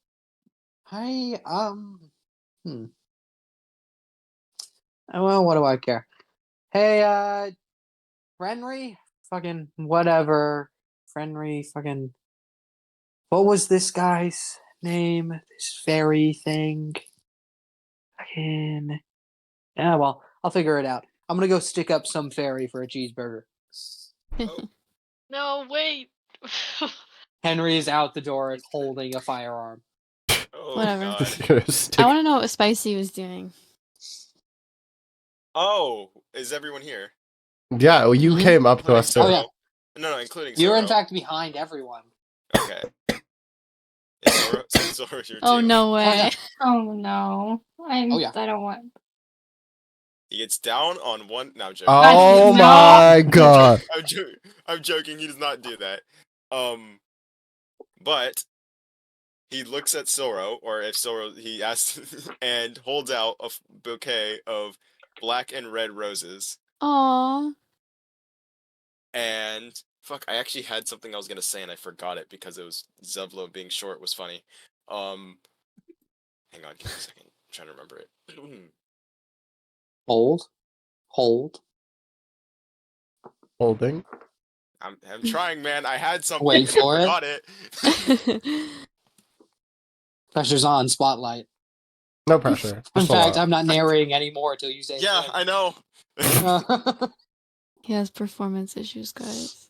Well, what do I care? Hey, Henry, fucking whatever. Henry, fucking. What was this guy's name? This fairy thing. Fucking. Yeah, well, I'll figure it out. I'm gonna go stick up some fairy for a cheeseburger. No, wait. Henry is out the door and holding a firearm. Oh Whatever. God. I want to know what Spicy was doing. Oh, is everyone here? Yeah, well, you Mhm. came up to us. Oh, To, yeah. No, including You're in Zoro. fact behind everyone. Okay. Yeah, Zoro's here Oh too. no way! Oh no. Oh, yeah. I don't want. He gets down on one. No, I'm joking. Oh No. my god. I'm joking. He does not do that. But he looks at Zoro, or if Zoro, he asks and holds out a bouquet of black and red roses. Aww. And fuck, I actually had something I was gonna say and I forgot it because it was Zevlo being short was funny. Hang on, give me a second. I'm trying to remember it. Hold. Holding. I'm trying, man. I had something. Wait for I it. forgot it. Pressure's on. Spotlight. No pressure. In Just a fact, lot. I'm not narrating anymore until you say. Yeah, I know. He has performance issues, guys.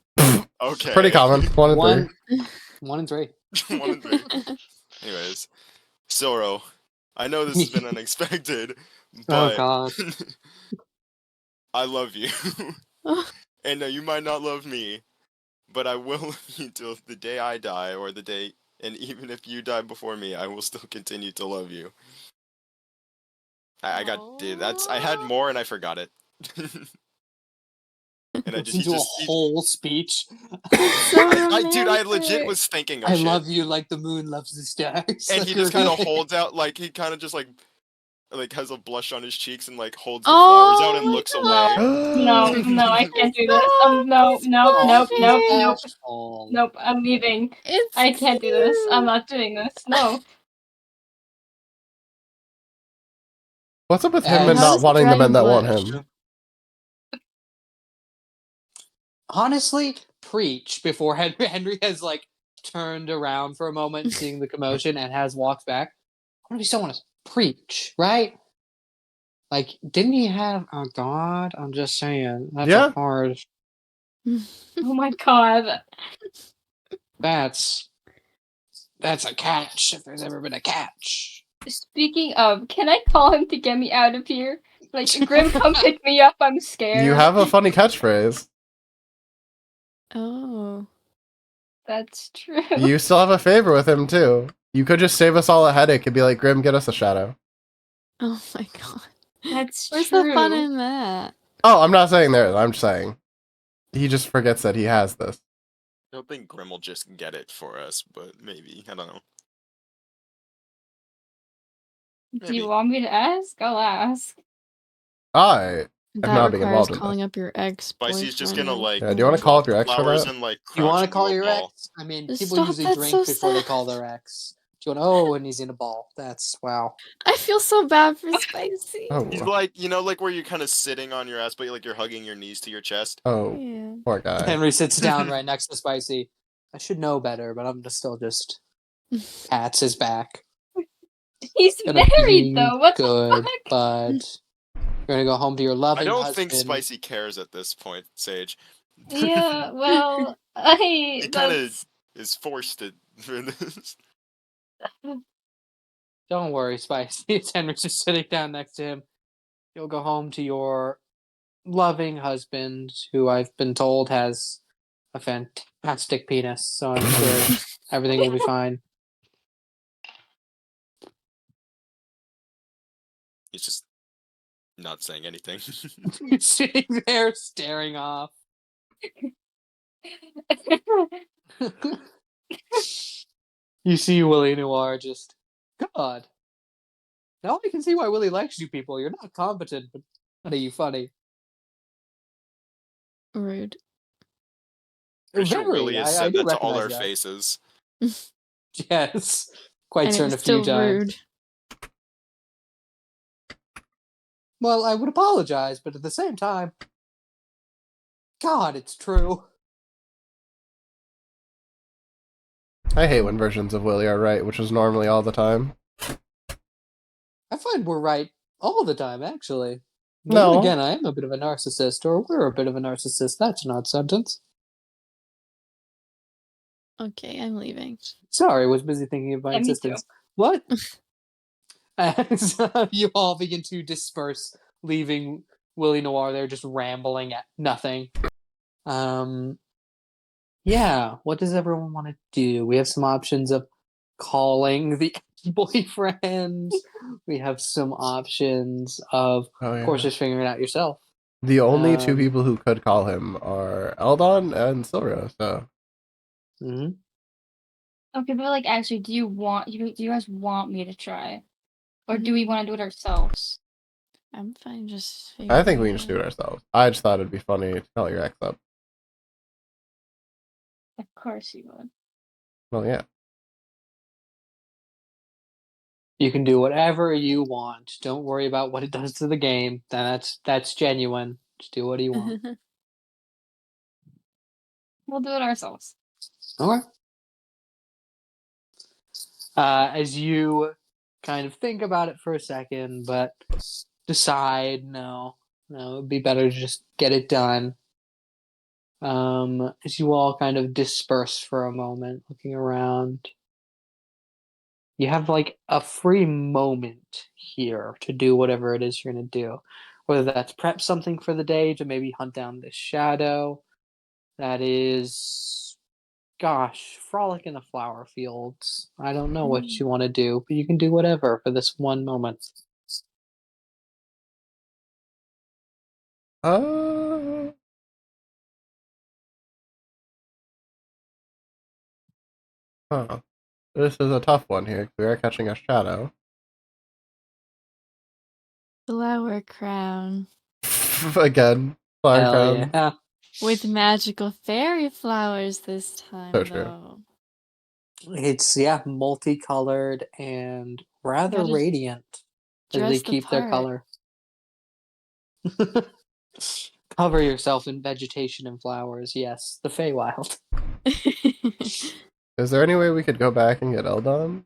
Okay. Pretty common. 1 and 3. 1 and 3. 1 and 3. Anyways, Zoro, I know this has been unexpected, Oh but god. I love you. And you might not love me, but I will love you till the day I die, or the day, and even if you die before me, I will still continue to love you. I got, dude, I had more and I forgot it. And I Listen to a whole speech. dude, I legit was thinking of I shit. love you like the moon loves the stars. And he just kind of holds out, like, he kind of just, like has a blush on his cheeks and, like, holds the Oh flowers out and my looks God. away. No, I can't do this. Stop, Nope. he's Nope, I'm leaving. It's I can't do this. I'm cute. not doing this. No. What's up with him As- and How not does the wanting the men dragon that want blush? him? Honestly, preach before Henry has like turned around for a moment, seeing the commotion, and has walked back. I'm gonna be so honest. Preach, right? Like, didn't he have? Oh God, I'm just saying. That's Yeah. a hard. Oh my god. That's a catch. If there's ever been a catch. Speaking of, can I call him to get me out of here? Like, Grim, come pick me up. I'm scared. You have a funny catchphrase. Oh. That's true. You still have a favor with him, too. You could just save us all a headache and be like, Grim, get us a shadow. Oh my god. That's Where's true. the fun in that? Oh, I'm not saying there. I'm just saying. He just forgets that he has this. I don't think Grim will just get it for us, but maybe. I don't know. Do Maybe. you want me to ask? I'll ask. I That not being requires involved in calling up your ex. Spicy's just gonna, like, Yeah, do you want to call up your ex for flowers that? and, like, You want to crouch call into a your ball. ex? I mean, Stop, people usually that's drink so before they sad. call their ex. Do you want? Oh, and he's in a ball. That's wow. I feel so bad for Spicy. Oh, He's like, like where you're kind of sitting on your ass, but you're hugging your knees to your chest. oh, Yeah. poor guy. Henry sits down right next to Spicy. I should know better, but I'm still just pats his back. He's Gonna married, be though. What good, the fuck? but you're gonna go home to your loving I don't husband. think Spicy cares at this point, Sage. Yeah, well, He kind of that's... is forced to for this. Don't worry, Spicy. Henry's just sitting down next to him. You'll go home to your loving husband, who I've been told has a fantastic penis, so I'm sure everything will be fine. He's just Not saying anything. You're sitting there staring off. You see Willie Noir just, God. Now I can see why Willie likes you people. You're not competent, but are you funny? Rude. Pretty sure Willie has I said do that to all recognize our that. faces. Yes. Quite And it certain was a few still times. rude. Well, I would apologize, but at the same time, God, it's true. I hate when versions of Willie are right, which is normally all the time. I find we're right all the time, actually. But No. then again, I am a bit of a narcissist, or we're a bit of a narcissist. That's an odd sentence. Okay, I'm leaving. Sorry, was busy thinking of my Yeah, me too. existence. What? As you all begin to disperse, leaving Willie Noir there just rambling at nothing. Yeah, what does everyone want to do? We have some options of calling the boyfriend. We have some options of Oh, course, yeah. just figuring it out yourself. The only two Um, people who could call him are Eldon and Silro, so mhm. Okay, but like, actually, do you guys want me to try, or do we want to do it ourselves? I'm fine just I think we figuring can just do out. it ourselves. I just thought it'd be funny to call your ex up. Of course you would. Well, yeah. You can do whatever you want. Don't worry about what it does to the game. That's genuine. Just do what you want. We'll do it ourselves. Okay. As you kind of think about it for a second, but decide no, it'd be better to just get it done. As you all kind of disperse for a moment, looking around, you have like a free moment here to do whatever it is you're going to do. Whether that's prep something for the day to maybe hunt down this shadow, that is, gosh, frolic in the flower fields. I don't know what you want to do, but you can do whatever for this one moment. Uh, huh. This is a tough one here. 'Cause we are catching a shadow. Flower crown. Again, flower Hell crown. yeah. With magical fairy flowers this time, So true. though. It's, multicolored and rather Gotta radiant as they dress the keep their part. color. Cover yourself in vegetation and flowers. Yes, the Feywild. Is there any way we could go back and get Eldon?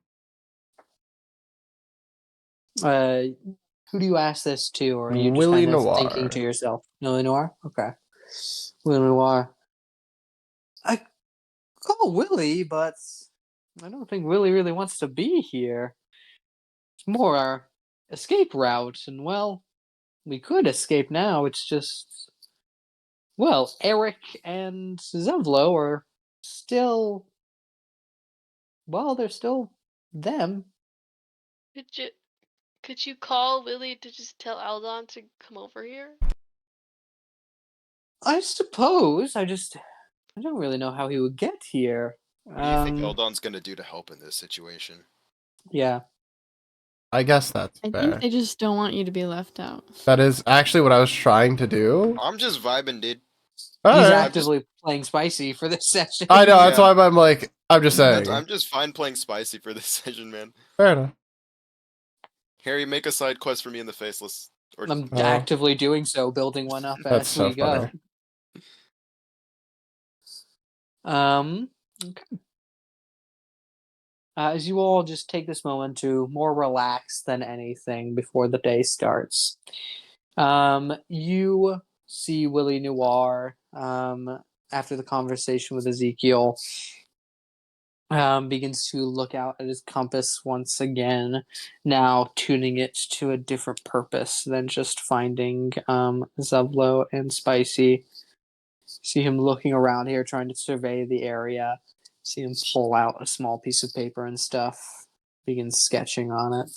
Who do you ask this to, or are you just Willie kind of Noir. thinking to yourself? Willie Noir? Okay. Willie Noir. I call Willie, but I don't think Willie really wants to be here. It's more our escape route, and well, we could escape now. It's just, well, Eric and Zevlo are still, well, they're still them. Could you call Willie to just tell Aldon to come over here? I suppose. I don't really know how he would get here. What do you think Eldon's gonna do to help in this situation? Yeah. I guess that's I fair. think they just don't want you to be left out. That is actually what I was trying to do. I'm just vibing, dude. He's Alright. actively playing spicy for this session. I know, that's Yeah. why I'm like, I'm just saying. I'm just fine playing spicy for this session, man. Fair enough. Harry, make a side quest for me in the Faceless. Or I'm Oh. actively doing so, building one up That's as so we go. Okay. As you all just take this moment to more relax than anything before the day starts, you see Willie Noir after the conversation with Ezekiel. Begins to look out at his compass once again, now tuning it to a different purpose than just finding Zevlo and Spicy. See him looking around here, trying to survey the area. See him pull out a small piece of paper and stuff. Begin sketching on it.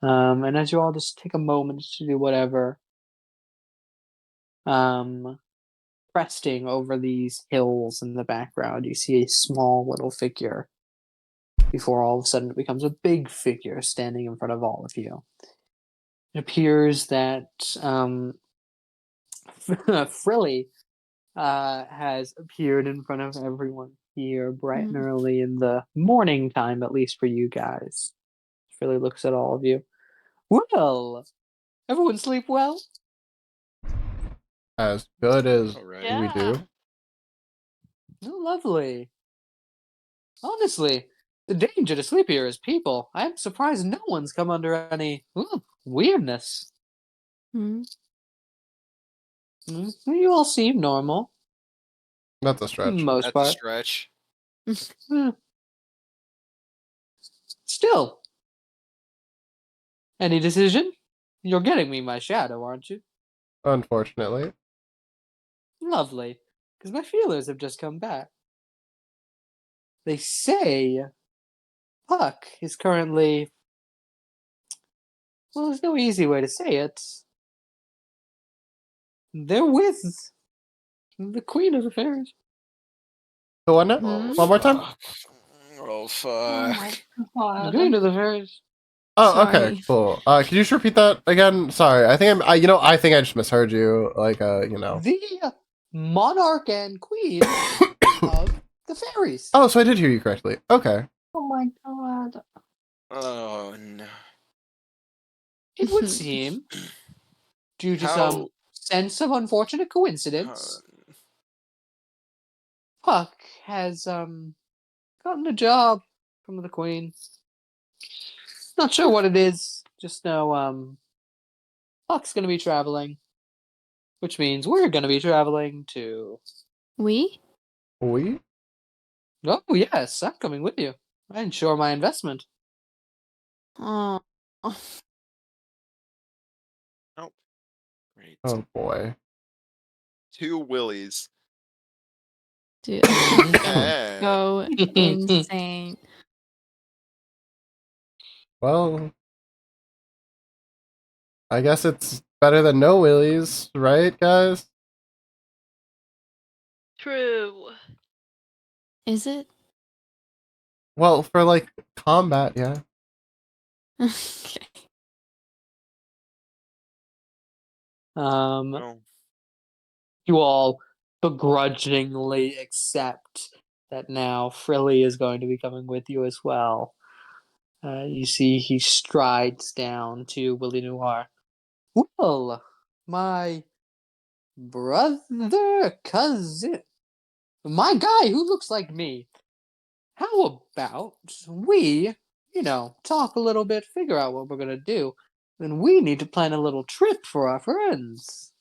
And as you all just take a moment to do whatever, cresting over these hills in the background, you see a small little figure before all of a sudden it becomes a big figure standing in front of all of you. It appears that Frilly has appeared in front of everyone here bright and early in the morning time, at least for you guys. Frilly looks at all of you. Well, everyone sleep well? As good as Alright. Yeah. we do. Oh, lovely. Honestly, the danger to sleep here is people. I'm surprised no one's come under any weirdness. Hmm. You all seem normal, That's a for stretch. the most That's a part. stretch. Hmm. Still, any decision? You're getting me my shadow, aren't you? Unfortunately. Lovely, because my feelers have just come back. They say Puck is currently. Well, there's no easy way to say it. They're with the Queen of the Fairies. So what now? Hmm? One more time? Oh, Oh fuck. my The god. Queen of the Fairies. Oh, okay, Sorry. cool. Could you just repeat that again? Sorry, I think I think I just misheard you. Like, The monarch and queen of the fairies. Oh, so I did hear you correctly. Okay. Oh my god. Oh, no. It would seem, due to How- some sense of unfortunate coincidence, Puck has gotten a job from the queen. Not sure what it is. Just know Puck's gonna be traveling, which means we're gonna be traveling to. We? We? Oh yes, I'm coming with you. I insure my investment. Oh. Great. Oh boy. 2 willies. Dude, I'm gonna Yeah. go insane. Well, I guess it's better than no willies, right, guys? True. Is it? Well, for like combat, yeah. Okay. Oh. You all begrudgingly accept that now Frilly is going to be coming with you as well. You see, he strides down to Willie Noir. Well, my brother, cousin, my guy who looks like me. How about we, talk a little bit, figure out what we're gonna do. Then we need to plan a little trip for our friends.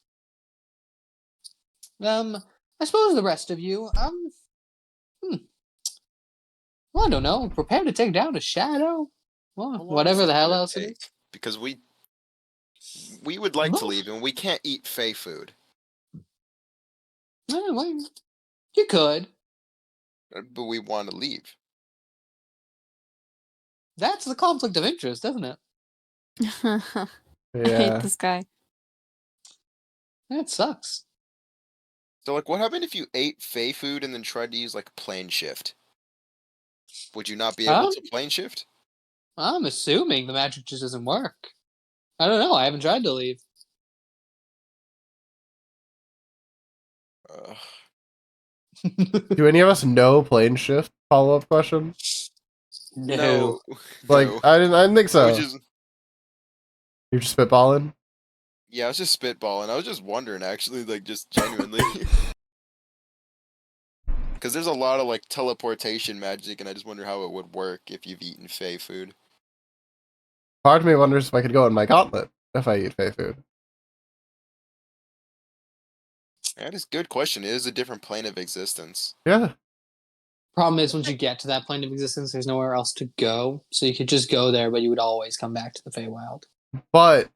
I suppose the rest of you, well, I don't know, prepare to take down a shadow? Well, How long whatever is the this hell gonna else it take? is. Because we would like to No. leave, and we can't eat Fey food. Well, you could. But we want to leave. That's the conflict of interest, isn't it? I hate Yeah. this guy. That sucks. So, like, what happened if you ate Fey food and then tried to use, like, plane shift? Would you not be able Um, to plane shift? I'm assuming the magic just doesn't work. I don't know. I haven't tried to leave. Do any of us know plane shift? Follow-up question. No. Like, No. I didn't think I so. was just, You're just spitballing? yeah, I was just spitballing. I was just wondering, actually, like, just genuinely. Because there's a lot of, like, teleportation magic, and I just wonder how it would work if you've eaten Fey food. Part of me wonders if I could go in my gauntlet if I eat Fey food. That is a good question. It is a different plane of existence. Yeah. Problem is, once you get to that plane of existence, there's nowhere else to go. So you could just go there, but you would always come back to the Feywild. But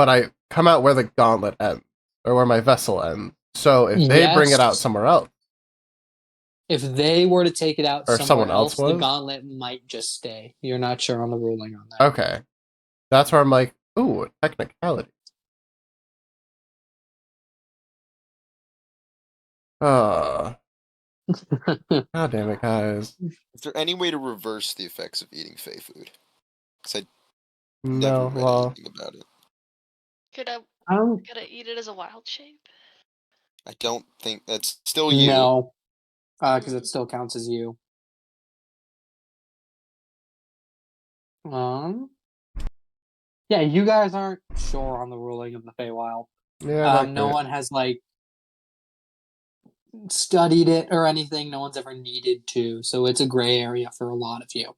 I come out where the gauntlet ends, or where my vessel ends. So if they bring it out Yes. somewhere else, If they were to take it out Or somewhere someone else else, the was? gauntlet might just stay. You're not sure on the ruling on that. okay. That's where I'm like, ooh, technicality. God damn it, guys. Is there any way to reverse the effects of eating Fey food? Because I No, never read well, anything about it. Could I Um, could I eat it as a wild shape? I don't think that's still you. no, because it still counts as you. Yeah, you guys aren't sure on the ruling of the Feywild. yeah, not No great. one has like studied it or anything. No one's ever needed to, so it's a gray area for a lot of you.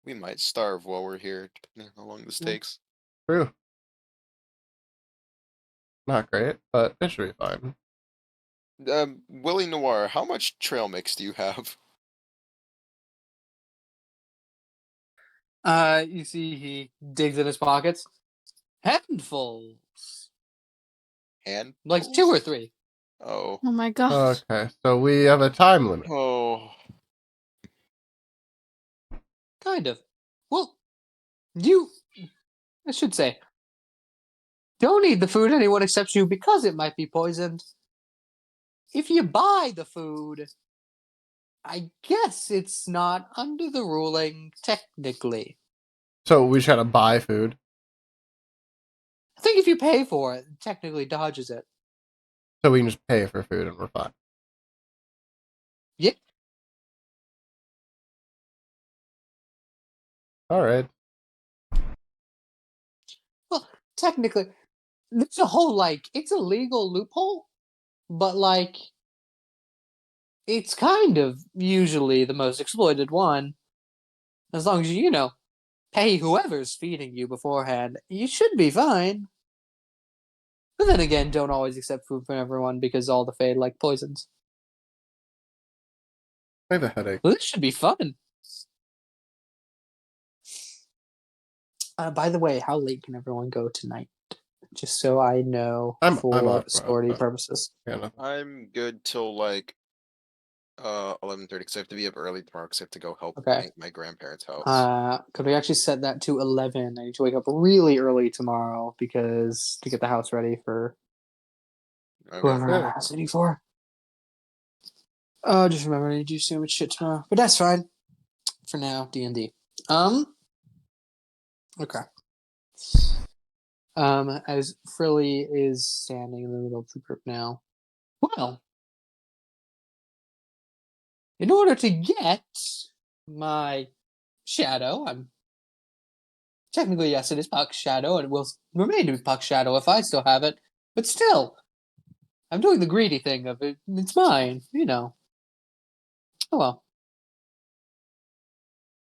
We might starve while we're here, depending on how long this Yeah. takes. True. Not great, but it should be fine. Willie Noir, how much trail mix do you have? You see, he digs in his pockets. Handfuls, Hand? like 2 or 3. Oh. Oh my gosh. Okay, so we have a time limit. Oh. Kind of. Well, I should say, don't eat the food anyone accepts you because it might be poisoned. If you buy the food, I guess it's not under the ruling technically. So we just gotta buy food. I think if you pay for it, it technically dodges it. So we can just pay for food and we're fine. Yeah. Alright. Well, technically, there's a whole it's a legal loophole, but it's kind of usually the most exploited one. As long as you pay whoever's feeding you beforehand, you should be fine. But then again, don't always accept food from everyone because all the Fae like poisons. I have a headache. Well, this should be fun. By the way, how late can everyone go tonight? Just so I know I'm for up, story but- purposes. Yeah, nothing. I'm good till like 11:30 because I have to be up early tomorrow because I have to go help Okay. paint my grandparents' house. Could we actually set that to 11? I need to wake up really early tomorrow to get the house ready for whoever Yeah. I'm asking for. Just remember I need to do so much shit tomorrow, but that's fine. For now, D&D. Okay. As Frilly is standing in the middle of the group now. Well, in order to get my shadow, I'm technically, yes, it is Puck's shadow, and it will remain to be Puck's shadow if I still have it. But still, I'm doing the greedy thing of it. It's mine, Oh well.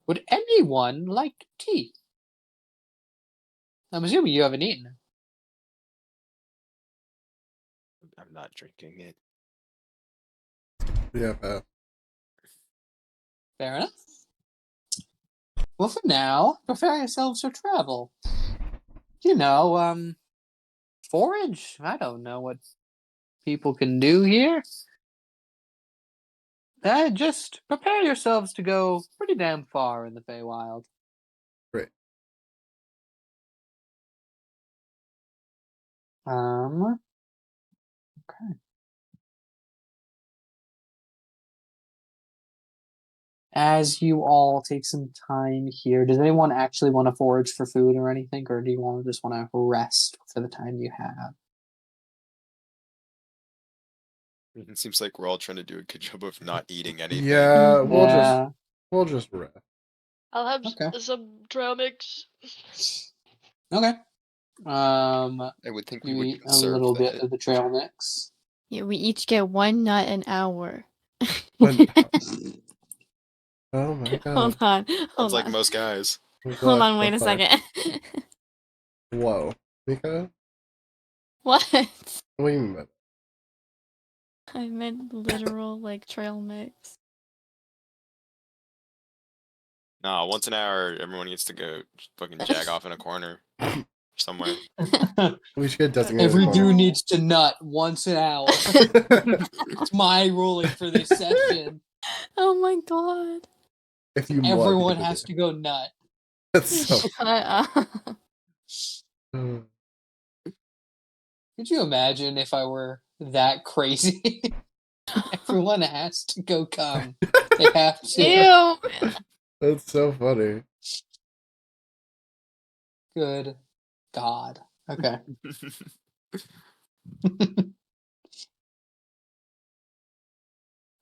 Would anyone like tea? I'm assuming you haven't eaten. I'm not drinking it. Yeah, Fair enough. Well, for now, prepare yourselves for travel. Forage? I don't know what people can do here. Just prepare yourselves to go pretty damn far in the Feywild. Great. Okay. As you all take some time here, does anyone actually want to forage for food or anything, or do you just want to rest for the time you have? It seems like we're all trying to do a good job of not eating anything. Yeah, Yeah. we'll just rest. I'll have Okay. some trail mix. Okay. I would think we You would eat a conserve little bit that. of the trail mix. Yeah, we each get 1 nut an hour. Oh my god. Hold on. Sounds Hold like on. most guys. Hold on, wait a What the fuck? second. Whoa. Mika? What? What do you mean by that? I meant literal, trail mix. Nah, once an hour, everyone gets to go fucking jag off in a corner somewhere. We should get designated. Every for- dude needs to nut once an hour. It's my ruling for this session. Oh my god. If you Everyone has to go nut. That's so. Shut up. Mm. Could you imagine if I were that crazy? Everyone has to go come. They have to. Ew. That's so funny. Good God. Okay.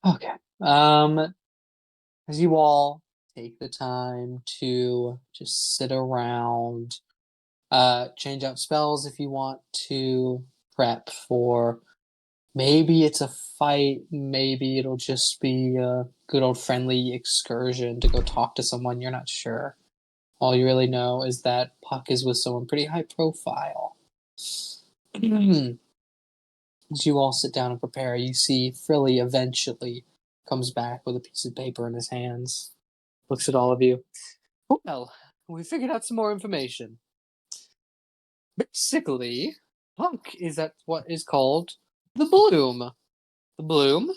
Okay. As you all take the time to just sit around, change out spells if you want to, prep for maybe it's a fight, maybe it'll just be a good old friendly excursion to go talk to someone, you're not sure. All you really know is that Puck is with someone pretty high profile. As you all sit down and prepare, you see Frilly eventually comes back with a piece of paper in his hands, looks at all of you. Well, we figured out some more information. Basically, Puck is at what is called the Bloom. The Bloom,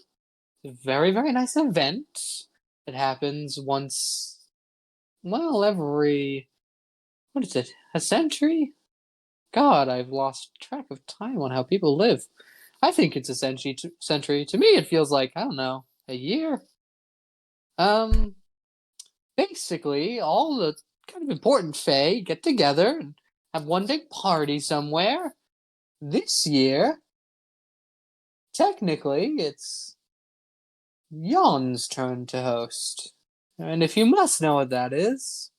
a very, very nice event that happens once, well, every, what is it, a century? God, I've lost track of time on how people live. I think it's a century. To me, it feels like, I don't know, a year. Basically, all the kind of important Fae get together and have one big party somewhere. This year, technically, it's Yon's turn to host. And if you must know what that is,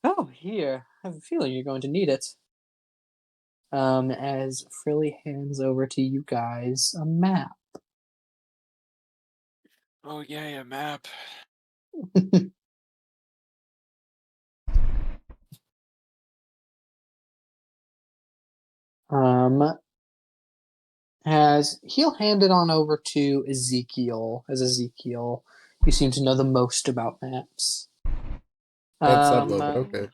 oh, here, I have a feeling you're going to need it. As Frilly hands over to you guys a map. Oh yay, a map. um, as he'll hand it on over to Ezekiel. As Ezekiel, you seem to know the most about maps. That's subtle, but okay.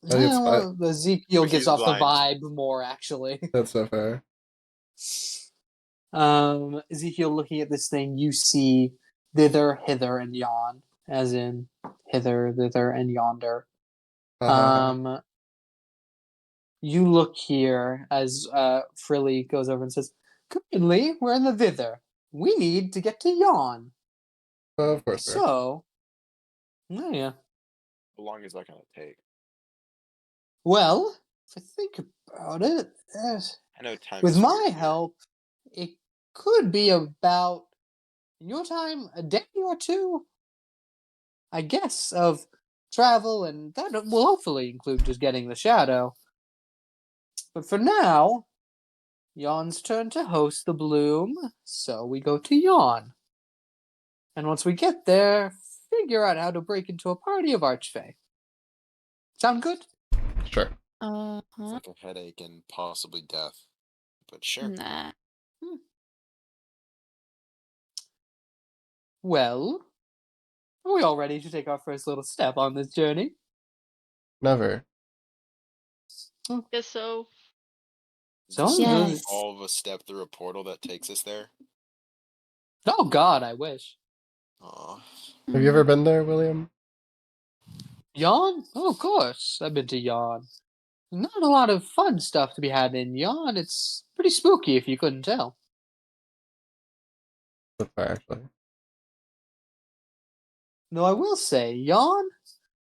I think it's fine. Well, Ezekiel But gives he's off the blind. vibe more, actually. That's so fair. Ezekiel, looking at this thing, you see thither, hither, and yon, as in hither, thither, and yonder. You look here as Frilly goes over and says, "Currently, we're in the thither. We need to get to yon. Of course, fair. So, yeah. How long is that gonna take? Well, if I think about it, I know time with is my weird here. help, it could be about, in your time, a day or two, I guess, of travel, and that will hopefully include just getting the shadow. But for now, Yon's turn to host the Bloom, so we go to Yon. And once we get there, figure out how to break into a party of Archfey. Sound good? Sure. It's Uh-huh. like a headache and possibly death. But sure. Nah. Well, are we all ready to take our first little step on this journey? Never. Guess so. Sounds Yes. good. All of us step through a portal that takes us there. Oh God, I wish. Aw. Have you ever been there, William? Yon? Oh, of course. I've been to Yon. Not a lot of fun stuff to be had in Yon. It's pretty spooky if you couldn't tell. That's fair, actually. Though I will say, Yon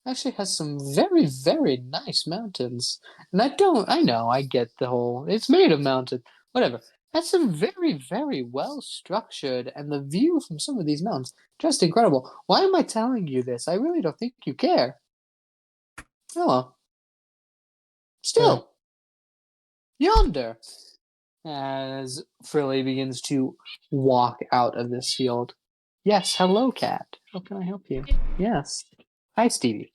actually has some very, very nice mountains. And I know, I get the whole, it's made of mountain, whatever. That's some very, very well structured, and the view from some of these mountains, just incredible. Why am I telling you this? I really don't think you care. Oh well. Still, yonder, as Frilly begins to walk out of this field. Yes, hello, cat. How can I help you? Yes. Hi, Stevie.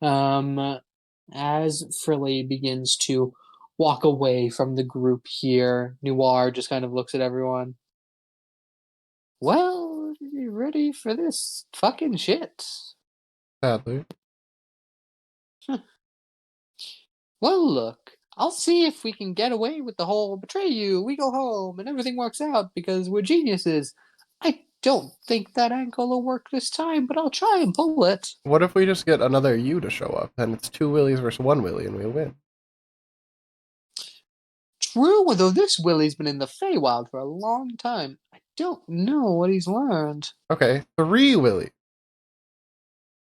As Frilly begins to walk away from the group here, Noir just kind of looks at everyone. Well, you ready for this fucking shit? Sadly. Well, look, I'll see if we can get away with the whole betray you, we go home, and everything works out because we're geniuses. I don't think that angle will work this time, but I'll try and pull it. What if we just get another you to show up, and it's 2 Willies versus 1 Willie, and we win? True, though this Willie's been in the Feywild for a long time. I don't know what he's learned. Okay, 3 Willie.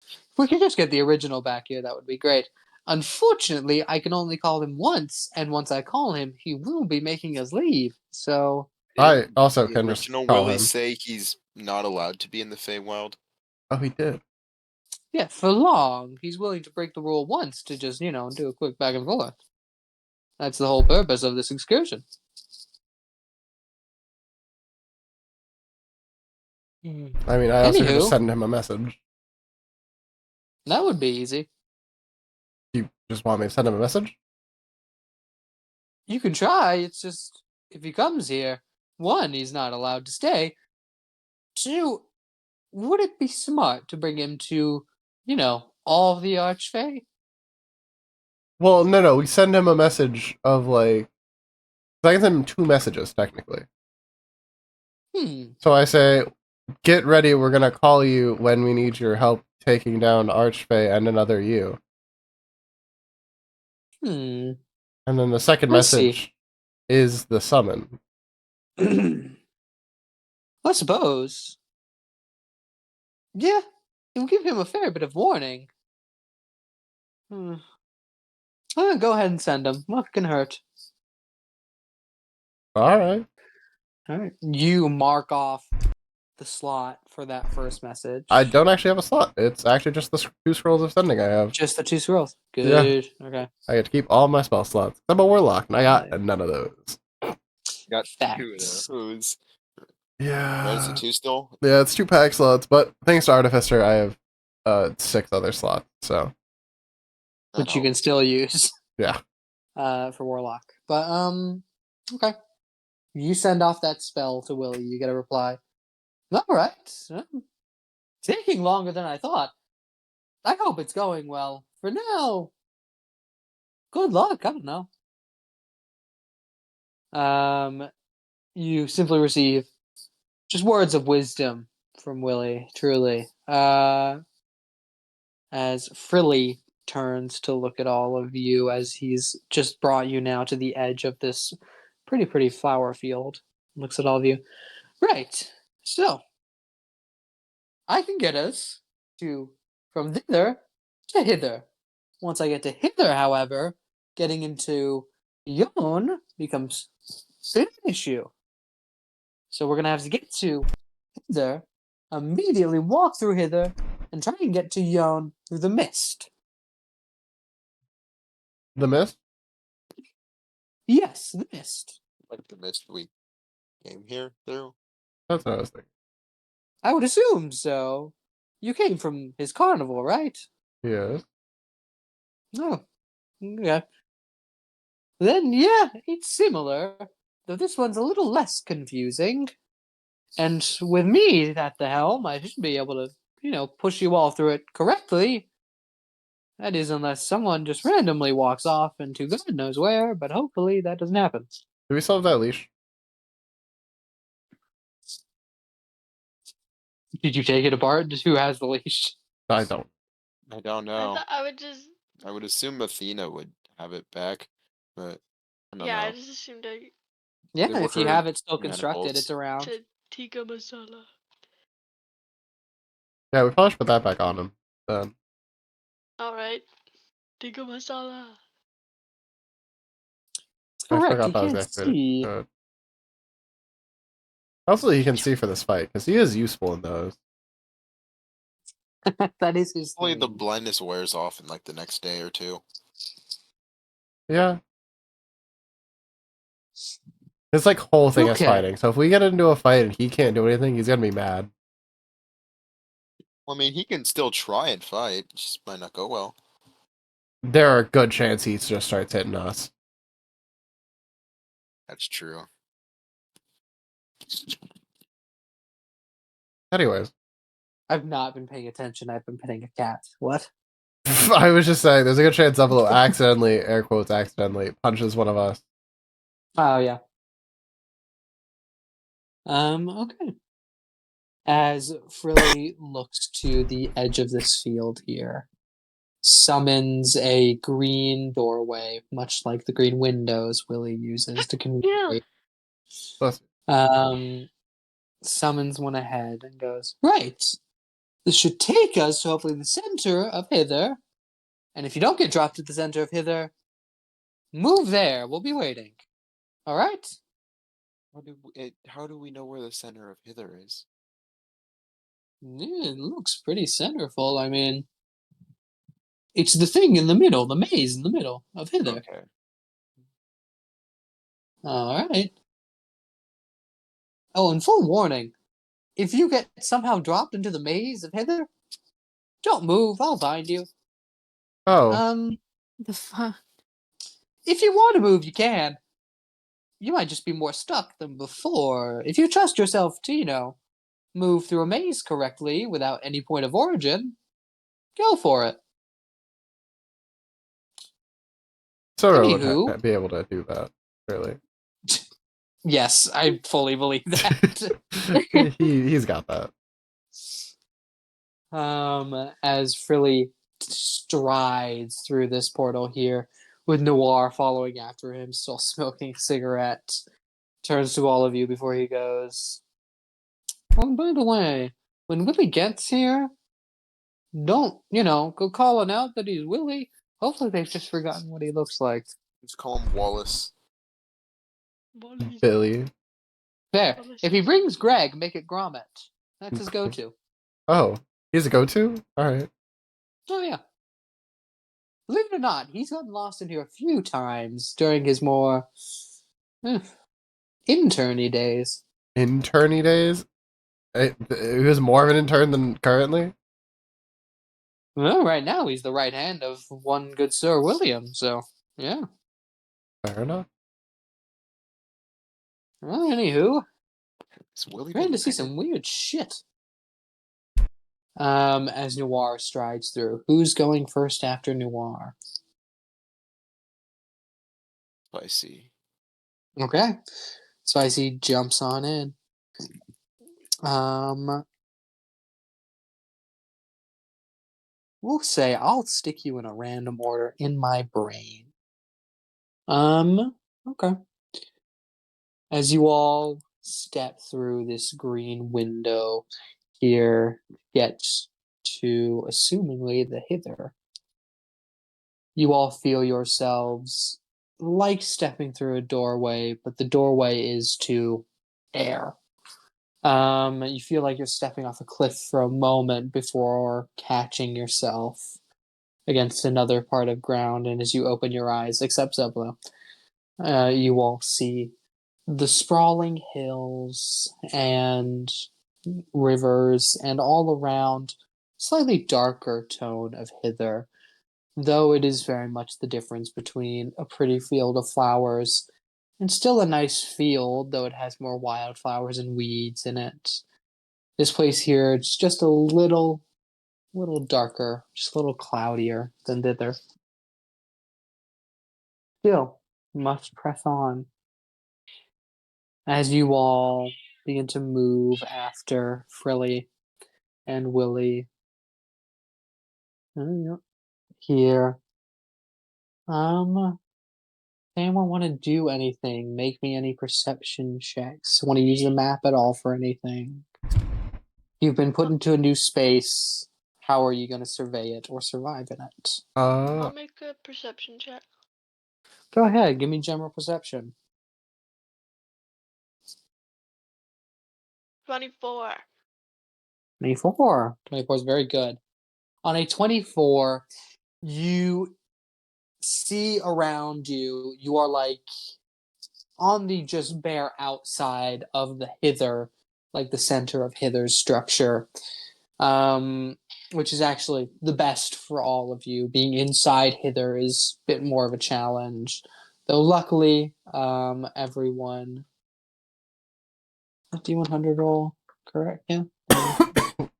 If we could just get the original back here, that would be great. Unfortunately, I can only call him once, and once I call him, he will be making us leave. So, I also The can just original call Willie him. say he's not allowed to be in the Feywild. Oh, he did. yeah, for long, he's willing to break the rule once to just, do a quick back and forth. That's the whole purpose of this excursion. I mean, I also could Anywho. just send him a message. That would be easy. You just want me to send him a message? You can try, it's just, if he comes here, 1, he's not allowed to stay. 2, would it be smart to bring him to, all of the Archfey? Well, no, we send him a message of like. I can send him 2 messages technically. So I say, get ready, we're gonna call you when we need your help taking down Archfey and another you. Hmm. And then the second I see. message is the summon. I suppose. Yeah, it will give him a fair bit of warning. Go ahead and send him. What can hurt? Alright. Alright. You mark off the slot for that first message. I don't actually have a slot. It's actually just the 2 scrolls of sending I have. Just the 2 scrolls. Good. Okay. I get to keep all my spell slots. I'm a warlock, and I got none of those. Got 2 of Facts. those. Yeah. Right, is it 2 still? Yeah, it's 2 pack slots, but thanks to Artificer, I have 6 other slots, so. Which you can still use. Yeah. For Warlock. But, okay. You send off that spell to Willie, you get a reply. Alright. Taking longer than I thought. I hope it's going well. For now, good luck. I don't know. You simply receive just words of wisdom from Willie, truly. As Frilly turns to look at all of you as he's just brought you now to the edge of this pretty flower field. Looks at all of you. Right. So, I can get us from thither to hither. Once I get to hither, however, getting into Yon becomes an issue. So we're gonna have to get to hither, immediately walk through hither, and try and get to Yon through the mist. The mist? Yes, the mist. Like the mist we came here through. That's what I was thinking. I would assume so. You came from his carnival, right? Yes. Oh, okay. Then, yeah, it's similar, though this one's a little less confusing. And with me at the helm, I should be able to, push you all through it correctly. That is, unless someone just randomly walks off into God knows where, but hopefully that doesn't happen. Do we still have that leash? Did you take it apart? Who has the leash? I don't. I don't I know. thought I would just. I would assume Athena would have it back, but I don't Yeah, know. I just assumed I Yeah, They were if you her have it still constructed, manacles. it's around. to tikka masala. Yeah, we probably should put that back on him. Then. All right, tikka masala. I Correct, forgot you that was can't activated. see. Good. Also, he can see for this fight, because he is useful in those. That is his Hopefully the thing. blindness wears off in like the next day or 2. Yeah. His like whole thing is Okay. fighting. So if we get into a fight and he can't do anything, he's gonna be mad. Well, I mean, he can still try and fight. It just might not go well. There are a good chance he just starts hitting us. That's true. Anyways. I've not been paying attention. I've been petting a cat. What? I was just saying, there's a good chance Zevalo accidentally, air quotes, accidentally punches one of us. Oh yeah. Okay. As Frilly looks to the edge of this field here, summons a green doorway, much like the green windows Willie uses to communicate. Plus, Summons one ahead and goes, right. This should take us to hopefully the center of Hither. And if you don't get dropped at the center of Hither, move there. We'll be waiting. All right? How do we know where the center of Hither is? Yeah, it looks pretty centerful. I mean, it's the thing in the middle, the maze in the middle of Hither. Okay. All right. Oh, and full warning. If you get somehow dropped into the maze of Hither, don't move. I'll find you. oh, The fuck? If you want to move, you can. You might just be more stuck than before. If you trust yourself to, move through a maze correctly without any point of origin, go for it. Sora Anywho. would be able to do that, really. Yes, I fully believe that. He's got that. As Frilly strides through this portal here, with Noir following after him, still smoking a cigarette, turns to all of you before he goes, oh, by the way, when Willie gets here, don't, go calling out that he's Willie. Hopefully they've just forgotten what he looks like. Let's call him Wallace. Billy. There. If he brings Greg, make it Grommet. That's his go-to. Oh, he's a go-to? Alright. Oh, yeah. Believe it or not, he's gotten lost in here a few times during his more interny days. Interny days? He was more of an intern than currently? Well, right now he's the right hand of one good Sir William, so yeah. Fair enough. Well, anywho, Is Willie ready been to see bitten? some weird shit. As Noir strides through, who's going first after Noir? Spicy. Okay, Spicy jumps on in. We'll say I'll stick you in a random order in my brain. Okay. As you all step through this green window here, get to assumingly the Hither, you all feel yourselves like stepping through a doorway, but the doorway is to air. You feel like you're stepping off a cliff for a moment before catching yourself against another part of ground, and as you open your eyes, except Zeblo, you all see the sprawling hills and rivers and all around slightly darker tone of Hither, though it is very much the difference between a pretty field of flowers and still a nice field, though it has more wildflowers and weeds in it. This place here, it's just a little darker, just a little cloudier than thither. Still, must press on. As you all begin to move after Frilly and Willie here. Anyone want to do anything? Make me any perception checks. Want to use the map at all for anything? You've been put into a new space. How are you going to survey it or survive in it? I'll make a perception check. Go ahead, give me general perception. 24. 24. 24 is very good. On a 24, you see around you, you are like on the just bare outside of the Hither, like the center of Hither's structure, which is actually the best for all of you. Being inside Hither is a bit more of a challenge, though luckily, everyone. D100 roll, correct? Yeah.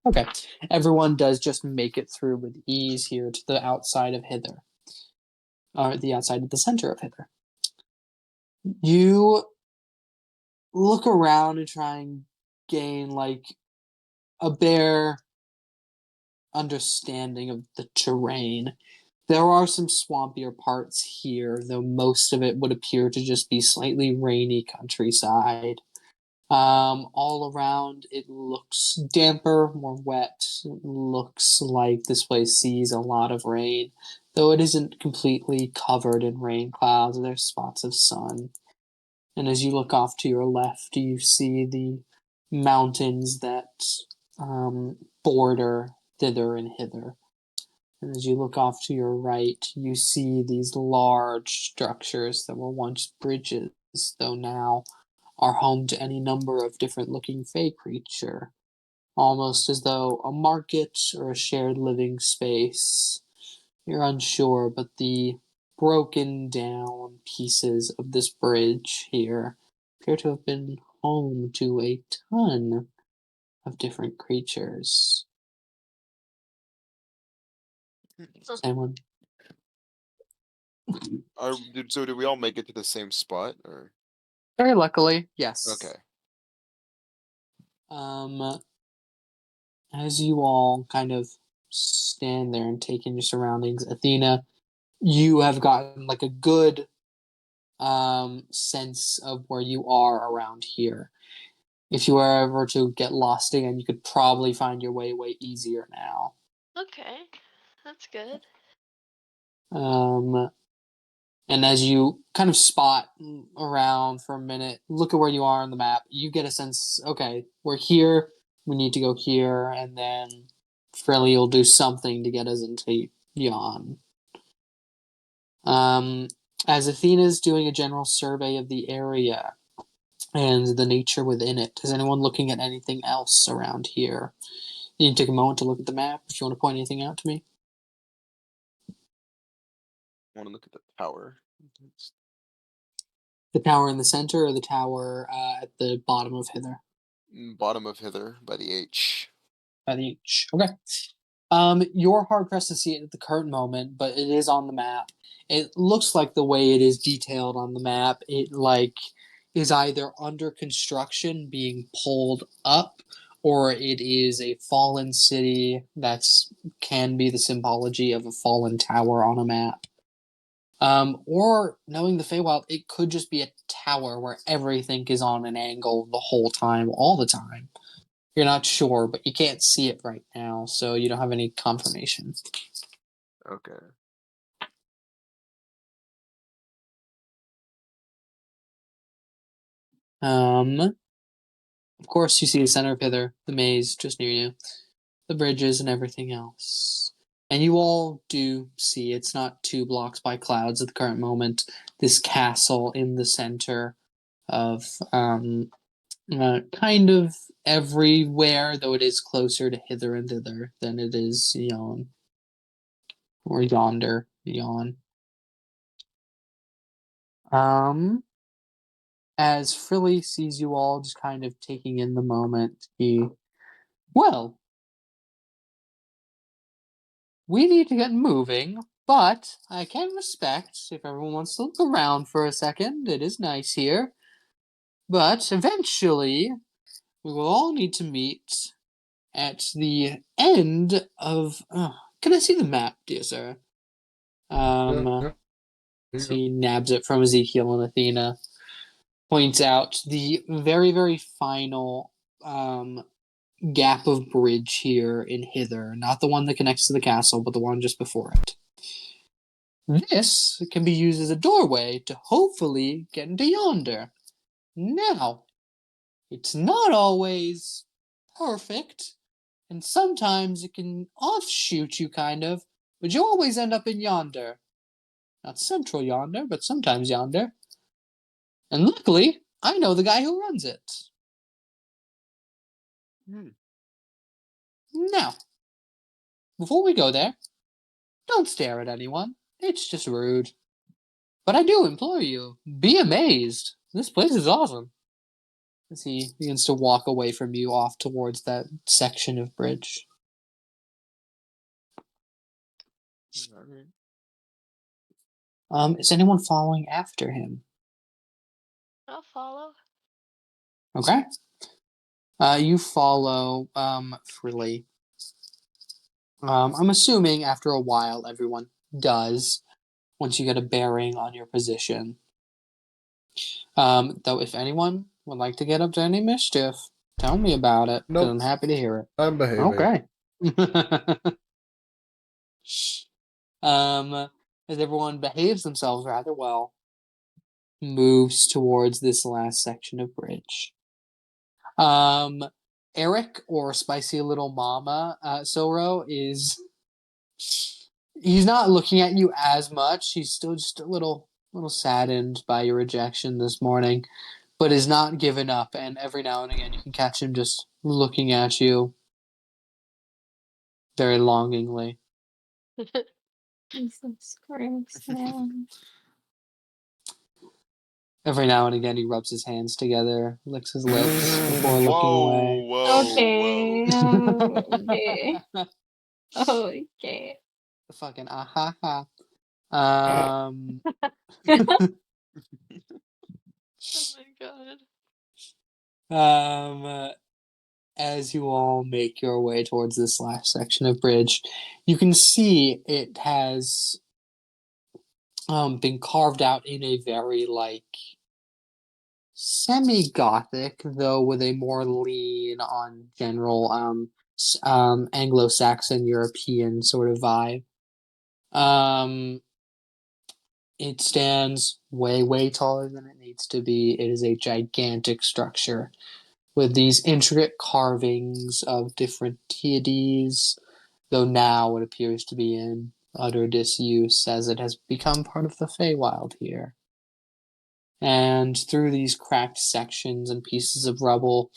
Okay. Everyone does just make it through with ease here to the outside of Hither. Or the outside of the center of Hither. You look around and try and gain like a bare understanding of the terrain. There are some swampier parts here, though most of it would appear to just be slightly rainy countryside. All around, it looks damper, more wet. It looks like this place sees a lot of rain, though it isn't completely covered in rain clouds. There's spots of sun. And as you look off to your left, you see the mountains that border thither and hither. And as you look off to your right, you see these large structures that were once bridges, though now are home to any number of different looking fey creature, almost as though a market or a shared living space. You're unsure, but the broken down pieces of this bridge here appear to have been home to a ton of different creatures. Anyone? So did we all make it to the same spot, or? Very luckily, yes. Okay. As you all kind of stand there and take in your surroundings, Athena, you have gotten like a good sense of where you are around here. If you were ever to get lost again, you could probably find your way easier now. Okay, that's good. And as you kind of spot around for a minute, look at where you are on the map, you get a sense, okay, we're here, we need to go here, and then Frilly will do something to get us into Yon. As Athena's doing a general survey of the area and the nature within it, is anyone looking at anything else around here? You can take a moment to look at the map if you want to point anything out to me. I want to look at the tower. The tower in the center or the tower at the bottom of Hither? Bottom of Hither by the H. By the H. Okay. You're hard pressed to see it at the current moment, but it is on the map. It looks like the way it is detailed on the map, it like is either under construction being pulled up, or it is a fallen city that's can be the symbology of a fallen tower on a map. Or knowing the Feywild, it could just be a tower where everything is on an angle the whole time, all the time. You're not sure, but you can't see it right now, so you don't have any confirmation. Okay. Of course, you see the center of Hither, the maze just near you, the bridges and everything else. And you all do see it's not 2 blocks by clouds at the current moment. This castle in the center of kind of everywhere, though it is closer to Hither and Thither than it is Yon. Or Yonder, Yon. As Frilly sees you all just kind of taking in the moment, well, we need to get moving, but I can respect if everyone wants to look around for a second. It is nice here. But eventually, we will all need to meet at the end of. Can I see the map, dear sir? So he nabs it from Ezekiel and Athena. Points out the very, very final gap of bridge here in Hither. Not the one that connects to the castle, but the one just before it. This can be used as a doorway to hopefully get into Yonder. Now, it's not always perfect, and sometimes it can offshoot you kind of, but you always end up in Yonder. Not central Yonder, but sometimes Yonder. And luckily, I know the guy who runs it. Now, before we go there, don't stare at anyone. It's just rude. But I do implore you, be amazed. This place is awesome. as he begins to walk away from you off towards that section of bridge. Is anyone following after him? I'll follow. Okay. You follow Frilly. I'm assuming after a while everyone does once you get a bearing on your position. Though if anyone would like to get up to any mischief, tell me about it, because Nope. I'm happy to hear it. I'm behaving. Okay. As everyone behaves themselves rather well, moves towards this last section of bridge. Eric, or Spicy Little Mama, Soro, he's not looking at you as much. He's still just a little saddened by your rejection this morning, but is not given up. And every now and again, you can catch him just looking at you very longingly. Jesus Christ, man. Every now and again, he rubs his hands together, licks his lips before looking away. Whoa, Okay. whoa. Okay. Okay. Fucking ha. Um, Oh my god. as you all make your way towards this last section of bridge, you can see it has been carved out in a very semi-Gothic, though with a more lean on general Anglo-Saxon European sort of vibe. It stands way taller than it needs to be. It is a gigantic structure with these intricate carvings of different deities, though now it appears to be in utter disuse as it has become part of the Feywild here. And through these cracked sections and pieces of rubble,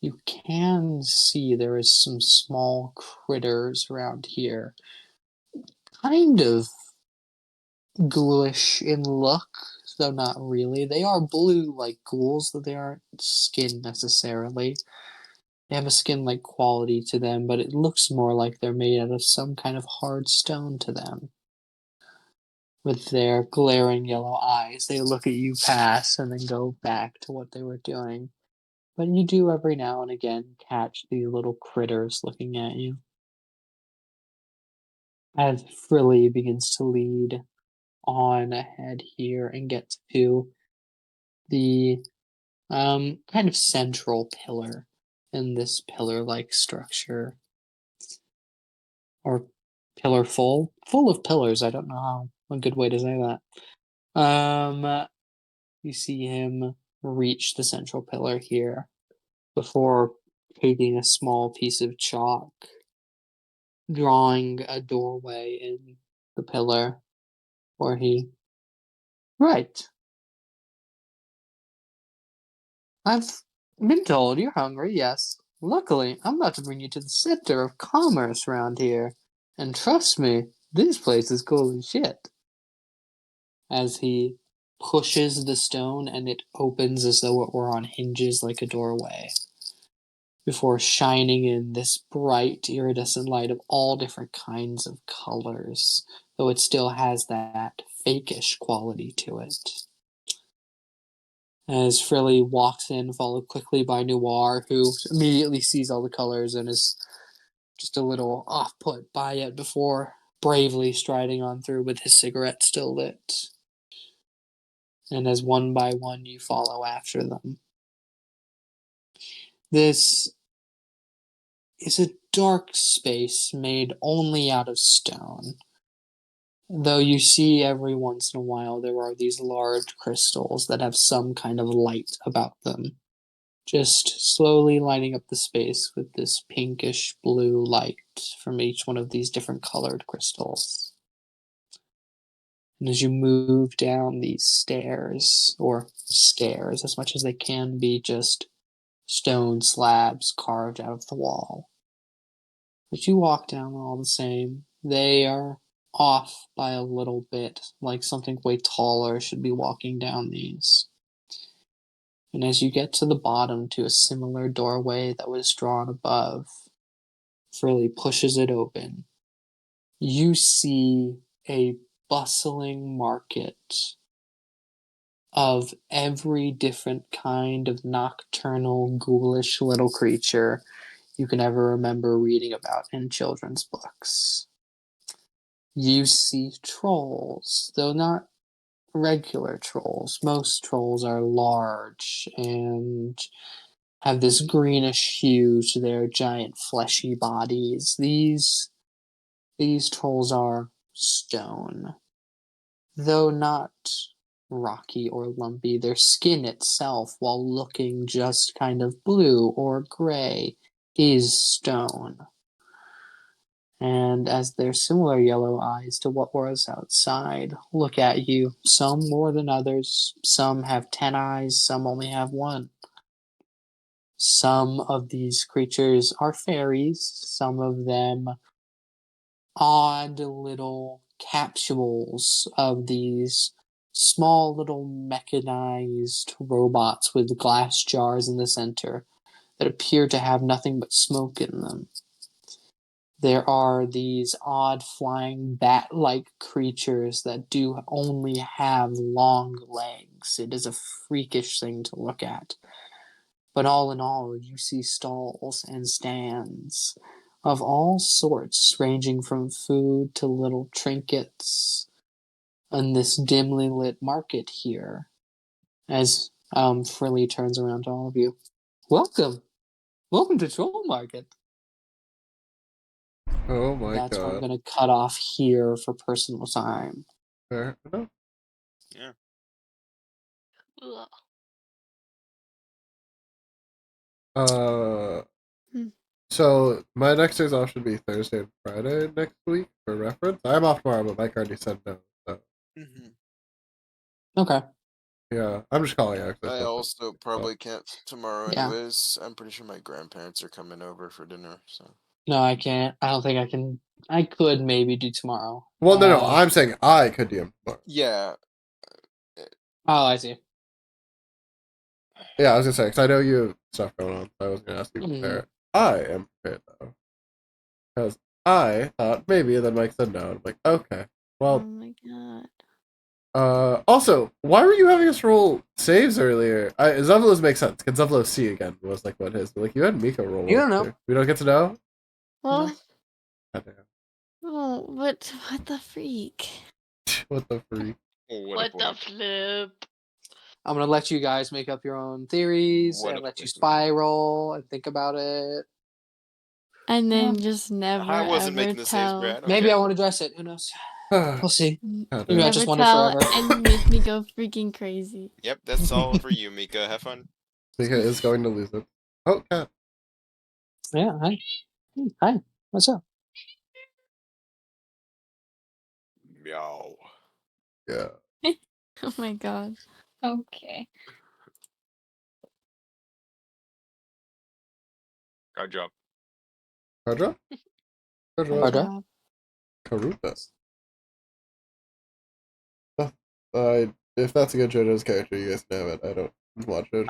you can see there is some small critters around here. Kind of ghoulish in look, though not really. They are blue like ghouls, though they aren't skin necessarily. They have a skin-like quality to them, but it looks more like they're made out of some kind of hard stone to them. With their glaring yellow eyes, they look at you pass and then go back to what they were doing. But you do every now and again catch these little critters looking at you. As Frilly begins to lead on ahead here and gets to the kind of central pillar in this pillar-like structure. Or pillar full of pillars. I don't know how a good way to say that. You see him reach the central pillar here before taking a small piece of chalk, drawing a doorway in the pillar where he. Right. I've been told you're hungry, yes. Luckily, I'm about to bring you to the center of commerce around here. And trust me, this place is cool as shit. As he pushes the stone and it opens as though it were on hinges like a doorway, before shining in this bright iridescent light of all different kinds of colors, though it still has that fakish quality to it. As Frilly walks in, followed quickly by Noir, who immediately sees all the colors and is just a little off-put by it before bravely striding on through with his cigarette still lit. And as one by one you follow after them. This is a dark space made only out of stone. Though you see every once in a while there are these large crystals that have some kind of light about them, just slowly lighting up the space with this pinkish blue light from each one of these different colored crystals. And as you move down these stairs, or stairs as much as they can be just stone slabs carved out of the wall, but you walk down all the same, they are off by a little bit, like something way taller should be walking down these. And as you get to the bottom to a similar doorway that was drawn above, Frilly pushes it open. You see a bustling market of every different kind of nocturnal, ghoulish little creature you can ever remember reading about in children's books. You see trolls, though not regular trolls. Most trolls are large and have this greenish hue to their giant fleshy bodies. These trolls are stone, though not rocky or lumpy. Their skin itself, while looking just kind of blue or gray, is stone. And as their similar yellow eyes to what was outside look at you, some more than others, some have 10 eyes, some only have one. Some of these creatures are fairies, some of them odd little capsules of these small little mechanized robots with glass jars in the center that appear to have nothing but smoke in them. There are these odd flying bat-like creatures that do only have long legs. It is a freakish thing to look at. But all in all, you see stalls and stands of all sorts, ranging from food to little trinkets, in this dimly lit market here. As Frilly turns around to all of you. Welcome! Welcome to Troll Market! Oh my That's where I'm god. going to cut off here for personal time. Fair enough. Ugh. Hmm. So my next days off should be Thursday and Friday next week for reference. I'm off tomorrow, but Mike already said no. So Okay. yeah, I'm just calling out. 'cause I that's also probably can't tomorrow Yeah. anyways. I'm pretty sure my grandparents are coming over for dinner, so. No, I can't. I don't think I can. I could maybe do tomorrow. Well, no, I'm saying I could DM tomorrow. Yeah. Oh, I see. Yeah, I was gonna say because I know you have stuff going on. So I was gonna ask you to Mhm. prepare. I am prepared though, because I thought maybe, and then Mike said no. I'm like, okay, Oh well. my god. Also, why were you having us roll saves earlier? Zevlos makes sense. Can Zevlos see again? Was like what his. But like you had Miko roll. You don't one, know. too. We don't get to know. Well, Goddamn. oh, what the freak? What the freak? Oh, What the flip? I'm gonna let you guys make up your own theories What and a let you place. spiral and think about it. And then Yeah. just never I wasn't ever making the saves, tell. Brad. Maybe Okay. I want to dress it. Who knows? We'll see. Maybe I Never just want it tell, forever. and make me go freaking crazy. Yep, that's all for you, Mika. Have fun. Mika is going to lose it. Oh, cat. Yeah. Hi. Hi. What's up? Meow. Yeah. Oh my god. Okay. Good job. Kadra? Good Kadra? Kadra? job. Karuta. If that's a good JoJo's character, you guys know it. I don't watch it.